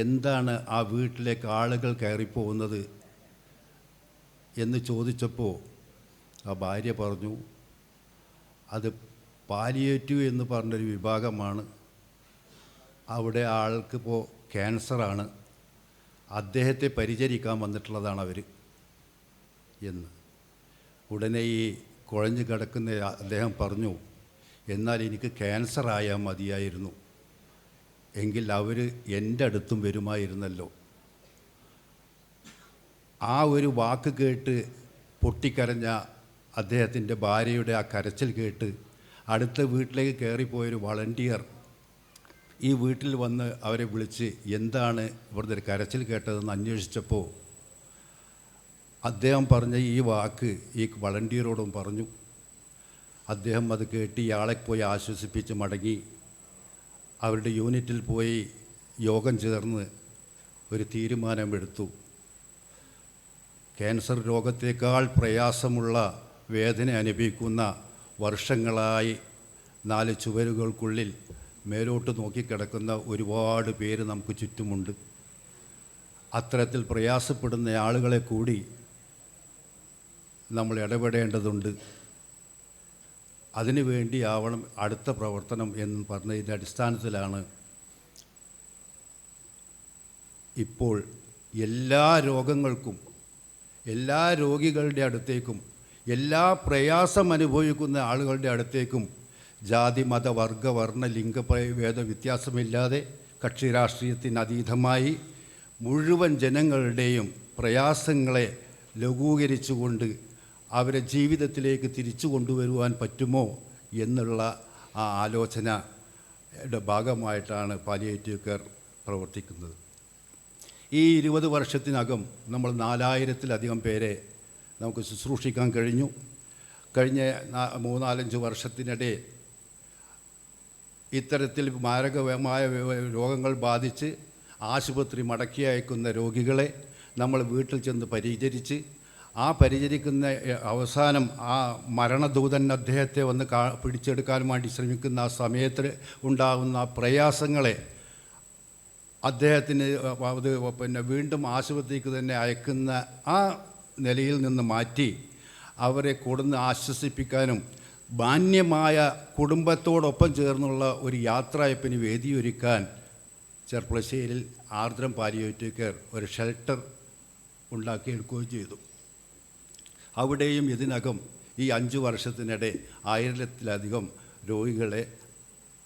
F: എന്താണ് ആ വീട്ടിലേക്ക് ആളുകൾ കയറിപ്പോകുന്നത് എന്ന് ചോദിച്ചപ്പോൾ ആ ഭാര്യ പറഞ്ഞു, അത് പാലിയേറ്റീവ് എന്ന് പറഞ്ഞൊരു വിഭാഗമാണ്, അവിടെ ആൾക്കിപ്പോൾ ക്യാൻസറാണ്, അദ്ദേഹത്തെ പരിചരിക്കാൻ വന്നിട്ടുള്ളതാണ് അവർ എന്ന്. ഉടനെ ഈ കുഴഞ്ഞു കിടക്കുന്ന അദ്ദേഹം പറഞ്ഞു, എന്നാൽ എനിക്ക് ക്യാൻസർ ആയാൽ മതിയായിരുന്നു, എങ്കിൽ അവർ എൻ്റെ അടുത്തും വരുമായിരുന്നല്ലോ. ആ ഒരു വാക്ക് കേട്ട് പൊട്ടിക്കരഞ്ഞ അദ്ദേഹത്തിൻ്റെ ഭാര്യയുടെ ആ കരച്ചിൽ കേട്ട് അടുത്ത വീട്ടിലേക്ക് കയറിപ്പോയൊരു വളണ്ടിയർ ഈ വീട്ടിൽ വന്ന് അവരെ വിളിച്ച് എന്താണ് ഇവിടുത്തെ ഒരു കരച്ചിൽ കേട്ടതെന്ന് അന്വേഷിച്ചപ്പോൾ അദ്ദേഹം പറഞ്ഞ ഈ വാക്ക് ഈ വളണ്ടിയറോടും പറഞ്ഞു. അദ്ദേഹം അത് കേട്ട് ഇയാളെ പോയി ആശ്വസിപ്പിച്ച് മടങ്ങി അവരുടെ യൂണിറ്റിൽ പോയി യോഗം ചേർന്ന് ഒരു തീരുമാനമെടുത്തു. ക്യാൻസർ രോഗത്തേക്കാൾ പ്രയാസമുള്ള വേദന അനുഭവിക്കുന്ന വർഷങ്ങളായി 4 ചുവരുകൾക്കുള്ളിൽ മേലോട്ട് നോക്കിക്കിടക്കുന്ന ഒരുപാട് പേര് നമുക്ക് ചുറ്റുമുണ്ട്. അത്തരത്തിൽ പ്രയാസപ്പെടുന്ന ആളുകളെ കൂടി നമ്മൾ ഇടപെടേണ്ടതുണ്ട്. അതിനുവേണ്ടി ആവണം അടുത്ത പ്രവർത്തനം എന്ന് പറഞ്ഞതിൻ്റെ അടിസ്ഥാനത്തിലാണ് ഇപ്പോൾ എല്ലാ രോഗങ്ങൾക്കും എല്ലാ രോഗികളുടെ അടുത്തേക്കും എല്ലാ പ്രയാസം അനുഭവിക്കുന്ന ആളുകളുടെ അടുത്തേക്കും ജാതി മത വർഗ വർണ്ണ ലിംഗഭേദ വ്യത്യാസമില്ലാതെ കക്ഷി രാഷ്ട്രീയത്തിന് അതീതമായി മുഴുവൻ ജനങ്ങളുടെയും പ്രയാസങ്ങളെ ലഘൂകരിച്ചുകൊണ്ട് അവരെ ജീവിതത്തിലേക്ക് തിരിച്ചു കൊണ്ടുവരുവാൻ പറ്റുമോ എന്നുള്ള ആ ആലോചനയുടെ ഭാഗമായിട്ടാണ് പാലിയേറ്റീവ് കെയർ പ്രവർത്തിക്കുന്നത്. ഈ 20 വർഷത്തിനകം നമ്മൾ 4000-ലധികം പേരെ നമുക്ക് ശുശ്രൂഷിക്കാൻ കഴിഞ്ഞു. കഴിഞ്ഞ 3-4 വർഷത്തിനിടെ ഇത്തരത്തിൽ മാരകമായ രോഗങ്ങൾ ബാധിച്ച് ആശുപത്രി മടക്കി അയക്കുന്ന രോഗികളെ നമ്മൾ വീട്ടിൽ ചെന്ന് പരിചരിച്ച് ആ പരിചരിക്കുന്ന അവസാനം ആ മരണദൂതൻ അദ്ദേഹത്തെ വന്ന് പിടിച്ചെടുക്കാൻ വേണ്ടി ശ്രമിക്കുന്ന ആ സമയത്ത് ഉണ്ടാകുന്ന പ്രയാസങ്ങളെ അദ്ദേഹത്തിന് അത് വീണ്ടും ആശുപത്രിക്ക് തന്നെ അയക്കുന്ന ആ നിലയിൽ നിന്ന് മാറ്റി അവരെ കൊടുന്ന് ആശ്വസിപ്പിക്കാനും മാന്യമായ കുടുംബത്തോടൊപ്പം ചേർന്നുള്ള ഒരു യാത്രയപ്പിന് വേദിയൊരുക്കാൻ ചെർപ്പളശ്ശേരിയിൽ ആർദ്രം പാലിയേറ്റീവ് കെയർ ഒരു ഷെൽട്ടർ ഉണ്ടാക്കിയെടുക്കുകയും ചെയ്തു. അവിടെയും ഇതിനകം ഈ 5 വർഷത്തിനിടെ 1000-ലധികം രോഗികളെ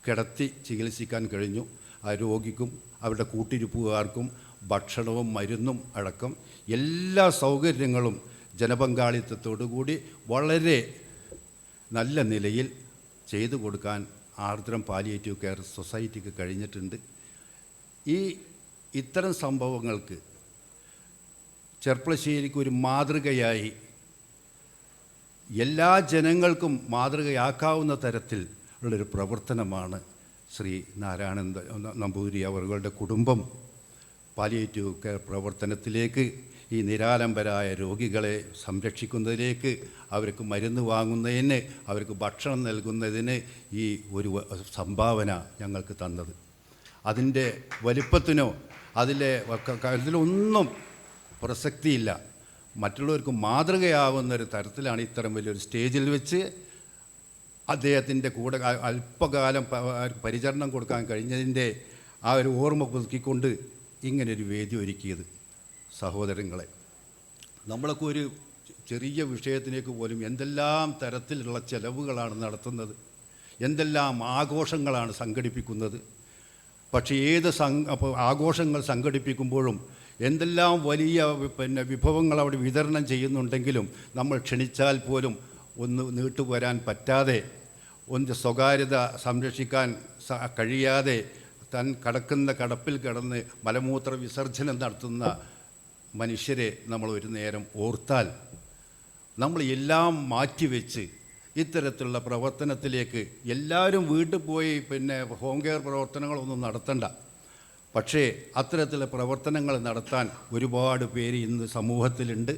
F: കിടത്തി ചികിത്സിക്കാൻ കഴിഞ്ഞു. ആ രോഗിക്കും അവരുടെ കൂട്ടിരിപ്പുകാർക്കും ഭക്ഷണവും മരുന്നും അടക്കം എല്ലാ സൗകര്യങ്ങളും ജനപങ്കാളിത്തത്തോടുകൂടി വളരെ നല്ല നിലയിൽ ചെയ്തു കൊടുക്കാൻ ആർദ്രം പാലിയേറ്റീവ് കെയർ സൊസൈറ്റിക്ക് കഴിഞ്ഞിട്ടുണ്ട്. ഇത്തരം സംഭവങ്ങൾക്ക് ചെർപ്പളശ്ശേരിക്ക് ഒരു മാതൃകയായി എല്ലാ ജനങ്ങൾക്കും മാതൃകയാക്കാവുന്ന തരത്തിൽ ഉള്ളൊരു പ്രവർത്തനമാണ് ശ്രീ നാരായണൻ നമ്പൂതിരി അവരുടെ കുടുംബം പാലിയേറ്റീവ് കെയർ പ്രവർത്തനത്തിലേക്ക് ഈ നിരാലംബരായ രോഗികളെ സംരക്ഷിക്കുന്നതിലേക്ക് അവർക്ക് മരുന്ന് വാങ്ങുന്നതിന് അവർക്ക് ഭക്ഷണം നൽകുന്നതിന് ഈ ഒരു സംഭാവന ഞങ്ങൾക്ക് തന്നത്. അതിൻ്റെ വലിപ്പത്തിനോ അതിലൊന്നും പ്രസക്തിയില്ല. മറ്റുള്ളവർക്ക് മാതൃകയാവുന്നൊരു തരത്തിലാണ് ഇത്തരം വലിയൊരു സ്റ്റേജിൽ വെച്ച് അദ്ദേഹത്തിൻ്റെ കൂടെ അല്പകാലം പരിചരണം കൊടുക്കാൻ കഴിഞ്ഞതിൻ്റെ ആ ഒരു ഓർമ്മ പുതുക്കിക്കൊണ്ട് ഇങ്ങനൊരു വേദി ഒരുക്കിയത്. സഹോദരങ്ങളെ, നമ്മളൊക്കെ ഒരു ചെറിയ വിഷയത്തിലേക്ക് പോലും എന്തെല്ലാം തരത്തിലുള്ള ചെലവുകളാണ് നടത്തുന്നത്, എന്തെല്ലാം ആഘോഷങ്ങളാണ് സംഘടിപ്പിക്കുന്നത്. പക്ഷേ ആഘോഷങ്ങൾ സംഘടിപ്പിക്കുമ്പോഴും എന്തെല്ലാം വലിയ വിഭവങ്ങൾ അവിടെ വിതരണം ചെയ്യുന്നുണ്ടെങ്കിലും നമ്മൾ ക്ഷണിച്ചാൽ പോലും ഒന്ന് നീട്ടുവരാൻ പറ്റാതെ, ഒന്ന് സ്വകാര്യത സംരക്ഷിക്കാൻ കഴിയാതെ താൻ കടക്കുന്ന കടപ്പിൽ കിടന്ന് മലമൂത്ര വിസർജനം നടത്തുന്ന മനുഷ്യരെ നമ്മൾ ഒരു നേരം ഓർത്താൽ, നമ്മൾ എല്ലാം മാറ്റിവെച്ച് ഇത്തരത്തിലുള്ള പ്രവർത്തനത്തിലേക്ക് എല്ലാവരും വീട്ടിൽ പോയി ഹോം കെയർ പ്രവർത്തനങ്ങളൊന്നും നടത്തണ്ട. പക്ഷേ അത്തരത്തിലുള്ള പ്രവർത്തനങ്ങൾ നടത്താൻ ഒരുപാട് പേര് ഇന്ന് സമൂഹത്തിലുണ്ട്.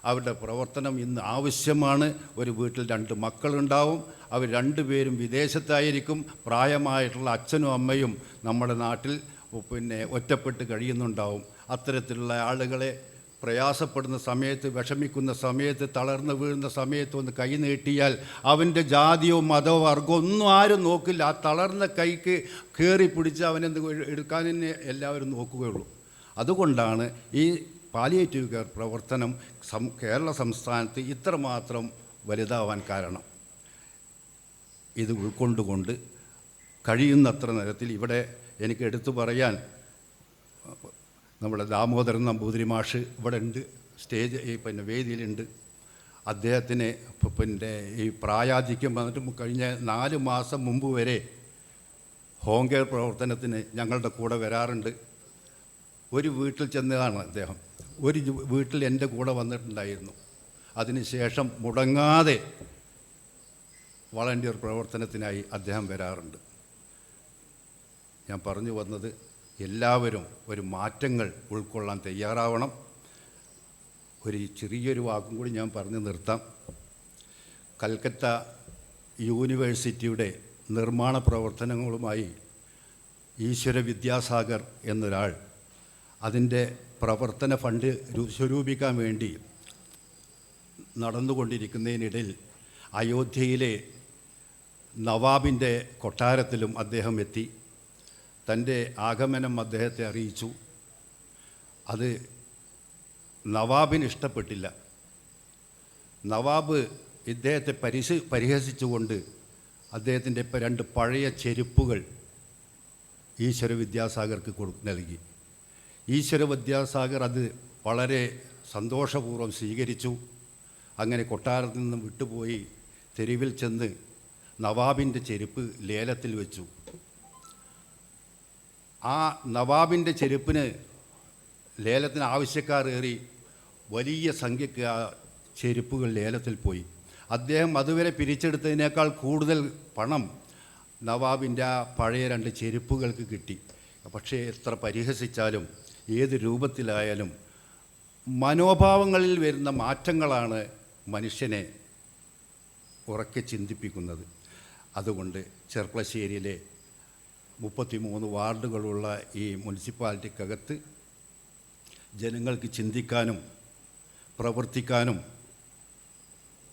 F: അവരുടെ പ്രവർത്തനം ഇന്ന് ആവശ്യമാണ്. ഒരു വീട്ടിൽ 2 മക്കളുണ്ടാവും, അവർ 2 പേരും വിദേശത്തായിരിക്കും. പ്രായമായിട്ടുള്ള അച്ഛനും അമ്മയും നമ്മുടെ നാട്ടിൽ ഒറ്റപ്പെട്ട് കഴിയുന്നുണ്ടാവും. അത്തരത്തിലുള്ള ആളുകളെ പ്രയാസപ്പെടുന്ന സമയത്ത്, വിഷമിക്കുന്ന സമയത്ത്, തളർന്നു വീഴുന്ന സമയത്ത് ഒന്ന് കൈ നീട്ടിയാൽ അവൻ്റെ ജാതിയോ മതമോ വർഗമോ ഒന്നും ആരും നോക്കില്ല. ആ തളർന്ന കൈക്ക് കയറി പിടിച്ച് അവനെന്ത് എടുക്കാൻ തന്നെ എല്ലാവരും നോക്കുകയുള്ളൂ. അതുകൊണ്ടാണ് ഈ പാലിയേറ്റീവ് കെയർ പ്രവർത്തനം കേരള സംസ്ഥാനത്ത് ഇത്രമാത്രം വലുതാവാൻ കാരണം. ഇത് ഉൾക്കൊണ്ടുകൊണ്ട് കഴിയുന്നത്ര നേരത്തിൽ ഇവിടെ എനിക്ക് എടുത്തു പറയാൻ നമ്മുടെ ദാമോദരൻ നമ്പൂതിരി മാഷ് ഇവിടെ ഉണ്ട്, സ്റ്റേജ് വേദിയിലുണ്ട്. അദ്ദേഹത്തിന് ഈ പ്രായാധിക്യം വന്നിട്ട് കഴിഞ്ഞ 4 മാസം മുമ്പ് വരെ ഹോം കെയർ പ്രവർത്തനത്തിന് ഞങ്ങളുടെ കൂടെ വരാറുണ്ട്. ഒരു വീട്ടിൽ ചെന്നതാണ് അദ്ദേഹം. ഒരു വീട്ടിൽ എൻ്റെ കൂടെ വന്നിട്ടുണ്ടായിരുന്നു. അതിനുശേഷം മുടങ്ങാതെ വളണ്ടിയർ പ്രവർത്തനത്തിനായി അദ്ദേഹം വരാറുണ്ട്. ഞാൻ പറഞ്ഞു വന്നത്, എല്ലാവരും ഒരു മാറ്റങ്ങൾ ഉൾക്കൊള്ളാൻ തയ്യാറാവണം. ഒരു ചെറിയൊരു വാക്കും കൂടി ഞാൻ പറഞ്ഞു നിർത്താം. കൽക്കത്ത യൂണിവേഴ്സിറ്റിയുടെ നിർമ്മാണ പ്രവർത്തനങ്ങളുമായി ഈശ്വര വിദ്യാസാഗർ എന്നൊരാൾ അതിൻ്റെ പ്രവർത്തന ഫണ്ട് സ്വരൂപിക്കാൻ വേണ്ടി നടന്നുകൊണ്ടിരിക്കുന്നതിനിടയിൽ അയോധ്യയിലെ നവാബിൻ്റെ കൊട്ടാരത്തിലും അദ്ദേഹം എത്തി. തൻ്റെ ആഗമനം അദ്ദേഹത്തെ അറിയിച്ചു. അത് നവാബിന് ഇഷ്ടപ്പെട്ടില്ല. നവാബ് ഇദ്ദേഹത്തെ പരിഹസിച്ചുകൊണ്ട് അദ്ദേഹത്തിൻ്റെ 2 പഴയ ചെരുപ്പുകൾ ഈശ്വര വിദ്യാസാഗർക്ക് നൽകി. ഈശ്വര വിദ്യാസാഗർ അത് വളരെ സന്തോഷപൂർവ്വം സ്വീകരിച്ചു. അങ്ങനെ കൊട്ടാരത്തിൽ നിന്നും വിട്ടുപോയി തെരുവിൽ ചെന്ന് നവാബിൻ്റെ ചെരുപ്പ് ലേലത്തിൽ വെച്ചു. ആ നവാബിൻ്റെ ചെരുപ്പിന് ലേലത്തിന് ആവശ്യക്കാർ ഏറി വലിയ സംഖ്യക്ക് ആ ചെരുപ്പുകൾ ലേലത്തിൽ പോയി. അദ്ദേഹം അതുവരെ പിരിച്ചെടുത്തതിനേക്കാൾ കൂടുതൽ പണം നവാബിൻ്റെ ആ പഴയ 2 ചെരുപ്പുകൾക്ക് കിട്ടി. പക്ഷേ എത്ര പരിഹസിച്ചാലും ഏത് രൂപത്തിലായാലും മനോഭാവങ്ങളിൽ വരുന്ന മാറ്റങ്ങളാണ് മനുഷ്യനെ ഉറക്കെ ചിന്തിപ്പിക്കുന്നത്. അതുകൊണ്ട് ചെർപ്പളശ്ശേരിയിലെ 33 വാർഡുകളുള്ള ഈ മുനിസിപ്പാലിറ്റിക്കകത്ത് ജനങ്ങൾക്ക് ചിന്തിക്കാനും പ്രവർത്തിക്കാനും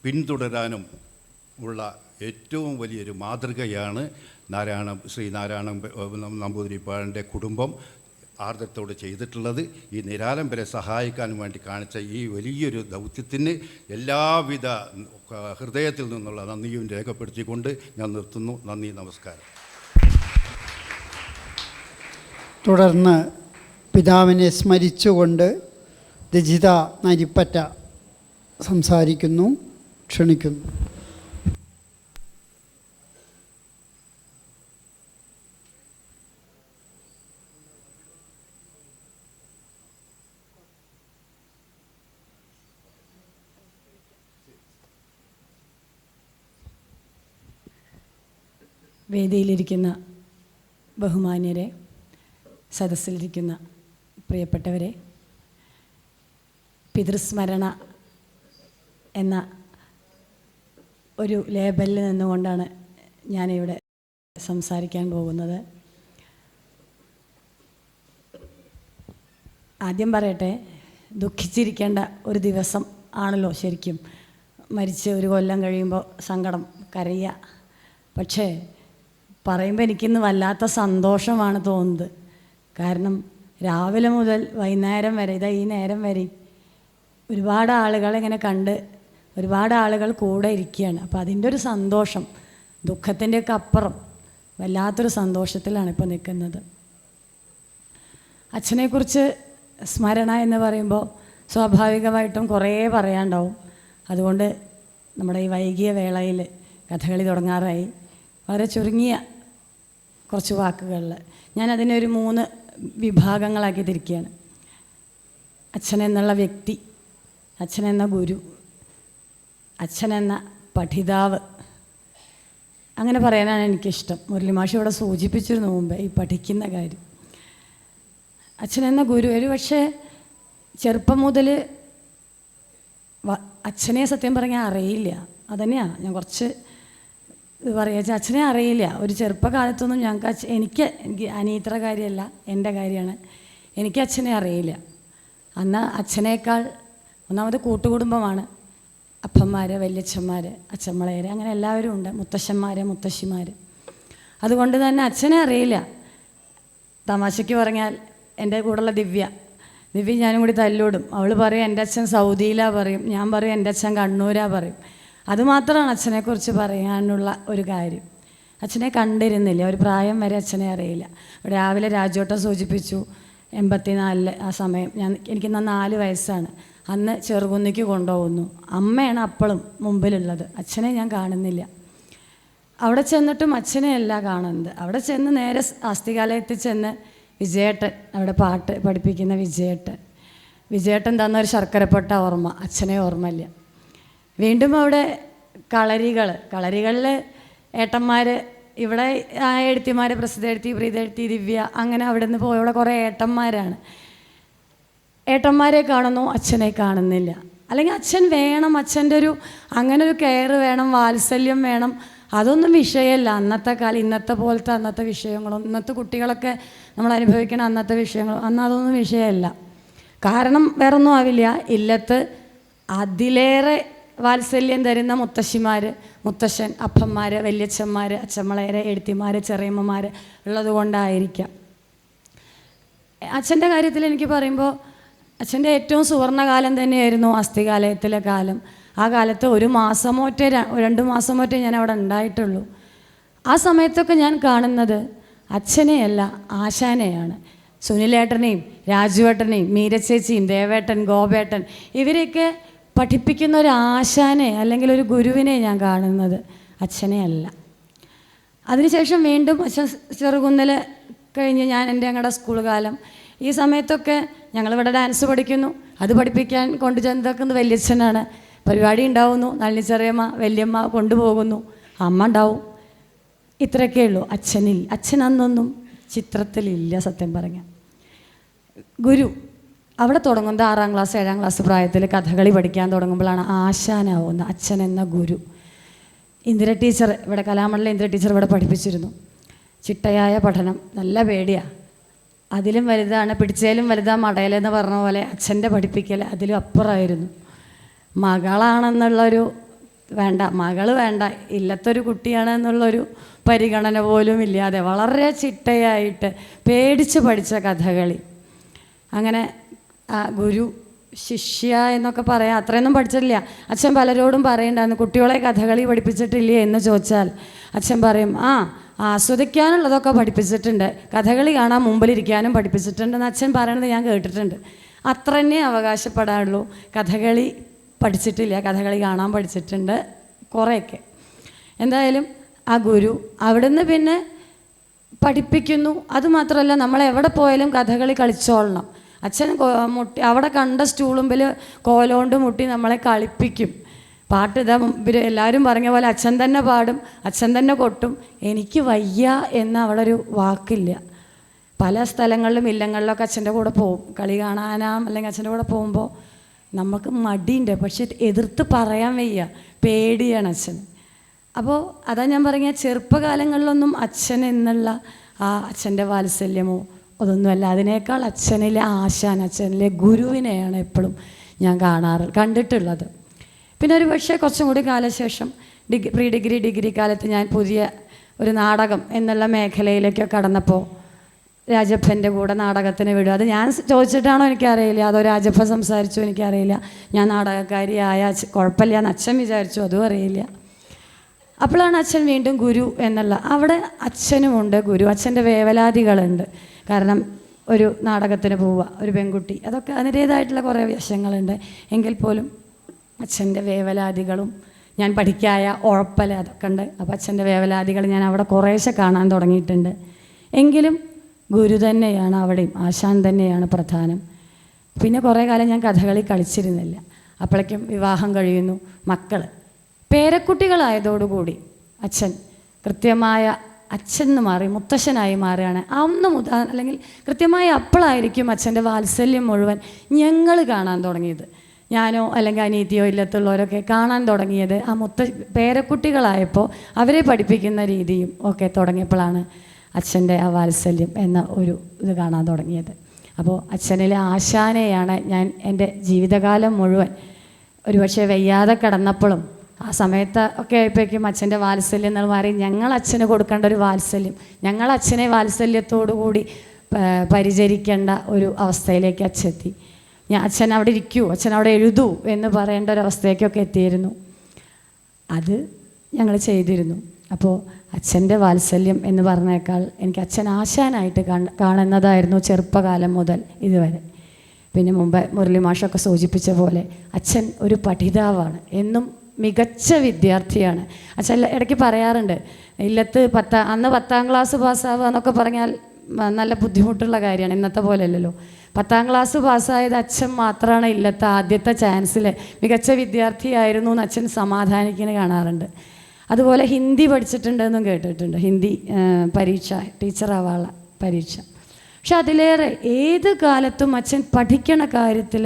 F: പിന്തുടരാനും ഉള്ള ഏറ്റവും വലിയൊരു മാതൃകയാണ് ശ്രീ നാരായണ നമ്പൂതിരിപ്പാടിൻ്റെ കുടുംബം ആർദ്രത്തോടെ ചെയ്തിട്ടുള്ളത്. ഈ നിരാലംബരെ സഹായിക്കാൻ വേണ്ടി കാണിച്ച ഈ വലിയൊരു ദൗത്യത്തിന് എല്ലാവിധ ഹൃദയത്തിൽ നിന്നുള്ള നന്ദിയും രേഖപ്പെടുത്തിക്കൊണ്ട് ഞാൻ നിർത്തുന്നു. നന്ദി, നമസ്കാരം.
A: തുടർന്ന് പിതാവിനെ സ്മരിച്ചുകൊണ്ട് രജിത നരിപ്പറ്റ സംസാരിക്കുന്നു. ക്ഷണിക്കുന്നു.
G: വേദിയിലിരിക്കുന്ന ബഹുമാന്യരെ, സദസ്സിലിരിക്കുന്ന പ്രിയപ്പെട്ടവരെ, പിതൃസ്മരണ എന്ന ഒരു ലേബലിൽ നിന്നുകൊണ്ടാണ് ഞാനിവിടെ സംസാരിക്കാൻ പോകുന്നത്. ആദ്യം പറയട്ടെ, ദുഃഖിച്ചിരിക്കേണ്ട ഒരു ദിവസം ആണല്ലോ ശരിക്കും. മരിച്ച് 1 കൊല്ലം കഴിയുമ്പോൾ സങ്കടം, കരയുക. പക്ഷേ പറയുമ്പോൾ എനിക്കിന്ന് വല്ലാത്ത സന്തോഷമാണ് തോന്നുന്നത്. കാരണം രാവിലെ മുതൽ വൈകുന്നേരം വരെ, ഇതാ ഈ നേരം വരെ ഒരുപാട് ആളുകളിങ്ങനെ കണ്ട്, ഒരുപാട് ആളുകൾ കൂടെ ഇരിക്കുകയാണ്. അപ്പോൾ അതിൻ്റെ ഒരു സന്തോഷം, ദുഃഖത്തിൻ്റെയൊക്കെ അപ്പുറം വല്ലാത്തൊരു സന്തോഷത്തിലാണ് ഇപ്പോൾ നിൽക്കുന്നത്. അച്ഛനെക്കുറിച്ച് സ്മരണ എന്ന് പറയുമ്പോൾ സ്വാഭാവികമായിട്ടും കുറേ പറയാനുണ്ടാവും. അതുകൊണ്ട് നമ്മുടെ ഈ വൈകിയ വേളയിൽ കഥകളി തുടങ്ങാറായി. വളരെ ചുരുങ്ങിയ കുറച്ച് വാക്കുകളിൽ ഞാനതിനെ ഒരു 3 വിഭാഗങ്ങളാക്കി തിരിക്കുകയാണ്. അച്ഛനെന്നുള്ള വ്യക്തി, അച്ഛനെന്ന ഗുരു, അച്ഛനെന്ന പഠിതാവ്. അങ്ങനെ പറയാനാണ് എനിക്കിഷ്ടം. മുരളി മാഷ് ഇവിടെ സൂചിപ്പിച്ചിരുന്നു മുമ്പേ ഈ പഠിക്കുന്ന കാര്യം. അച്ഛനെന്ന ഗുരു ഒരു പക്ഷേ ചെറുപ്പം മുതൽ അച്ഛനെ സത്യം പറഞ്ഞാൽ അറിയില്ല. അതന്നെയാണ് ഞാൻ കുറച്ച് പറയുക. അച്ഛനെ അറിയില്ല. ഒരു ചെറുപ്പകാലത്തൊന്നും ഞങ്ങൾക്ക് എനിക്ക് അനിയത്ര കാര്യമല്ല, എൻ്റെ കാര്യമാണ്. എനിക്ക് അച്ഛനെ അറിയില്ല. അന്ന് അച്ഛനേക്കാൾ ഒന്നാമത് കൂട്ടുകുടുംബമാണ്. അപ്പന്മാർ, വല്യച്ഛന്മാർ, അച്ഛമ്മളേർ, അങ്ങനെ എല്ലാവരും ഉണ്ട്. മുത്തശ്ശന്മാർ, മുത്തശ്ശിമാർ. അതുകൊണ്ട് തന്നെ അച്ഛനെ അറിയില്ല. തമാശയ്ക്ക് പറഞ്ഞാൽ എൻ്റെ കൂടെയുള്ള ദിവ്യ ഞാനും കൂടി തല്ലോടും. അവൾ പറയും എൻ്റെ അച്ഛൻ സൗദിയിലാണ് പറയും, ഞാൻ പറയും എൻ്റെ അച്ഛൻ കണ്ണൂരാ പറയും. അതുമാത്രമാണ് അച്ഛനെക്കുറിച്ച് പറയാനുള്ള ഒരു കാര്യം. അച്ഛനെ കണ്ടിരുന്നില്ല. ഒരു പ്രായം വരെ അച്ഛനെ അറിയില്ല. രാവിലെ രാജോട്ട സൂചിപ്പിച്ചു 84 ആ സമയം എനിക്കിന്ന് 4 വയസ്സാണ്. അന്ന് ചെറുകുന്നിക്ക് കൊണ്ടുപോകുന്നു. അമ്മയാണ് അപ്പോഴും മുമ്പിലുള്ളത്. അച്ഛനെ ഞാൻ കാണുന്നില്ല. അവിടെ ചെന്നിട്ടും അച്ഛനെ അല്ല കാണുന്നത്. അവിടെ ചെന്ന് നേരെ ആസ്തികാലയത്തിൽ ചെന്ന് വിജയേട്ടൻ, അവിടെ പാട്ട് പഠിപ്പിക്കുന്ന വിജയേട്ടൻ തന്നൊരു ശർക്കരപ്പെട്ട ഓർമ്മ, അച്ഛനെ ഓർമ്മയില്ല. വീണ്ടും അവിടെ കളരികളിൽ ഏട്ടന്മാർ, ഇവിടെ എഴുത്തിമാർ, പ്രസിദ്ധ എഴുത്തി, പ്രീത എഴുത്തി, ദിവ്യ, അങ്ങനെ അവിടെ നിന്ന് പോയി. ഇവിടെ കുറേ ഏട്ടന്മാരാണ്. ഏട്ടന്മാരെ കാണുന്നു, അച്ഛനെ കാണുന്നില്ല. അല്ലെങ്കിൽ അച്ഛൻ വേണം, അച്ഛൻ്റെ അങ്ങനെ ഒരു കെയർ വേണം, വാത്സല്യം വേണം. അതൊന്നും വിഷയമല്ല അന്നത്തെ കാലം. ഇന്നത്തെ പോലത്തെ അന്നത്തെ വിഷയങ്ങളും ഇന്നത്തെ കുട്ടികളൊക്കെ നമ്മൾ അനുഭവിക്കണം അന്നത്തെ വിഷയങ്ങളും അന്ന് അതൊന്നും വിഷയമല്ല. കാരണം വേറൊന്നും ആവില്ല. ഇല്ലത്ത് അതിലേറെ വാത്സല്യം തരുന്ന മുത്തശ്ശിമാർ, മുത്തശ്ശൻ, അപ്പന്മാർ, വല്യച്ഛന്മാർ, അച്ഛമ്മളേരെ, എഴുത്തിമാർ, ചെറിയമ്മമാർ ഉള്ളത് കൊണ്ടായിരിക്കാം. അച്ഛൻ്റെ കാര്യത്തിൽ എനിക്ക് പറയുമ്പോൾ അച്ഛൻ്റെ ഏറ്റവും സുവർണകാലം തന്നെയായിരുന്നു അസ്ഥികാലയത്തിലെ കാലം. ആ കാലത്ത് 1 മാസമോ 2 മാസമോ ഞാൻ അവിടെ ഉണ്ടായിട്ടുള്ളൂ. ആ സമയത്തൊക്കെ ഞാൻ കാണുന്നത് അച്ഛനെയല്ല ആശാനെയാണ്. സുനിലേട്ടനെയും രാജുവേട്ടനെയും മീരച്ചേച്ചിയും ദേവേട്ടൻ, ഗോപേട്ടൻ, ഇവരെയൊക്കെ പഠിപ്പിക്കുന്ന ഒരു ആശാനെ അല്ലെങ്കിൽ ഒരു ഗുരുവിനെ ഞാൻ കാണുന്നത്, അച്ഛനെ അല്ല. അതിനുശേഷം വീണ്ടും അച്ഛൻ ചെറുകുന്നിൽ കഴിഞ്ഞ് ഞങ്ങളുടെ സ്കൂൾ കാലം. ഈ സമയത്തൊക്കെ ഞങ്ങളിവിടെ ഡാൻസ് പഠിക്കുന്നു. അത് പഠിപ്പിക്കാൻ കൊണ്ടുചെന്നേക്കുന്നത് വല്യച്ഛനാണ്. പരിപാടി ഉണ്ടാവുന്നു, നളിനിച്ചെറിയമ്മ, വല്യമ്മ കൊണ്ടുപോകുന്നു, അമ്മ ഉണ്ടാവും. ഇത്രയൊക്കെ ഉള്ളൂ. അച്ഛൻ അന്നൊന്നും ചിത്രത്തിലില്ല സത്യം പറഞ്ഞാൽ. ഗുരു അവിടെ തുടങ്ങുന്നത് 6ാം ക്ലാസ് 7ാം ക്ലാസ് പ്രായത്തിൽ കഥകളി പഠിക്കാൻ തുടങ്ങുമ്പോഴാണ് ആശാനാവുന്നത് അച്ഛൻ എന്ന ഗുരു. ഇന്ദിര ടീച്ചർ, ഇവിടെ കലാമണ്ഡലം ഇന്ദിര ടീച്ചർ ഇവിടെ പഠിപ്പിച്ചിരുന്നു. ചിട്ടയായ പഠനം, നല്ല പേടിയാണ്. അതിലും വലുതാണ്, പിടിച്ചേലും വലുതാ മടയിലെന്ന് പറഞ്ഞ പോലെ അച്ഛൻ്റെ പഠിപ്പിക്കൽ അതിലും അപ്പുറമായിരുന്നു. മകളാണെന്നുള്ളൊരു മകൾ വേണ്ട, ഇല്ലത്തൊരു കുട്ടിയാണ് എന്നുള്ളൊരു പരിഗണന പോലും ഇല്ലാതെ വളരെ ചിട്ടയായിട്ട് പേടിച്ച് പഠിച്ച കഥകളി. അങ്ങനെ ഗുരു ശിഷ്യ എന്നൊക്കെ പറയാം, അത്രയൊന്നും പഠിച്ചിട്ടില്ല. അച്ഛൻ പലരോടും പറയണ്ടായിരുന്നു, കുട്ടികളെ കഥകളി പഠിപ്പിച്ചിട്ടില്ലേ എന്ന് ചോദിച്ചാൽ അച്ഛൻ പറയും, ആസ്വദിക്കാനുള്ളതൊക്കെ പഠിപ്പിച്ചിട്ടുണ്ട്, കഥകളി കാണാൻ മുമ്പിലിരിക്കാനും പഠിപ്പിച്ചിട്ടുണ്ടെന്ന് അച്ഛൻ പറയണത് ഞാൻ കേട്ടിട്ടുണ്ട്. അത്ര തന്നെ അവകാശപ്പെടാനുള്ളൂ. കഥകളി പഠിച്ചിട്ടില്ല, കഥകളി കാണാൻ പഠിച്ചിട്ടുണ്ട് കുറേയൊക്കെ. എന്തായാലും ആ ഗുരു അവിടുന്ന് പിന്നെ പഠിപ്പിക്കുന്നു. അതുമാത്രമല്ല, നമ്മളെവിടെ പോയാലും കഥകളി കളിച്ചോളണം. അച്ഛൻ മുട്ടി അവിടെ കണ്ട സ്റ്റൂളുമ്പിൽ കോലോണ്ട് മുട്ടി നമ്മളെ കളിപ്പിക്കും. പാട്ട് എല്ലാവരും പറഞ്ഞ പോലെ അച്ഛൻ തന്നെ പാടും, അച്ഛൻ തന്നെ കൊട്ടും. എനിക്ക് വയ്യ എന്ന അവിടെ ഒരു വാക്കില്ല. പല സ്ഥലങ്ങളിലും ഇല്ലങ്ങളിലൊക്കെ അച്ഛൻ്റെ കൂടെ പോവും കളി കാണാനാം, അല്ലെങ്കിൽ അച്ഛൻ്റെ കൂടെ പോകുമ്പോൾ നമുക്ക് മടിയുണ്ട്, പക്ഷെ എതിർത്ത് പറയാൻ വയ്യ, പേടിയാണ് അച്ഛൻ. അപ്പോൾ അതാ ഞാൻ പറഞ്ഞ ചെറുപ്പകാലങ്ങളിലൊന്നും അച്ഛൻ എന്നുള്ള ആ അച്ഛൻ്റെ വാത്സല്യമോ അതൊന്നുമല്ല. അതിനേക്കാൾ അച്ഛനിലെ ആശാൻ, അച്ഛനിലെ ഗുരുവിനെയാണ് എപ്പോഴും ഞാൻ കണ്ടിട്ടുള്ളത്. പിന്നെ ഒരു പക്ഷേ കുറച്ചും കൂടി കാലശേഷം പ്രീ ഡിഗ്രി കാലത്ത് ഞാൻ പുതിയ ഒരു നാടകം എന്നുള്ള മേഖലയിലേക്കൊക്കെ കടന്നപ്പോൾ രാജപ്പൻ്റെ കൂടെ നാടകത്തിന് വിടും. അത് ഞാൻ ചോദിച്ചിട്ടാണോ എനിക്കറിയില്ല, അതോ രാജപ്പ സംസാരിച്ചോ എനിക്കറിയില്ല. ഞാൻ നാടകക്കാരിയായ കുഴപ്പമില്ല എന്ന് അച്ഛൻ വിചാരിച്ചു, അതും അറിയില്ല. അപ്പോഴാണ് അച്ഛൻ വീണ്ടും ഗുരു എന്നുള്ള, അവിടെ അച്ഛനുമുണ്ട് ഗുരു, അച്ഛൻ്റെ വേവലാതികളുണ്ട്. കാരണം ഒരു നാടകത്തിന് പോവുക, ഒരു പെൺകുട്ടി, അതൊക്കെ അതിൻ്റേതായിട്ടുള്ള കുറേ വശങ്ങളുണ്ട്. എങ്കിൽ പോലും അച്ഛൻ്റെ വേവലാതികളും ഞാൻ പഠിക്കായ ഉഴപ്പൽ അതൊക്കെ ഉണ്ട്. അപ്പോൾ അച്ഛൻ്റെ വേവലാതികൾ ഞാൻ അവിടെ കുറേശ്ശെ കാണാൻ തുടങ്ങിയിട്ടുണ്ട്. എങ്കിലും ഗുരു തന്നെയാണ് അവിടെയും, ആശാൻ തന്നെയാണ് പ്രധാനം. പിന്നെ കുറേ കാലം ഞാൻ കഥകളി കളിച്ചിരുന്നില്ല. അപ്പോഴേക്കും വിവാഹം കഴിയുന്നു, മക്കൾ പേരക്കുട്ടികളായതോടുകൂടി അച്ഛൻ കൃത്യമായ അച്ഛൻ എന്ന് മാറി മുത്തശ്ശനായി മാറുകയാണ്. അന്ന് മുതൽ, അല്ലെങ്കിൽ കൃത്യമായ അപ്പോഴായിരിക്കും അച്ഛൻ്റെ വാത്സല്യം മുഴുവൻ ഞങ്ങൾ കാണാൻ തുടങ്ങിയത്. ഞാനോ അല്ലെങ്കിൽ അനീതിയോ ഇല്ലത്തുള്ളവരൊക്കെ കാണാൻ തുടങ്ങിയത് ആ പേരക്കുട്ടികളായപ്പോൾ അവരെ പഠിപ്പിക്കുന്ന രീതിയും ഒക്കെ തുടങ്ങിയപ്പോഴാണ് അച്ഛൻ്റെ ആ വാത്സല്യം എന്ന ഒരു ഇത് കാണാൻ തുടങ്ങിയത്. അപ്പോൾ അച്ഛനിലെ ആശാനെയാണ് ഞാൻ എൻ്റെ ജീവിതകാലം മുഴുവൻ, ഒരുപക്ഷെ വയ്യാതെ കിടന്നപ്പോഴും ആ സമയത്ത് ഒക്കെ ആയപ്പോഴേക്കും അച്ഛൻ്റെ വാത്സല്യം എന്ന് മാറി ഞങ്ങൾ അച്ഛന് കൊടുക്കേണ്ട ഒരു വാത്സല്യം, ഞങ്ങൾ അച്ഛനെ വാത്സല്യത്തോടു കൂടി പരിചരിക്കേണ്ട ഒരു അവസ്ഥയിലേക്ക് അച്ഛെത്തി. അച്ഛൻ അവിടെ ഇരിക്കൂ, അച്ഛൻ അവിടെ എഴുതൂ എന്ന് പറയേണ്ട ഒരവസ്ഥയ്ക്കൊക്കെ എത്തിയിരുന്നു. അത് ഞങ്ങൾ ചെയ്തിരുന്നു. അപ്പോൾ അച്ഛൻ്റെ വാത്സല്യം എന്ന് പറഞ്ഞേക്കാൾ എനിക്ക് അച്ഛൻ ആശാനായിട്ട് കാണുന്നതായിരുന്നു ചെറുപ്പകാലം മുതൽ ഇതുവരെ. പിന്നെ മുമ്പ് മുരളി മാഷൊക്കെ സൂചിപ്പിച്ച പോലെ അച്ഛൻ ഒരു പഠിതാവാണ്, എന്നും മികച്ച വിദ്യാർത്ഥിയാണ്. അച്ഛൻ ഇടയ്ക്ക് പറയാറുണ്ട്, ഇല്ലത്ത് അന്ന് 10ാം ക്ലാസ് പാസ്സാവുക എന്നൊക്കെ പറഞ്ഞാൽ നല്ല ബുദ്ധിമുട്ടുള്ള കാര്യമാണ്, ഇന്നത്തെ പോലെ അല്ലല്ലോ. 10ാം ക്ലാസ് പാസ്സായത് അച്ഛൻ മാത്രമാണ് ഇല്ലത്തെ ആദ്യത്തെ ചാൻസിൽ മികച്ച വിദ്യാർത്ഥിയായിരുന്നു എന്ന് അച്ഛൻ സമാധാനിക്കുന്ന കാണാറുണ്ട്. അതുപോലെ ഹിന്ദി പഠിച്ചിട്ടുണ്ടെന്നും കേട്ടിട്ടുണ്ട്, ഹിന്ദി പരീക്ഷ, ടീച്ചറാവാനുള്ള പരീക്ഷ. പക്ഷെ അതിലേറെ ഏത് കാലത്തും അച്ഛൻ പഠിക്കണ കാര്യത്തിൽ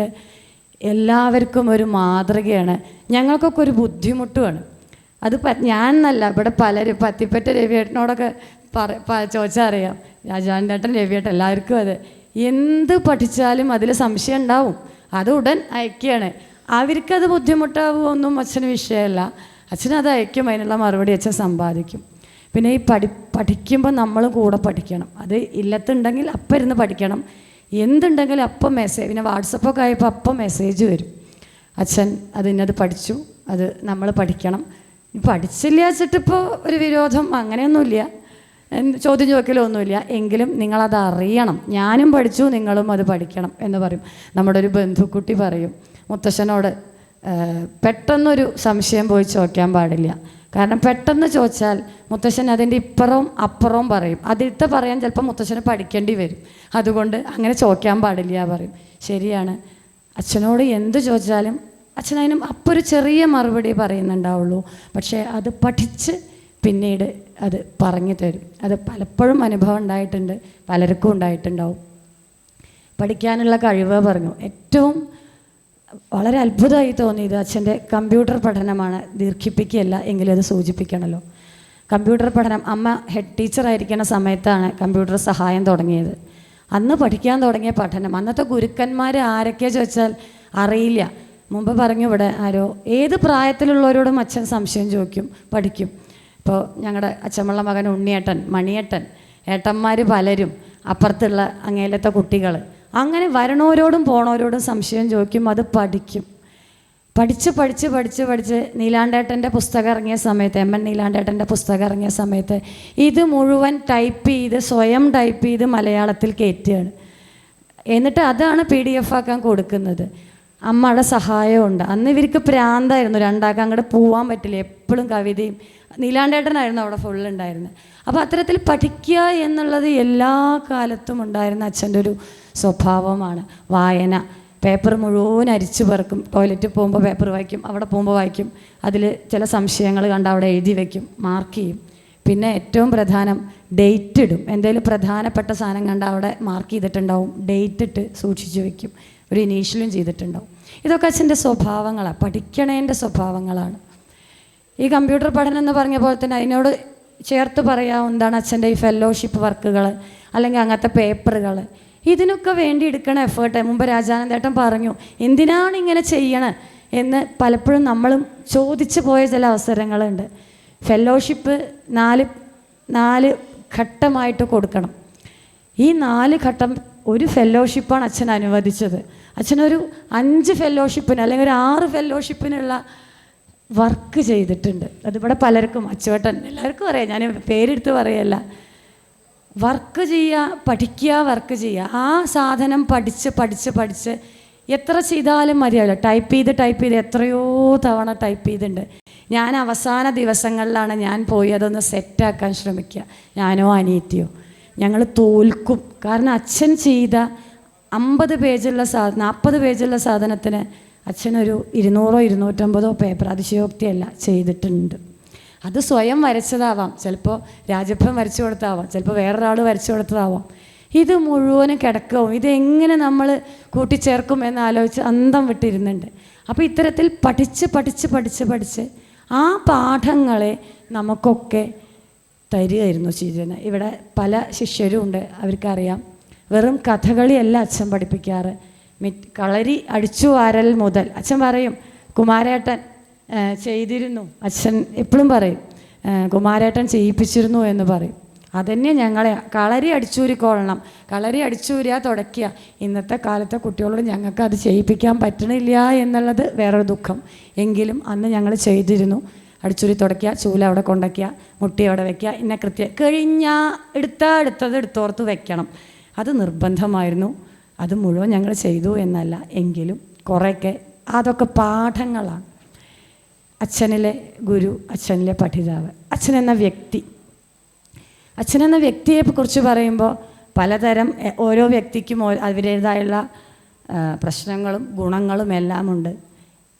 G: എല്ലാവർക്കും ഒരു മാതൃകയാണ്. ഞങ്ങൾക്കൊക്കെ ഒരു ബുദ്ധിമുട്ടുമാണ്. അത് ഞാൻ എന്നല്ല, ഇവിടെ പലരും പത്തിപ്പറ്റ രവിയേട്ടനോടൊക്കെ ചോദിച്ചാൽ അറിയാം, രാജാവിൻ്റെ രവിയേട്ടൻ എല്ലാവർക്കും അത് എന്ത് പഠിച്ചാലും അതിൽ സംശയം ഉണ്ടാവും, അത് ഉടൻ അയക്കുകയാണ്. അവർക്കത് ബുദ്ധിമുട്ടാവുമൊന്നും അച്ഛന് വിഷയമല്ല, അച്ഛനത് അയക്കും, അതിനുള്ള മറുപടി അച്ഛൻ സമ്പാദിക്കും. പിന്നെ ഈ പഠിക്കുമ്പോൾ നമ്മൾ കൂടെ പഠിക്കണം. അത് ഇല്ലത്തുണ്ടെങ്കിൽ അപ്പം ഇരുന്ന് പഠിക്കണം, എന്തുണ്ടെങ്കിലും അപ്പം മെസ്സേജ്, പിന്നെ വാട്സപ്പൊക്കെ ആയപ്പോൾ അപ്പം മെസ്സേജ് വരും, അച്ഛൻ അത് ഇന്നത് പഠിച്ചു, അത് നമ്മൾ പഠിക്കണം. പഠിച്ചില്ല വെച്ചിട്ടിപ്പോൾ ഒരു വിരോധം അങ്ങനെയൊന്നുമില്ല, ചോദ്യം ചോദിക്കലൊന്നുമില്ല, എങ്കിലും നിങ്ങളത് അറിയണം, ഞാനും പഠിച്ചു നിങ്ങളും അത് പഠിക്കണം എന്ന് പറയും. നമ്മുടെ ഒരു ബന്ധുക്കുട്ടി പറയും, മുത്തശ്ശനോട് പെട്ടെന്നൊരു സംശയം പോയി ചോദിക്കാൻ പാടില്ല, കാരണം പെട്ടെന്ന് ചോദിച്ചാൽ മുത്തശ്ശൻ അതിൻ്റെ ഇപ്പുറവും അപ്പുറവും പറയും, അതിലത്തെ പറയാൻ ചിലപ്പോൾ മുത്തശ്ശന് പഠിക്കേണ്ടി വരും, അതുകൊണ്ട് അങ്ങനെ ചോദിക്കാൻ പാടില്ല പറയും. ശരിയാണ്, അച്ഛനോട് എന്ത് ചോദിച്ചാലും അച്ഛനതിനും അപ്പോൾ ഒരു ചെറിയ മറുപടി പറയുന്നുണ്ടാവുള്ളൂ, പക്ഷേ അത് പഠിച്ച് പിന്നീട് അത് പറഞ്ഞു തരും. അത് പലപ്പോഴും അനുഭവം ഉണ്ടായിട്ടുണ്ട്, പലർക്കും ഉണ്ടായിട്ടുണ്ടാവും. പഠിക്കാനുള്ള കഴിവ് പറഞ്ഞു. ഏറ്റവും വളരെ അത്ഭുതമായി തോന്നിയത് അച്ഛൻ്റെ കമ്പ്യൂട്ടർ പഠനമാണ്. ദീർഘിപ്പിക്കുകയല്ല, എങ്കിലും അത് സൂചിപ്പിക്കണമല്ലോ. കമ്പ്യൂട്ടർ പഠനം, അമ്മ ഹെഡ് ടീച്ചറായിരിക്കുന്ന സമയത്താണ് കമ്പ്യൂട്ടർ സഹായം തുടങ്ങിയത്. അന്ന് പഠിക്കാൻ തുടങ്ങിയ പഠനം, അന്നത്തെ ഗുരുക്കന്മാർ ആരൊക്കെ ചോദിച്ചാൽ അറിയില്ല. മുമ്പ് പറഞ്ഞു ഇവിടെ ആരോ, ഏത് പ്രായത്തിലുള്ളവരോടും അച്ഛൻ സംശയം ചോദിക്കും, പഠിക്കും. ഇപ്പോൾ ഞങ്ങളുടെ അച്ഛമ്മള്ള മകൻ ഉണ്ണിയേട്ടൻ, മണിയേട്ടൻ, ഏട്ടന്മാർ പലരും, അപ്പുറത്തുള്ള അങ്ങേലത്തെ കുട്ടികൾ, അങ്ങനെ വരണവരോടും പോണവരോടും സംശയം ചോദിക്കും, അത് പഠിക്കും. പഠിച്ച് നീലാണ്ടേട്ടൻ്റെ പുസ്തകം ഇറങ്ങിയ സമയത്ത്, MN നീലാണ്ടേട്ടൻ്റെ പുസ്തകം ഇറങ്ങിയ സമയത്ത് ഇത് മുഴുവൻ ടൈപ്പ് ചെയ്ത്, സ്വയം ടൈപ്പ് ചെയ്ത് മലയാളത്തിൽ കയറ്റുകയാണ്. എന്നിട്ട് അതാണ് PDF ആക്കാൻ കൊടുക്കുന്നത്. അമ്മയുടെ സഹായമുണ്ട്. അന്ന് ഇവർക്ക് പ്രാന്തായിരുന്നു, രണ്ടാക്കാൻ അങ്ങോട്ട് പോകാൻ പറ്റില്ല, എപ്പോഴും കവിതയും. നീലാണ്ടേട്ടനായിരുന്നു അവിടെ ഫുള്ളുണ്ടായിരുന്നത്. അപ്പോൾ അത്തരത്തിൽ പഠിക്കുക എന്നുള്ളത് എല്ലാ കാലത്തും ഉണ്ടായിരുന്ന അച്ഛൻ്റെ ഒരു സ്വഭാവമാണ്. വായന, പേപ്പർ മുഴുവൻ അരിച്ചു പറക്കും, ടോയ്ലറ്റിൽ പോകുമ്പോൾ പേപ്പർ വായിക്കും, അവിടെ പോകുമ്പോൾ വായിക്കും, അതിൽ ചില സംശയങ്ങൾ കണ്ട് അവിടെ എഴുതി വയ്ക്കും, മാർക്ക് ചെയ്യും. പിന്നെ ഏറ്റവും പ്രധാനം ഡേറ്റ് ഇടും. എന്തെങ്കിലും പ്രധാനപ്പെട്ട സാധനം കണ്ട് അവിടെ മാർക്ക് ചെയ്തിട്ടുണ്ടാവും, ഡേറ്റ് ഇട്ട് സൂക്ഷിച്ചു വയ്ക്കും, ഒരു ഇനീഷ്യലും ചെയ്തിട്ടുണ്ടാവും. ഇതൊക്കെ അച്ഛൻ്റെ സ്വഭാവങ്ങളാണ്, പഠിക്കണേൻ്റെ സ്വഭാവങ്ങളാണ്. ഈ കമ്പ്യൂട്ടർ പഠനം എന്ന് പറഞ്ഞ പോലെ തന്നെ അതിനോട് ചേർത്ത് പറയാവുന്നതാണ് അച്ഛൻ്റെ ഈ ഫെലോഷിപ്പ് വർക്കുകൾ, അല്ലെങ്കിൽ അങ്ങനത്തെ പേപ്പറുകൾ. ഇതിനൊക്കെ വേണ്ടി എടുക്കണ എഫേർട്ട്. മുമ്പ് രാജാനന്ദേട്ടൻ പറഞ്ഞു, എന്തിനാണ് ഇങ്ങനെ ചെയ്യണേ എന്ന് പലപ്പോഴും നമ്മളും ചോദിച്ചു പോയ ചില അവസരങ്ങളുണ്ട്. ഫെലോഷിപ്പ് 4 ഘട്ടമായിട്ട് കൊടുക്കണം. ഈ 4 ഘട്ടം ഒരു ഫെലോഷിപ്പാണ് അച്ഛൻ അനുവദിച്ചത്. അച്ഛനൊരു 5 ഫെലോഷിപ്പിന് അല്ലെങ്കിൽ ഒരു 6 ഫെലോഷിപ്പിനുള്ള വർക്ക് ചെയ്തിട്ടുണ്ട്. അതിവിടെ പലർക്കും, അച്ചുവേട്ടൻ എല്ലാവർക്കും അറിയാം, ഞാൻ പേരെടുത്ത് പറയല്ല. വർക്ക് ചെയ്യുക, പഠിക്കുക, വർക്ക് ചെയ്യുക. ആ സാധനം പഠിച്ച് എത്ര ചെയ്താലും മതിയാവില്ല. ടൈപ്പ് ചെയ്ത് എത്രയോ തവണ ടൈപ്പ് ചെയ്തിട്ടുണ്ട്. ഞാൻ അവസാന ദിവസങ്ങളിലാണ് ഞാൻ പോയി അതൊന്ന് സെറ്റാക്കാൻ ശ്രമിക്കുക. ഞാനോ അനിയത്തിയോ ഞങ്ങൾ തോൽക്കും. കാരണം അച്ഛൻ ചെയ്ത 50 പേജുള്ള 40 പേജുള്ള സാധനത്തിന് അച്ഛനൊരു 200-250 പേപ്പർ, അതിശയോക്തിയല്ല, ചെയ്തിട്ടുണ്ട്. അത് സ്വയം വരച്ചതാവാം, ചിലപ്പോൾ രാജപ്പൻ വരച്ചു കൊടുത്താവാം, ചിലപ്പോൾ വേറൊരാൾ വരച്ചു കൊടുത്തതാവാം. ഇത് മുഴുവനും കിടക്കവും ഇതെങ്ങനെ നമ്മൾ കൂട്ടിച്ചേർക്കും എന്നാലോചിച്ച് അന്തം വിട്ടിരുന്നുണ്ട്. അപ്പോൾ ഇത്തരത്തിൽ പഠിച്ച് ആ പാഠങ്ങളെ നമുക്കൊക്കെ തരികയായിരുന്നു ചെയ്തിരുന്നത്. ഇവിടെ പല ശിഷ്യരും ഉണ്ട്, അവർക്കറിയാം. വെറും കഥകളിയല്ല അച്ഛൻ പഠിപ്പിക്കാറ്. കളരി അടിച്ചു വാരൽ മുതൽ അച്ഛൻ പറയും കുമാരേട്ടൻ ചെയ്തിരുന്നു. അച്ഛൻ എപ്പോഴും പറയും കുമാരേട്ടൻ ചെയ്യിപ്പിച്ചിരുന്നു എന്ന് പറയും. അതന്നെ ഞങ്ങളെ കളരി അടിച്ചൂരിക്കൊള്ളണം, കളരി അടിച്ചൂരിയാ തുടയ്ക്കുക. ഇന്നത്തെ കാലത്തെ കുട്ടികളോട് ഞങ്ങൾക്ക് അത് ചെയ്യിപ്പിക്കാൻ പറ്റണില്ല എന്നുള്ളത് വേറൊരു ദുഃഖം. എങ്കിലും അന്ന് ഞങ്ങൾ ചെയ്തിരുന്നു. അടിച്ചൂരി തുടയ്ക്കുക, ചൂല അവിടെ കൊണ്ടുവയ്ക്കുക, മുട്ടി അവിടെ വയ്ക്കുക, ഇന്ന കഴിഞ്ഞാൽ എടുത്തത് എടുത്തോർത്ത് വെക്കണം. അത് നിർബന്ധമായിരുന്നു. അത് മുഴുവൻ ഞങ്ങൾ ചെയ്തു എന്നല്ല, എങ്കിലും കുറേയൊക്കെ അതൊക്കെ പാഠങ്ങളാണ്. അച്ഛനിലെ ഗുരു, അച്ഛനിലെ പഠിതാവ്, അച്ഛനെന്ന വ്യക്തിയെക്കുറിച്ച് പറയുമ്പോൾ പലതരം ഓരോ വ്യക്തിക്കും അവരുടേതായുള്ള പ്രശ്നങ്ങളും ഗുണങ്ങളും എല്ലാം ഉണ്ട്.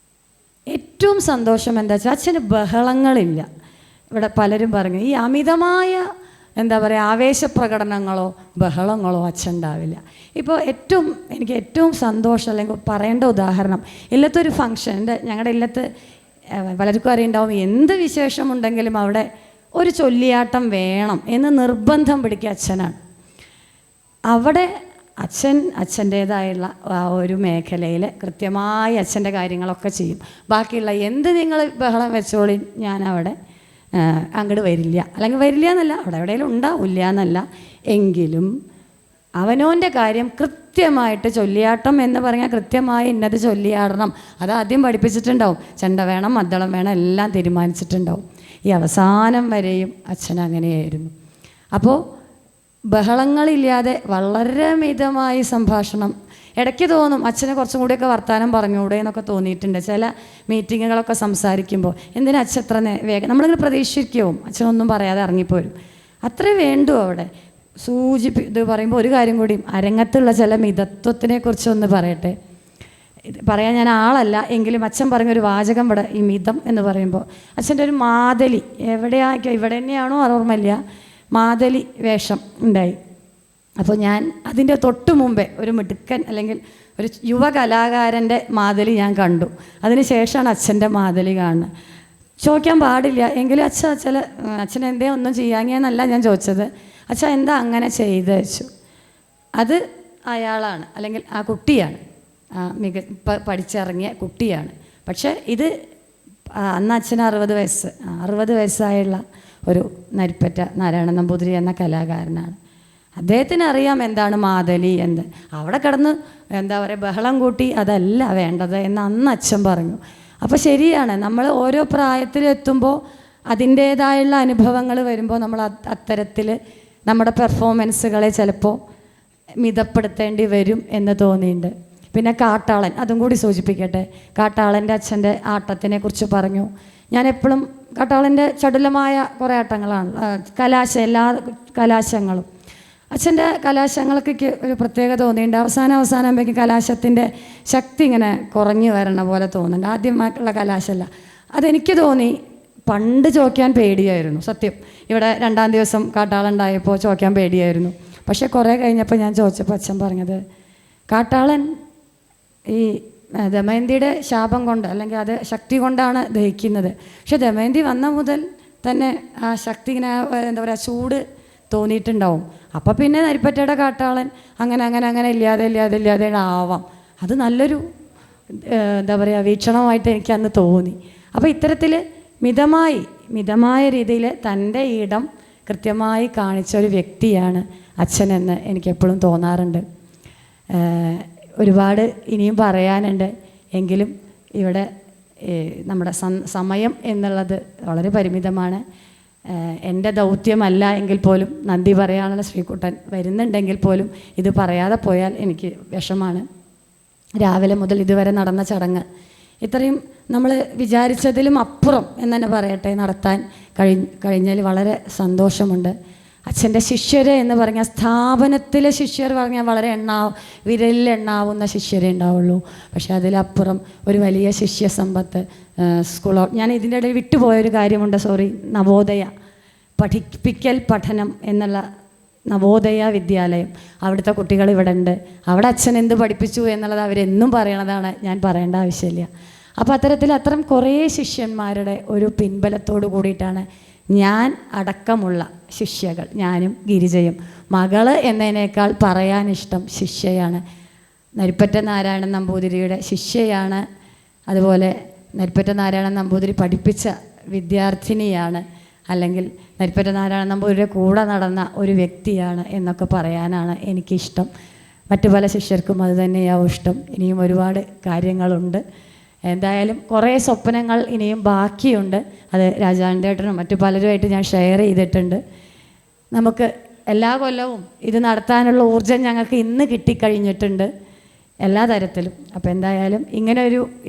G: ഏറ്റവും സന്തോഷം എന്താ വെച്ചാൽ അച്ഛന് ബഹളങ്ങളില്ല. ഇവിടെ പലരും പറഞ്ഞു ഈ അമിതമായ ആവേശപ്രകടനങ്ങളോ ബഹളങ്ങളോ അച്ഛൻ ഉണ്ടാവില്ല. ഇപ്പോൾ എനിക്ക് ഏറ്റവും സന്തോഷം അല്ലെങ്കിൽ പറയേണ്ട ഉദാഹരണം, ഇല്ലത്തൊരു ഫംഗ്ഷൻ, ഞങ്ങളുടെ ഇല്ലത്ത് പലർക്കും അറിയുണ്ടാവും, എന്ത് വിശേഷമുണ്ടെങ്കിലും അവിടെ ഒരു ചൊല്ലിയാട്ടം വേണം എന്ന് നിർബന്ധം പിടിക്കുക അച്ഛനാണ്. അവിടെ അച്ഛൻ്റേതായുള്ള ആ ഒരു മേഖലയിൽ കൃത്യമായി അച്ഛൻ്റെ കാര്യങ്ങളൊക്കെ ചെയ്യും. ബാക്കിയുള്ള എന്ത് നിങ്ങൾ ബഹളം വെച്ചോളി, ഞാൻ അവിടെ അങ്ങോട്ട് വരില്ല, അല്ലെങ്കിൽ വരില്ല എന്നല്ല, അവിടെ എവിടെയെങ്കിലും ഉണ്ടാവില്ല എന്നല്ല, എങ്കിലും അവനോൻ്റെ കാര്യം കൃത്യമായിട്ട് ചൊല്ലിയാട്ടം എന്ന് പറഞ്ഞാൽ കൃത്യമായി ഇന്നത് ചൊല്ലിയാടണം. അത് ആദ്യം പഠിപ്പിച്ചിട്ടുണ്ടാവും. ചെണ്ട വേണം, മദ്ദളം വേണം, എല്ലാം തീരുമാനിച്ചിട്ടുണ്ടാവും. ഈ അവസാനം വരെയും അച്ഛൻ അങ്ങനെയായിരുന്നു. അപ്പോൾ ബഹളങ്ങളില്ലാതെ വളരെ മിതമായി സംഭാഷണം. ഇടയ്ക്ക് തോന്നും അച്ഛനെ കുറച്ചും കൂടിയൊക്കെ വർത്താനം പറഞ്ഞുകൂടെ എന്നൊക്കെ തോന്നിയിട്ടുണ്ട്. ചില മീറ്റിങ്ങുകളൊക്കെ സംസാരിക്കുമ്പോൾ എന്തിനാ അച്ഛൻ എത്ര വേഗം, നമ്മളിങ്ങനെ പ്രതീക്ഷിക്കും അച്ഛനൊന്നും പറയാതെ ഇറങ്ങിപ്പോരും. അത്രേ വേണ്ടു അവിടെ. ഇത് പറയുമ്പോൾ ഒരു കാര്യം കൂടി, അരങ്ങത്തുള്ള ചില മിതത്വത്തിനെ കുറിച്ചൊന്ന് പറയട്ടെ. പറയാൻ ഞാൻ ആളല്ല, എങ്കിലും അച്ഛൻ പറഞ്ഞൊരു വാചകം ഇവിടെ, ഈ മിതം എന്ന് പറയുമ്പോൾ അച്ഛൻ്റെ ഒരു മാതലി, ഇവിടെ തന്നെയാണോ ഓർമ്മയില്ല, മാതലി വേഷം ഉണ്ടായി. അപ്പോൾ ഞാൻ അതിൻ്റെ തൊട്ട് മുമ്പേ ഒരു മിടുക്കൻ അല്ലെങ്കിൽ ഒരു യുവ കലാകാരൻ്റെ മാതലി ഞാൻ കണ്ടു. അതിന് ശേഷമാണ് അച്ഛൻ്റെ മാതലി കാണുന്നത്. ചോദിക്കാൻ പാടില്ല, എങ്കിലും അച്ഛൻ എന്തേ ഒന്നും ചെയ്യാങ്ങിയെന്നല്ല ഞാൻ ചോദിച്ചത്. അച്ഛൻ എന്താ അങ്ങനെ ചെയ്ത് വെച്ചു, അത് അയാളാണ്, അല്ലെങ്കിൽ ആ കുട്ടിയാണ്, പഠിച്ചിറങ്ങിയ കുട്ടിയാണ്. പക്ഷേ ഇത് അന്ന് അച്ഛന് 60 വയസ്സായുള്ള ഒരു നരിപ്പറ്റ നാരായണൻ നമ്പൂതിരി എന്ന കലാകാരനാണ്. അദ്ദേഹത്തിന് അറിയാം എന്താണ് മാതലി എന്ന്. അവിടെ കിടന്ന് ബഹളം കൂട്ടി അതല്ല വേണ്ടത് എന്ന് അന്ന് അച്ഛൻ പറഞ്ഞു. അപ്പോൾ ശരിയാണ്, നമ്മൾ ഓരോ പ്രായത്തിലെത്തുമ്പോൾ അതിൻ്റേതായുള്ള അനുഭവങ്ങൾ വരുമ്പോൾ നമ്മൾ അത്തരത്തിൽ നമ്മുടെ പെർഫോമൻസുകളെ ചിലപ്പോൾ മിതപ്പെടുത്തേണ്ടി വരും എന്ന് തോന്നിയിട്ടുണ്ട്. പിന്നെ കാട്ടാളൻ, അതും കൂടി സൂചിപ്പിക്കട്ടെ. കാട്ടാളൻ്റെ അച്ഛൻ്റെ ആട്ടത്തിനെ കുറിച്ച് പറഞ്ഞു. ഞാൻ എപ്പോഴും കാട്ടാളൻ്റെ ചടുലമായ കുറേ ആട്ടങ്ങളാണ്, എല്ലാ കലാശങ്ങളും. അച്ഛൻ്റെ കലാശങ്ങൾക്ക് ഒരു പ്രത്യേകത തോന്നിയിട്ടുണ്ട്. അവസാനം കലാശത്തിൻ്റെ ശക്തി ഇങ്ങനെ കുറഞ്ഞു വരണ പോലെ തോന്നുന്നുണ്ട്. ആദ്യമായിട്ടുള്ള കലാശമല്ല. അതെനിക്ക് തോന്നി പണ്ട് ചോദിക്കാൻ പേടിയായിരുന്നു, സത്യം. ഇവിടെ 2-ാം ദിവസം കാട്ടാളുണ്ടായപ്പോൾ ചോദിക്കാൻ പേടിയായിരുന്നു. പക്ഷേ കുറേ കഴിഞ്ഞപ്പോൾ ഞാൻ ചോദിച്ചപ്പോൾ അച്ഛൻ പറഞ്ഞത്, കാട്ടാളൻ ഈ ദമയന്തിയുടെ ശാപം കൊണ്ട് അല്ലെങ്കിൽ അത് ശക്തി കൊണ്ടാണ് ദഹിക്കുന്നത്. പക്ഷെ ദമയന്തി വന്ന മുതൽ തന്നെ ആ ശക്തി ഇങ്ങനെ ചൂട് തോന്നിയിട്ടുണ്ടാവും. അപ്പോൾ പിന്നെ നരിപ്പറ്റയുടെ കാട്ടാളൻ അങ്ങനെ ഇല്ലാതെ ആവാം. അത് നല്ലൊരു വീക്ഷണമായിട്ട് എനിക്ക് അന്ന് തോന്നി. അപ്പോൾ ഇത്തരത്തിൽ മിതമായ രീതിയിൽ തൻ്റെ ഇടം കൃത്യമായി കാണിച്ച ഒരു വ്യക്തിയാണ് അച്ഛനെന്ന് എനിക്കെപ്പോഴും തോന്നാറുണ്ട്. ഒരുപാട് ഇനിയും പറയാനുണ്ട്, എങ്കിലും ഇവിടെ നമ്മുടെ സമയം എന്നുള്ളത് വളരെ പരിമിതമാണ്. എൻ്റെ ദൗത്യമല്ല എങ്കിൽ പോലും നന്ദി പറയാനുള്ള ശ്രീകുട്ടൻ വരുന്നുണ്ടെങ്കിൽ പോലും ഇത് പറയാതെ പോയാൽ എനിക്ക് വിഷമാണ്. രാവിലെ മുതൽ ഇതുവരെ നടന്ന ചടങ്ങ് ഇത്രയും നമ്മൾ വിചാരിച്ചതിലും അപ്പുറം എന്ന് തന്നെ പറയട്ടെ നടത്താൻ കഴിഞ്ഞാൽ വളരെ സന്തോഷമുണ്ട്. അച്ഛൻ്റെ ശിഷ്യരെ എന്ന് പറഞ്ഞാൽ സ്ഥാപനത്തിലെ ശിഷ്യർ പറഞ്ഞാൽ വളരെ വിരലിൽ എണ്ണാവുന്ന ശിഷ്യരേ ഉണ്ടാവുള്ളൂ. പക്ഷേ അതിലപ്പുറം ഒരു വലിയ ശിഷ്യ സമ്പത്ത് ഞാൻ ഇതിൻ്റെ ഇടയിൽ വിട്ടുപോയൊരു കാര്യമുണ്ട്, സോറി. നവോദയ പഠിപ്പിക്കൽ പഠനം എന്നുള്ള നവോദയ വിദ്യാലയം, അവിടുത്തെ കുട്ടികൾ ഇവിടെ ഉണ്ട്. അവിടെ അച്ഛൻ എന്ത് പഠിപ്പിച്ചു എന്നുള്ളത് അവരെന്നും പറയണതാണ്, ഞാൻ പറയേണ്ട ആവശ്യമില്ല. അപ്പോൾ അത്തരം കുറേ ശിഷ്യന്മാരുടെ ഒരു പിൻബലത്തോടു കൂടിയിട്ടാണ് ഞാൻ അടക്കമുള്ള ശിഷ്യകൾ, ഞാനും ഗിരിജയും. മകള് എന്നതിനേക്കാൾ പറയാനിഷ്ടം ശിഷ്യയാണ്. നരിപ്പറ്റ നാരായണൻ നമ്പൂതിരിയുടെ ശിഷ്യയാണ്. അതുപോലെ നരിപ്പറ്റ നാരായണൻ നമ്പൂതിരി പഠിപ്പിച്ച വിദ്യാർത്ഥിനിയാണ്, അല്ലെങ്കിൽ നരിപ്പറ്റ നാരായണൻ നമ്പൂതിരിയുടെ കൂടെ നടന്ന ഒരു വ്യക്തിയാണ് എന്നൊക്കെ പറയാനാണ് എനിക്കിഷ്ടം. മറ്റു പല ശിഷ്യർക്കും അത് തന്നെയാവും ഇഷ്ടം. ഇനിയും ഒരുപാട് കാര്യങ്ങളുണ്ട്. എന്തായാലും കുറേ സ്വപ്നങ്ങൾ ഇനിയും ബാക്കിയുണ്ട്. അത് രാജാണ്ടേട്ടനും മറ്റു പലരുമായിട്ട് ഞാൻ ഷെയർ ചെയ്തിട്ടുണ്ട്. നമുക്ക് എല്ലാ കൊല്ലവും ഇത് നടത്താനുള്ള ഊർജം ഞങ്ങൾക്ക് ഇന്ന് കിട്ടിക്കഴിഞ്ഞിട്ടുണ്ട് എല്ലാ തരത്തിലും. അപ്പോൾ എന്തായാലും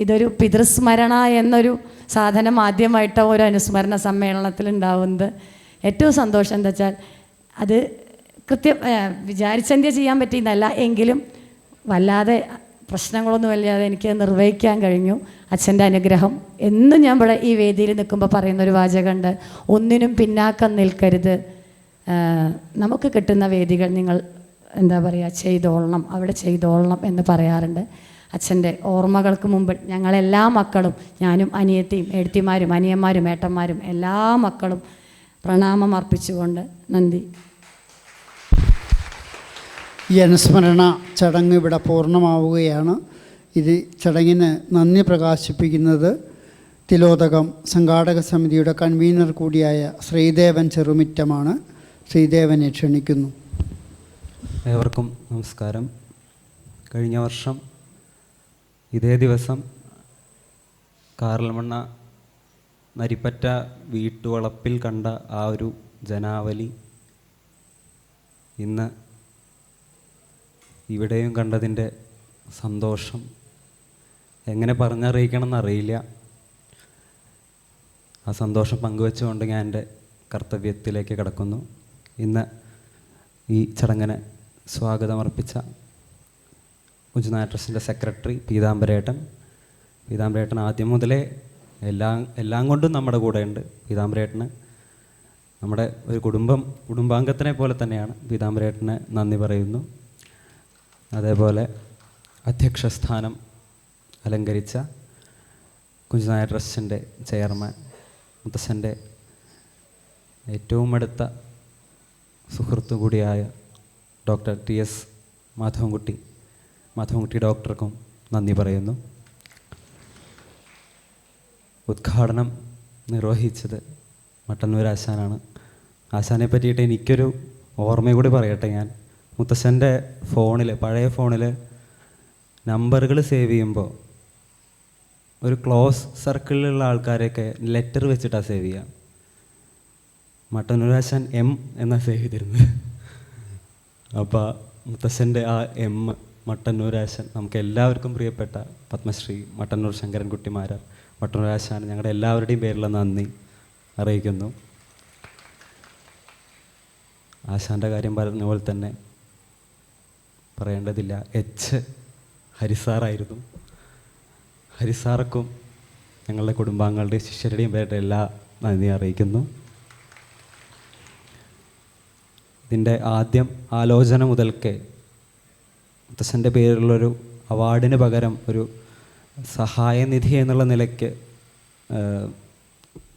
G: ഇതൊരു പിതൃസ്മരണ എന്നൊരു സാധനം ആദ്യമായിട്ട് ഒരു അനുസ്മരണ സമ്മേളനത്തിൽ ഉണ്ടാവുന്നത് ഏറ്റവും സന്തോഷം. എന്താ വെച്ചാൽ അത് വിചാരിച്ചെന്തിയ ചെയ്യാൻ പറ്റിയെന്നല്ല, എങ്കിലും വല്ലാതെ പ്രശ്നങ്ങളൊന്നും ഇല്ലാതെ എനിക്ക് നിർവഹിക്കാൻ കഴിഞ്ഞു. അച്ഛൻ്റെ അനുഗ്രഹം എന്നും ഞാൻ ഇവിടെ ഈ വേദിയിൽ നിൽക്കുമ്പോൾ പറയുന്നൊരു വാചകമുണ്ട്, ഒന്നിനും പിന്നാക്കം നിൽക്കരുത്. നമുക്ക് കിട്ടുന്ന വേദികൾ നിങ്ങൾ എന്താ പറയുക ചെയ്തോളണം, അവിടെ ചെയ്തോളണം എന്ന് പറയാറുണ്ട്. അച്ഛൻ്റെ ഓർമ്മകൾക്ക് മുമ്പ് ഞങ്ങളെല്ലാ മക്കളും, ഞാനും അനിയത്തിയും എഴുത്തിമാരും അനിയന്മാരും ഏട്ടന്മാരും എല്ലാ മക്കളും പ്രണാമം അർപ്പിച്ചുകൊണ്ട് നന്ദി.
A: ഈ അനുസ്മരണ ചടങ്ങ് ഇവിടെ പൂർണ്ണമാവുകയാണ്. ഇത് ചടങ്ങിന് നന്ദി പ്രകാശിപ്പിക്കുന്നത് തിലോദകം സംഘാടക സമിതിയുടെ കൺവീനർ കൂടിയായ ശ്രീദേവൻ ചെറുമിറ്റമാണ്. ശ്രീദേവനെ ക്ഷണിക്കുന്നു.
H: ഏവർക്കും നമസ്കാരം. കഴിഞ്ഞ വർഷം ഇതേ ദിവസം കാറൽമണ്ണ നരിപ്പറ്റ വീട്ടുവളപ്പിൽ കണ്ട ആ ഒരു ജനാവലി ഇന്ന് ഇവിടെയും കണ്ടതിൻ്റെ സന്തോഷം എങ്ങനെ പറഞ്ഞറിയിക്കണം എന്നറിയില്ല. ആ സന്തോഷം പങ്കുവെച്ചുകൊണ്ട് ഞാൻ എൻ്റെ കർത്തവ്യത്തിലേക്ക് കടക്കുന്നു. ഇന്ന് ഈ ചടങ്ങിന് സ്വാഗതമർപ്പിച്ച കുഞ്ചുനായ ട്രസ്റ്റിൻ്റെ സെക്രട്ടറി പീതാംബരേട്ടൻ ആദ്യം മുതലേ എല്ലാം കൊണ്ടും നമ്മുടെ കൂടെയുണ്ട്. പീതാംബരേട്ടന് നമ്മുടെ ഒരു കുടുംബാംഗത്തിനെ പോലെ തന്നെയാണ്. പീതാംബരേട്ടന് നന്ദി പറയുന്നു. അതേപോലെ അധ്യക്ഷസ്ഥാനം അലങ്കരിച്ച കുഞ്ചുനായ ട്രസ്റ്റിൻ്റെ ചെയർമാൻ മുത്തശ്ശൻ്റെ ഏറ്റവും അടുത്ത സുഹൃത്തു കൂടിയായ ഡോക്ടർ TS മാധവൻകുട്ടി ഡോക്ടർക്കും നന്ദി പറയുന്നു. ഉദ്ഘാടനം നിർവഹിച്ചത് മട്ടന്നൂർ ആശാനാണ്. ആശാനെ പറ്റിയിട്ട് എനിക്കൊരു ഓർമ്മ കൂടി പറയട്ടെ. ഞാൻ മുത്തശ്ശൻ്റെ പഴയ ഫോണിൽ നമ്പറുകൾ സേവ് ചെയ്യുമ്പോൾ ഒരു ക്ലോസ് സർക്കിളിലുള്ള ആൾക്കാരെയൊക്കെ ലെറ്റർ വെച്ചിട്ടാണ് സേവ് ചെയ്യുക. മട്ടന്നൂരാശാൻ M എന്നാണ് സേവ് ചെയ്തിരുന്നത്. അപ്പോൾ മുത്തശ്ശൻ്റെ ആ M മട്ടന്നൂരാശാൻ നമുക്ക് എല്ലാവർക്കും പ്രിയപ്പെട്ട പത്മശ്രീ മട്ടന്നൂർ ശങ്കരൻകുട്ടിമാരാർ മട്ടന്നൂരാശാൻ ഞങ്ങളുടെ എല്ലാവരുടെയും പേരിലുള്ള നന്ദി അറിയിക്കുന്നു. ആശാൻ്റെ കാര്യം പറഞ്ഞ പോലെ തന്നെ പറയേണ്ടതില്ല. ഹരിസാറായിരുന്നു. ഹരിസാർക്കും ഞങ്ങളുടെ കുടുംബാംഗങ്ങളുടെയും ശിഷ്യരുടെയും പേരുടെ എല്ലാ നന്ദി അറിയിക്കുന്നു. ഇതിൻ്റെ ആദ്യം ആലോചന മുതൽക്കേ മുത്തശ്ശൻ്റെ പേരിലുള്ളൊരു അവാർഡിന് പകരം ഒരു സഹായനിധി എന്നുള്ള നിലയ്ക്ക്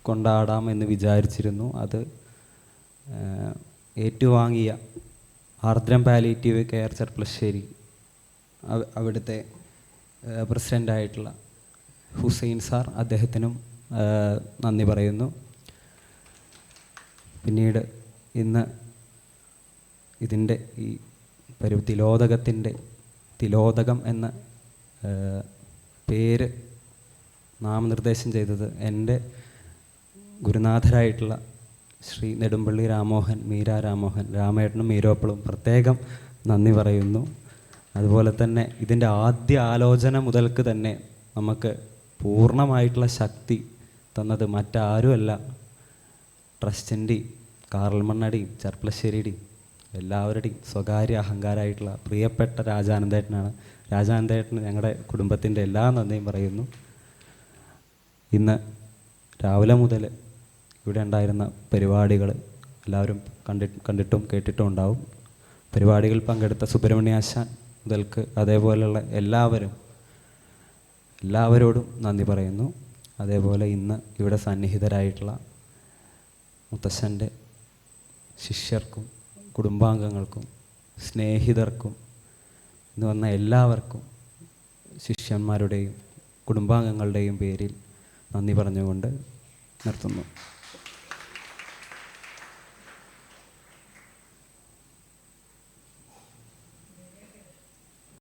H: കൊണ്ടാടാമെന്ന് വിചാരിച്ചിരുന്നു. അത് ഏറ്റുവാങ്ങിയ ആർദ്രം പാലിയേറ്റീവ് കെയർ ചെർപ്പളശ്ശേരി അവിടുത്തെ പ്രസിഡൻ്റായിട്ടുള്ള ഹുസൈൻ സാർ, അദ്ദേഹത്തിനും നന്ദി പറയുന്നു. പിന്നീട് ഇന്ന് ഇതിൻ്റെ ഈ തിലോദകം എന്ന പേര് നാമനിർദ്ദേശം ചെയ്തത് എൻ്റെ ഗുരുനാഥരായിട്ടുള്ള ശ്രീ നെടുമ്പള്ളി രാമോഹൻ, മീര രാമോഹൻ, രാമേട്ടനും മീരോപ്പളും പ്രത്യേകം നന്ദി പറയുന്നു. അതുപോലെ തന്നെ ഇതിൻ്റെ ആദ്യ ആലോചന മുതൽക്ക് തന്നെ നമുക്ക് പൂർണ്ണമായിട്ടുള്ള ശക്തി തന്നത് മറ്റാരുമല്ല, ട്രസ്റ്റിൻ്റെയും കാറൽമണ്ണയുടെയും ചെർപ്പളശ്ശേരിയുടെയും എല്ലാവരുടെയും സ്വകാര്യ അഹങ്കാരമായിട്ടുള്ള പ്രിയപ്പെട്ട രാജാനന്ദേട്ടനാണ്. രാജാനന്ദേട്ടന് ഞങ്ങളുടെ കുടുംബത്തിൻ്റെ എല്ലാ നന്ദിയും പറയുന്നു. ഇന്ന് രാവിലെ മുതൽ ഇവിടെ ഉണ്ടായിരുന്ന പരിപാടികൾ എല്ലാവരും കണ്ടിട്ടും കേട്ടിട്ടും ഉണ്ടാവും. പരിപാടികളിൽ പങ്കെടുത്ത സുബ്രഹ്മണ്യാശാൻ മുതൽക്ക് അതേപോലെയുള്ള എല്ലാവരോടും നന്ദി പറയുന്നു. അതേപോലെ ഇന്ന് ഇവിടെ സന്നിഹിതരായിട്ടുള്ള മുത്തശ്ശൻ്റെ ശിഷ്യർക്കും കുടുംബാംഗങ്ങൾക്കും സ്നേഹിതർക്കും ഇന്ന് വന്ന എല്ലാവർക്കും ശിഷ്യന്മാരുടെയും കുടുംബാംഗങ്ങളുടെയും പേരിൽ നന്ദി പറഞ്ഞുകൊണ്ട് നിർത്തുന്നു.